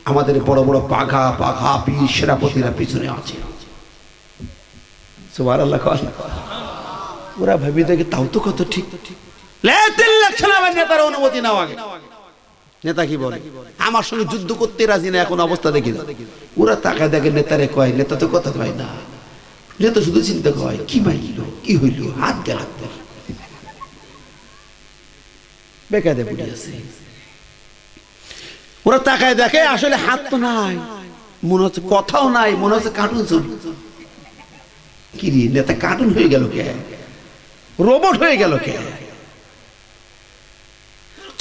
আমাদের বড় বড় পাঘা পাঘা পীর সেনাপতিরা পিছনে আছে। সুবহানাল্লাহ। ওরা ভাবি দেখে তাও তো কত ঠিক। 3 লাখ সেনাবাহিনী নেতার অনুমতি নাও আগে। নেতা কি বলে? আমার সঙ্গে যুদ্ধ করতে রাজি না। এখন অবস্থা দেখি না, ওরা তাকায় দেখে নেতারে কয়, নেতা তো কথা কয় না, নেতা শুধু চিন্তা কয় কি মাইল, কি হইল, হাত গেল, বেকায়দা পড়ে আছে। ওরা তাকায় দেখে আসলে হাত তো নাই, মনে হচ্ছে কথাও নাই, মনে হচ্ছে কার্টুন ছবি। কি রে নেতা কার্টুন হয়ে গেল কে, রোবট হয়ে গেল কে?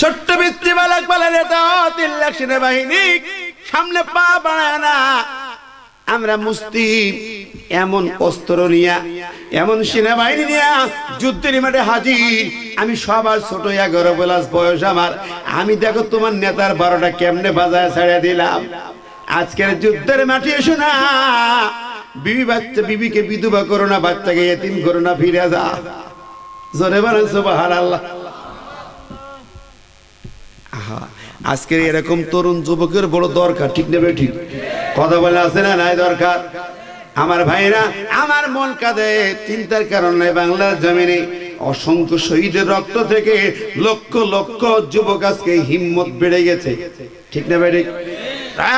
ছোট্ট বৃত্তিবালক বলে নেতা 3 লাখ সেনাবাহিনী সামনে পা বাড়ায় না, আমরা মুসলিম এমন অস্ত্র নিয়া এমন সেনাবাহিনী নিয়া যুদ্ধের মাঠে হাজির। আমি সবার ছোট 11 প্লাস বয়স আমার, আমি দেখো তোমার নেতার 12টা কেমনে বাজায় ছেড়ে দিলাম। আজকের যুদ্ধের মাঠে এসো না, বিবি বাচ্চা বিবিকে বিধবা করো না, বাচ্চাকে এতিম করো না, ফিরে যা। জোরে বলেন সুবহানাল্লাহ। আজকের এরকম তরুণ যুবকের বড় দরকার, ঠিক নেবে ঠিক কথা বলে আছে না নাই দরকার? আমার ভাইরা, আমার মন কাঁদে, চিন্তার কারণ নাই। বাংলার জমিনে অসংখ্য শহীদের রক্ত থেকে লক্ষ লক্ষ যুবক আজকে হিম্মত বেড়ে গেছে, ঠিক না ভাই?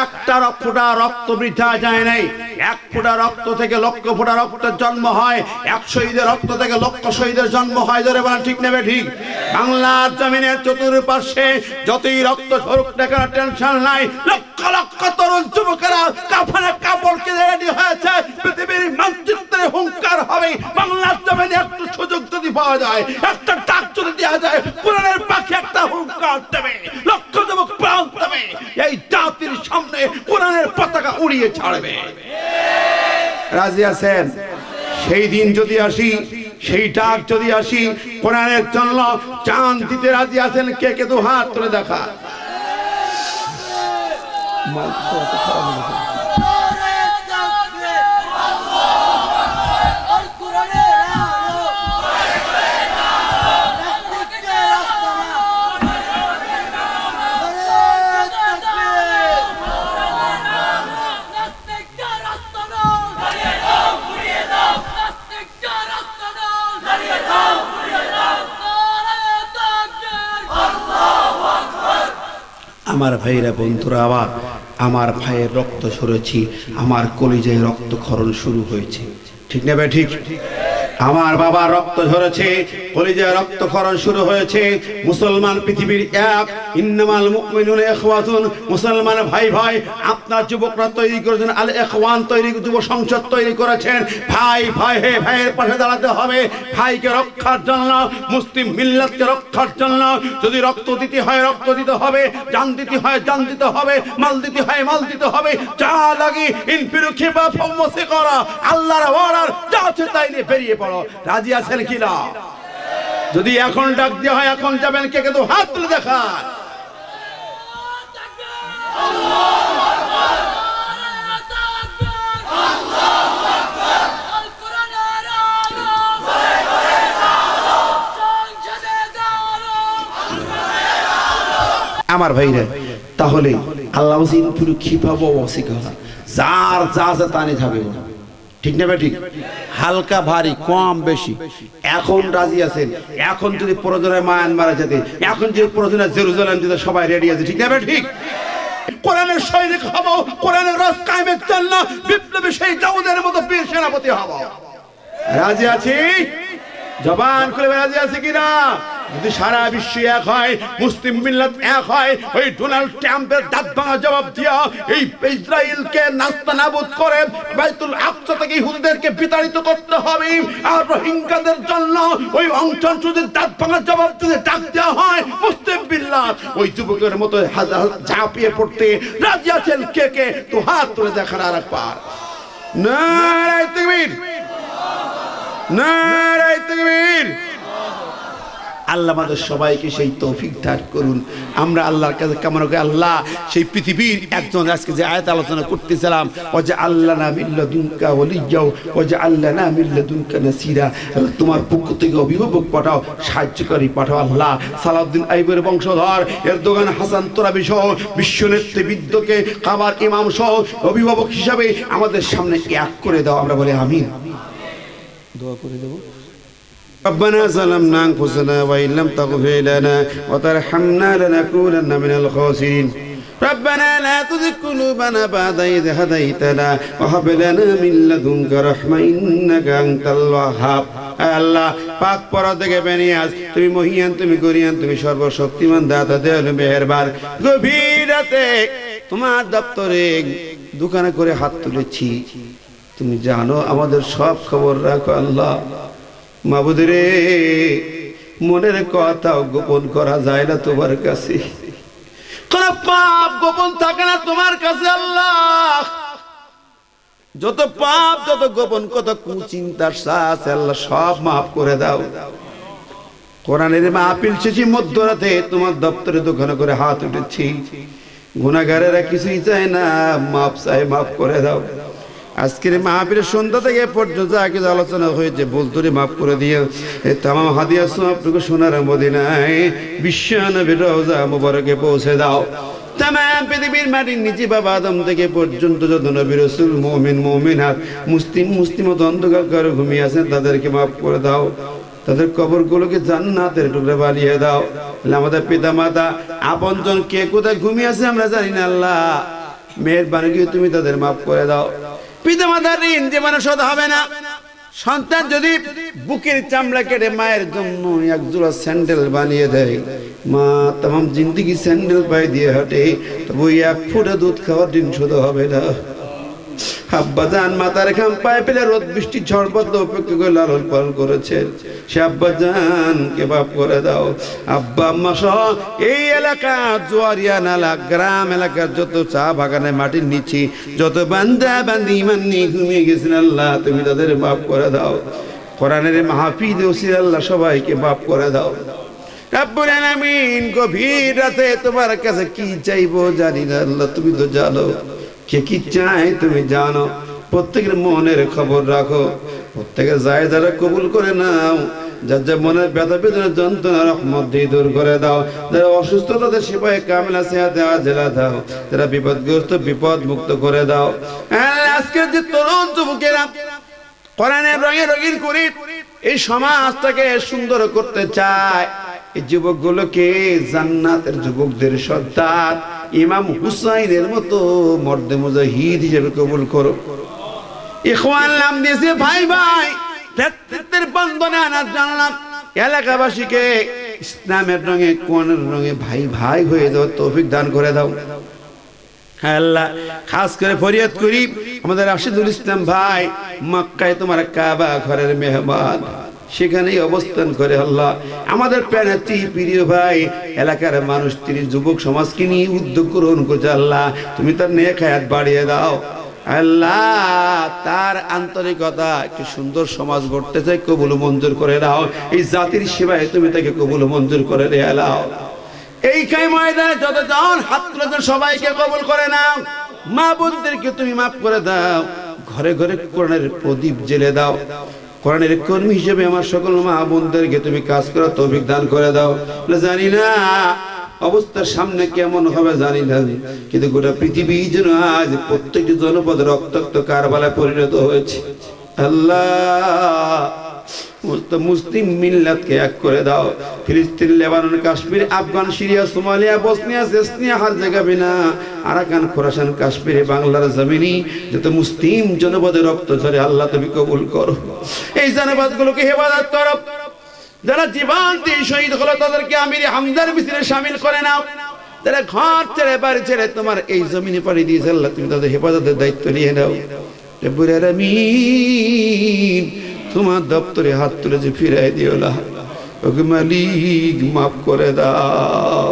একটা ফোঁটা রক্ত বৃথা যায় নাই। 1 ফোঁটা রক্ত থেকে লক্ষ ফোঁটা রক্তের জন্ম হয়, 1 শহীদের রক্ত থেকে লক্ষ শহীদের জন্ম হয়। ধরে বলেন ঠিক নেবে ঠিক? বাংলার জমিনের চতুর্পার্শ্বে যতই রক্ত ঝরুক না কেন টেনশন নাই। লক্ষ লক্ষ তরুণ যুবকেরা কাফনে কাপড় কিনে রেডি হয়েছে। পৃথিবীর মানচিত্রে হুঙ্কার হবে বাংলার জমিনে একটু সুযোগ যদি পাওয়া যায়, একটা ডাক যদি দেওয়া যায়, কোরআনের পাখি একটা হুঙ্কার দেবে, লক্ষ যুবক প্রাণ দেবে, এই জাতির সামনে কোরআনের পতাকা উড়িয়ে ছাড়বে। রাজি আছেন? সেই দিন যদি আসি, সেই ডাক যদি আসি, কোরআনের জন্য জান দিতে রাজি আছেন? কে কে 2 হাত তুলে দেখা। আমার ভাইরা বন্ধুরা, আবার আমার ভাইয়ের রক্ত ঝরেছি, আমার কলিজায় রক্তক্ষরণ শুরু হয়েছে, ঠিক না ভাই? ঠিক। আমার বাবার রক্ত ঝরেছে, কলিজায় রক্তক্ষরণ শুরু হয়েছে। মুসলমান পৃথিবীর এক, ইন্নামাল মুমিনুনা ইখওয়াতুন, মুসলমান ভাই ভাই। আপনার যুবকরা তৈরি করেছেন আল ইখওয়ান, তৈরি যুব সংসদ তৈরি করেছেন। ভাই ভাই হে ভাইয়ের পাশে দাঁড়াতে হবে, ভাইকে রক্ষার জন্য, মুসলিম মিল্লাতকে রক্ষার জন্য। যদি রক্ত দিতে হয় রক্ত দিতে হবে, জান দিতে হয় জান দিতে হবে, মাল দিতে হয় মাল দিতে হবে। যা লাগে ইনফিরু খিফাফাও ওয়া সিগরা, আল্লাহর অর্ডার যা আছে তাই নিয়ে বেরিয়ে পড়ো। রাজি আছেন কি না? যদি এখন ডাক দেওয়া হয় এখন যাবেন? কে কে 2 হাত তুলে দেখা। আমার ভাইরা, তাহলে আল্লাহ ইনফিরু খিফাফাও ওয়া সিগরা, যার যা আছে তা নিয়ে যাবে, ঠিক না ভাই? ঠিক। হালকা ভারী কম বেশি এখন রাজি আছেন? এখন যদি প্রয়োজনে মায়ানমারে যেতে, এখন যদি প্রয়োজনে জেরুজালেম যেতে, সবাই রেডি আছে, ঠিক না ভাই? ঠিক। কোরআনের সৈনিক হব, কোরআনের রাজ কায়েমের জন্য বিপ্লবী সেই দাউদের মতো বীর সেনাপতি হব। রাজি আছি? জবান খুলে রাজি আছে কিনা? যদি সারা বিশ্ব এক হয়, মুসলিম মিল্লাত এক হয়, ওই ডোনাল্ড ট্রাম্পের দাঁত ভাঙা জবাব দিয়া এই ইসরায়েলকে নাস্তানাবুদ করে বাইতুল আকসা থেকে ইহুদিদেরকে বিতাড়িত করতে হবে। আর রোহিঙ্গাদের জন্য ওই অঞ্চল যদি দাঁত ভাঙা জবাব যদি ডাক দেওয়া হয়, মুসলিম মিল্লাত ওই যুবকের মতো ঝাঁপিয়ে পড়তে রাজি আছেন? কে কে 2 হাত তুলে দেখার আরেকবার। নারে তাকবীর, নারে তাকবীর। আল্লাহ আমাদের সবাইকে সেই তৌফিক দান করুন। আমরা আল্লাহর কাছে কামনা করি, আল্লাহ সেই পৃথিবীর একজন, আজকে যে আয়াত আলোচনা করতেছিলাম, ওয়াজা আল্লানা মিল্লাদুনকা ওয়ালিয়্যা ওয়াজা আল্লানা মিল্লাদুনকা নাসিরা, তোমার পক্ষ থেকে অভিভাবক পাঠাও, সাহায্যকারী পাঠাও। আল্লাহ সালাউদ্দিন আইবের বংশধর এরদোগান হাসান তোরাবি সহ বিশ্ব নেতৃবৃন্দকে, কাবার ইমাম সহ অভিভাবক হিসাবে আমাদের সামনে এক করে দাও। আমরা বলি আমিন। দোয়া করে দেব। ربنا ظلمنا أنفسنا وإن لم تغفر لنا وترحمنا لنكونن من الخاسرين ربنا لا تزغ قلوبنا بعد إذ هديتنا وهب لنا من لدنك رحمة إنك أنت الوهاب। আল্লাহ পাক পরা থেকে বেনিয়াজ, তুমি মহিয়ান, তুমি গরিয়ান, তুমি সর্বশক্তিমান, দাতা দয়ালু মেহেরবান। গভীর রাতে তোমার দপ্তরে দোকানে করে হাত তুলেছি, তুমি জানো আমাদের সব খবর রাখো আল্লাহ। মাবুদ রে, মনের কথাও গোপন করা যায় না তোমার কাছে, কোন পাপ গোপন থাকে না তোমার কাছে আল্লাহ। যত পাপ, যত গোপন, কত কুচিন্তার সাথ আল্লাহ সব মাফ করে দাও। কোরআনের মাহফিল শেষে মধ্যরাতে তোমার দপ্তরে দোকানে করে হাত উঠেছি, গুনাহগারেরা কিছুই চায় না, মাফ চাই, মাফ করে দাও। আজকের মাহফিলের সন্ধ্যা থেকে পর্যন্ত যা কিছু আলোচনা হয়েছে বলতুরি মাফ করে দিও। এই তামাম হাদিয়া সবটুকু সোনার মদিনায় বিশ্ব নবীর রওজা মুবারকে পৌঁছে দাও। তামাম পৃথিবীর মাটির নিচে বাবা আদম থেকে পর্যন্ত যত নবী রাসূল, মুমিন মুমিনাত, মুসলিমত অন্ধকার করে ঘুমিয়ে আছেন তাদেরকে মাফ করে দাও। তাদের কবরগুলোকে জান্নাতের টুকরা বানিয়ে দাও। আমাদের পিতা মাতা আপনজন কে কোথায় ঘুমিয়ে আছে আমরা জানি না আল্লাহ, মেহেরবানি করে তুমি তাদের মাফ করে দাও। পিতা মাতার ঋণ জীবনে শোধ হবে না। সন্তান যদি বুকের চামড়া কেটে মায়ের জন্য এক জোড়া স্যান্ডেল বানিয়ে দেয়, মা তামাম জিন্দেগি স্যান্ডেল পায়ে দিয়ে হাঁটে, তবু এক ফুটা দুধ খাওয়ার ঋণ শোধ হবে না। আব্বাজান মাতার ঘাম পায়ে পেলে রোদ বৃষ্টি ঝড় বদল উপেক্ষা করে লালন পালন করেছেন, সে আব্বাজানকে মাফ করে দাও। আব্বা আম্মা সহ এই এলাকা জোয়ারিয়া নালা গ্রাম এলাকার যত চা বাগানে মাটির নিচে যত বান্দা বান্দি ইমান নিয়ে ঘুমিয়ে গেছেন আল্লাহ, তুমি তাদের মাফ করে দাও। কোরআনের মাহফিল ওসির আল্লাহ সবাইকে মাফ করে দাও। রব্বুল আলামিন, গভীর রাতে তোমার কাছে কি চাইবো জানি না আল্লাহ, তুমি তো জানো। কে কি চায় তুমি জানো। প্রত্যেকের মনের খবর রাখো, প্রত্যেকের যায় যারা কবুল করে নাও। যার যা মনের ব্যথা বেদনা যন্ত্রণা রহমত দিয়ে দূর করে দাও। যারা অসুস্থ তাদের সেবায় কামিলা সেহাতে আজেলা দাও। যারা বিপদগ্রস্ত বিপদ মুক্ত করে দাও। আজকের যে তরুণ যুবকেরা কোরআনের রঙে রঙিন করে এই সমাজটাকে সুন্দর করতে চায়, এই যুবকগুলোকে জান্নাতের যুবকদের সর্দার ইমাম হুসাইনের মতো মর্দে মুজাহিদ হিসেবে কবুল করো। ইখওয়ান নাম দিয়েছে ভাই ভাই, নেতৃত্বের বন্ধনে আনার জানলাম এলাকাবাসীকে ইসলামের রঙে কোরআনের রঙে ভাই ভাই হয়ে যাওয়ার তৌফিক দান করে দাও আল্লাহ। খাস করে ফরিয়াদ করি আমাদের রাশিদুল ইসলাম ভাই, মক্কায় তোমার কাবা ঘরের মেহমান, সেখানেই অবস্থান করে আল্লাহ আমাদের প্রাণের প্রিয় ভাই এলাকার মানুষ, তিনি যুবক সমাজকে নিয়ে উদ্যোগ গ্রহণ করছে আল্লাহ, তুমি তার নেক হায়াত বাড়িয়ে দাও আল্লাহ। তার আন্তরিকতা একটি সুন্দর সমাজ গড়তে চাই, কবুল মঞ্জুর করে দাও। এই জাতির সেবায় তুমি তাকে কবুল মঞ্জুর করে দিয়ে দাও। এই খাই ময়দানে যতজন হাত তুলেছেন সবাইকে কবুল করে নাও। মা বোনদেরকে তুমি মাফ করে দাও। ঘরে ঘরে কোরআনের প্রদীপ জ্বেলে দাও। কোরআনের কর্মী হিসেবে আমার সকল মা বোনদেরকে তুমি কাজ করার তৌফিক দান করে দাও। জানি না অবস্থার সামনে কেমন হবে জানি না, কিন্তু গোটা পৃথিবী যেন আজ প্রত্যেকটি জনপদ রক্তাক্ত কারবালায় পরিণত হয়েছে আল্লাহ। মুসলিম মিল্লাতকে এক করে দাও। ফিলিস্তিন, Lebanon, Kashmir, Afghan, Syria, Somalia, Bosnia, Chechnya, হার জায়গা বিনা আরাকান, খোরাসান, কাশ্মীরে, বাংলার জমিনি যত মুসলিম জনপদে রক্ত ঝরে আল্লাহ তুমি কবুল করো। এই জনপদগুলোকে হেফাজত করো। যারা জীবন দিয়ে শহীদ হলো তাদেরকে আমির হামদার মিছিলে শামিল করে নাও। যারা ঘর ছেড়ে বাড়ি ছেড়ে তোমার এই জমিনে পাড়ি দিয়েছে আল্লাহ, তুমি তাদের হেফাজতের দায়িত্ব নিয়ে নাও। রব্বুল আলামিন, তোমার দপ্তরে হাত তুলে যে ফিরাই দিও না, ওকে মালিক মাফ করে দাও।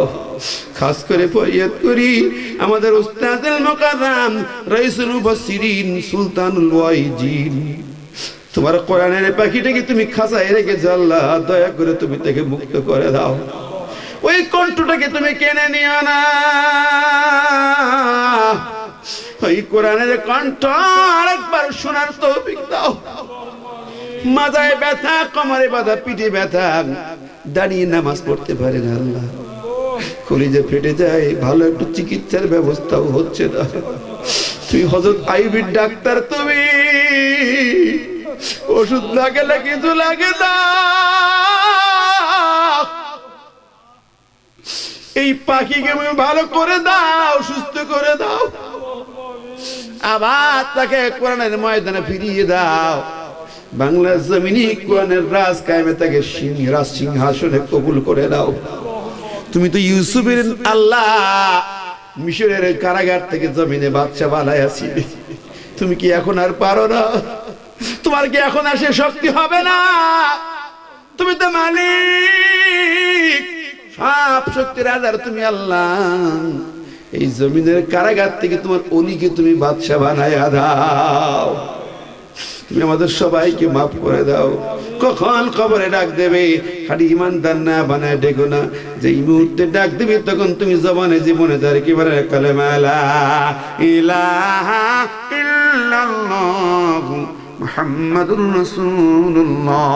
খাস করে ফরিয়াদ করি আমাদের উস্তাদুল মুকাররম রাইসুল মুফাসসিরিন সুলতানুল ওয়াইজিন, তোমার কোরআনের পাখিটাকে তুমি খাঁচায় রেখেছো আল্লাহ, দয়া করে তুমি তাকে মুক্ত করে দাও। ওই কণ্ঠটাকে তুমি কেনে নিও না। ওই কোরআনের কণ্ঠ আরেকবার শোনার তৌফিক দাও। মাথায় ব্যথা, কোমরে ব্যথা, পিঠে ব্যথা, দাঁড়িয়ে নামাজ পড়তে পারে না আল্লাহ, কলিজা ফেটে যায়, ভালো একটু চিকিৎসার ব্যবস্থাও হচ্ছে না। তুই হযরত আইয়ুবের ডাক্তার, তুমি ওষুধ লাগে না, কিছু লাগে না। এই পাখিকে ভালো করে দাও, সুস্থ করে দাও, আবার তাকে কোরআনের ময়দানে ফিরিয়ে দাও। বাংলার জমিনে কোরআনের রাজ কায়েমে তাকে রাজ সিংহাসনে কবুল করে দাও। তুমি তো ইউসুফের আল্লাহ মিশরের কারাগার থেকে জমিনে বাদশা বানাইয়াছি, তুমি কি এখন আর পারো না? তোমার কি এখন আর সে শক্তি হবে না? তুমি তো মালিক, সব শক্তির আধার তুমি আল্লাহ। এই জমিনের কারাগার থেকে তোমার অলিকে তুমি বাদশা বানাইয়া দাও। তুমি আমাদের সবাইকে মাফ করে দাও। কখন কবরে ডাক দেবে খালি ইমানদার না বানায় ডেকো না, যে এই মুহূর্তে ডাক দেবে তখন তুমি জবানে জীবনে তার কিবারে কালেমা লা ইলাহা ইল্লাল্লাহু মুহাম্মাদুর রাসূলুল্লাহ।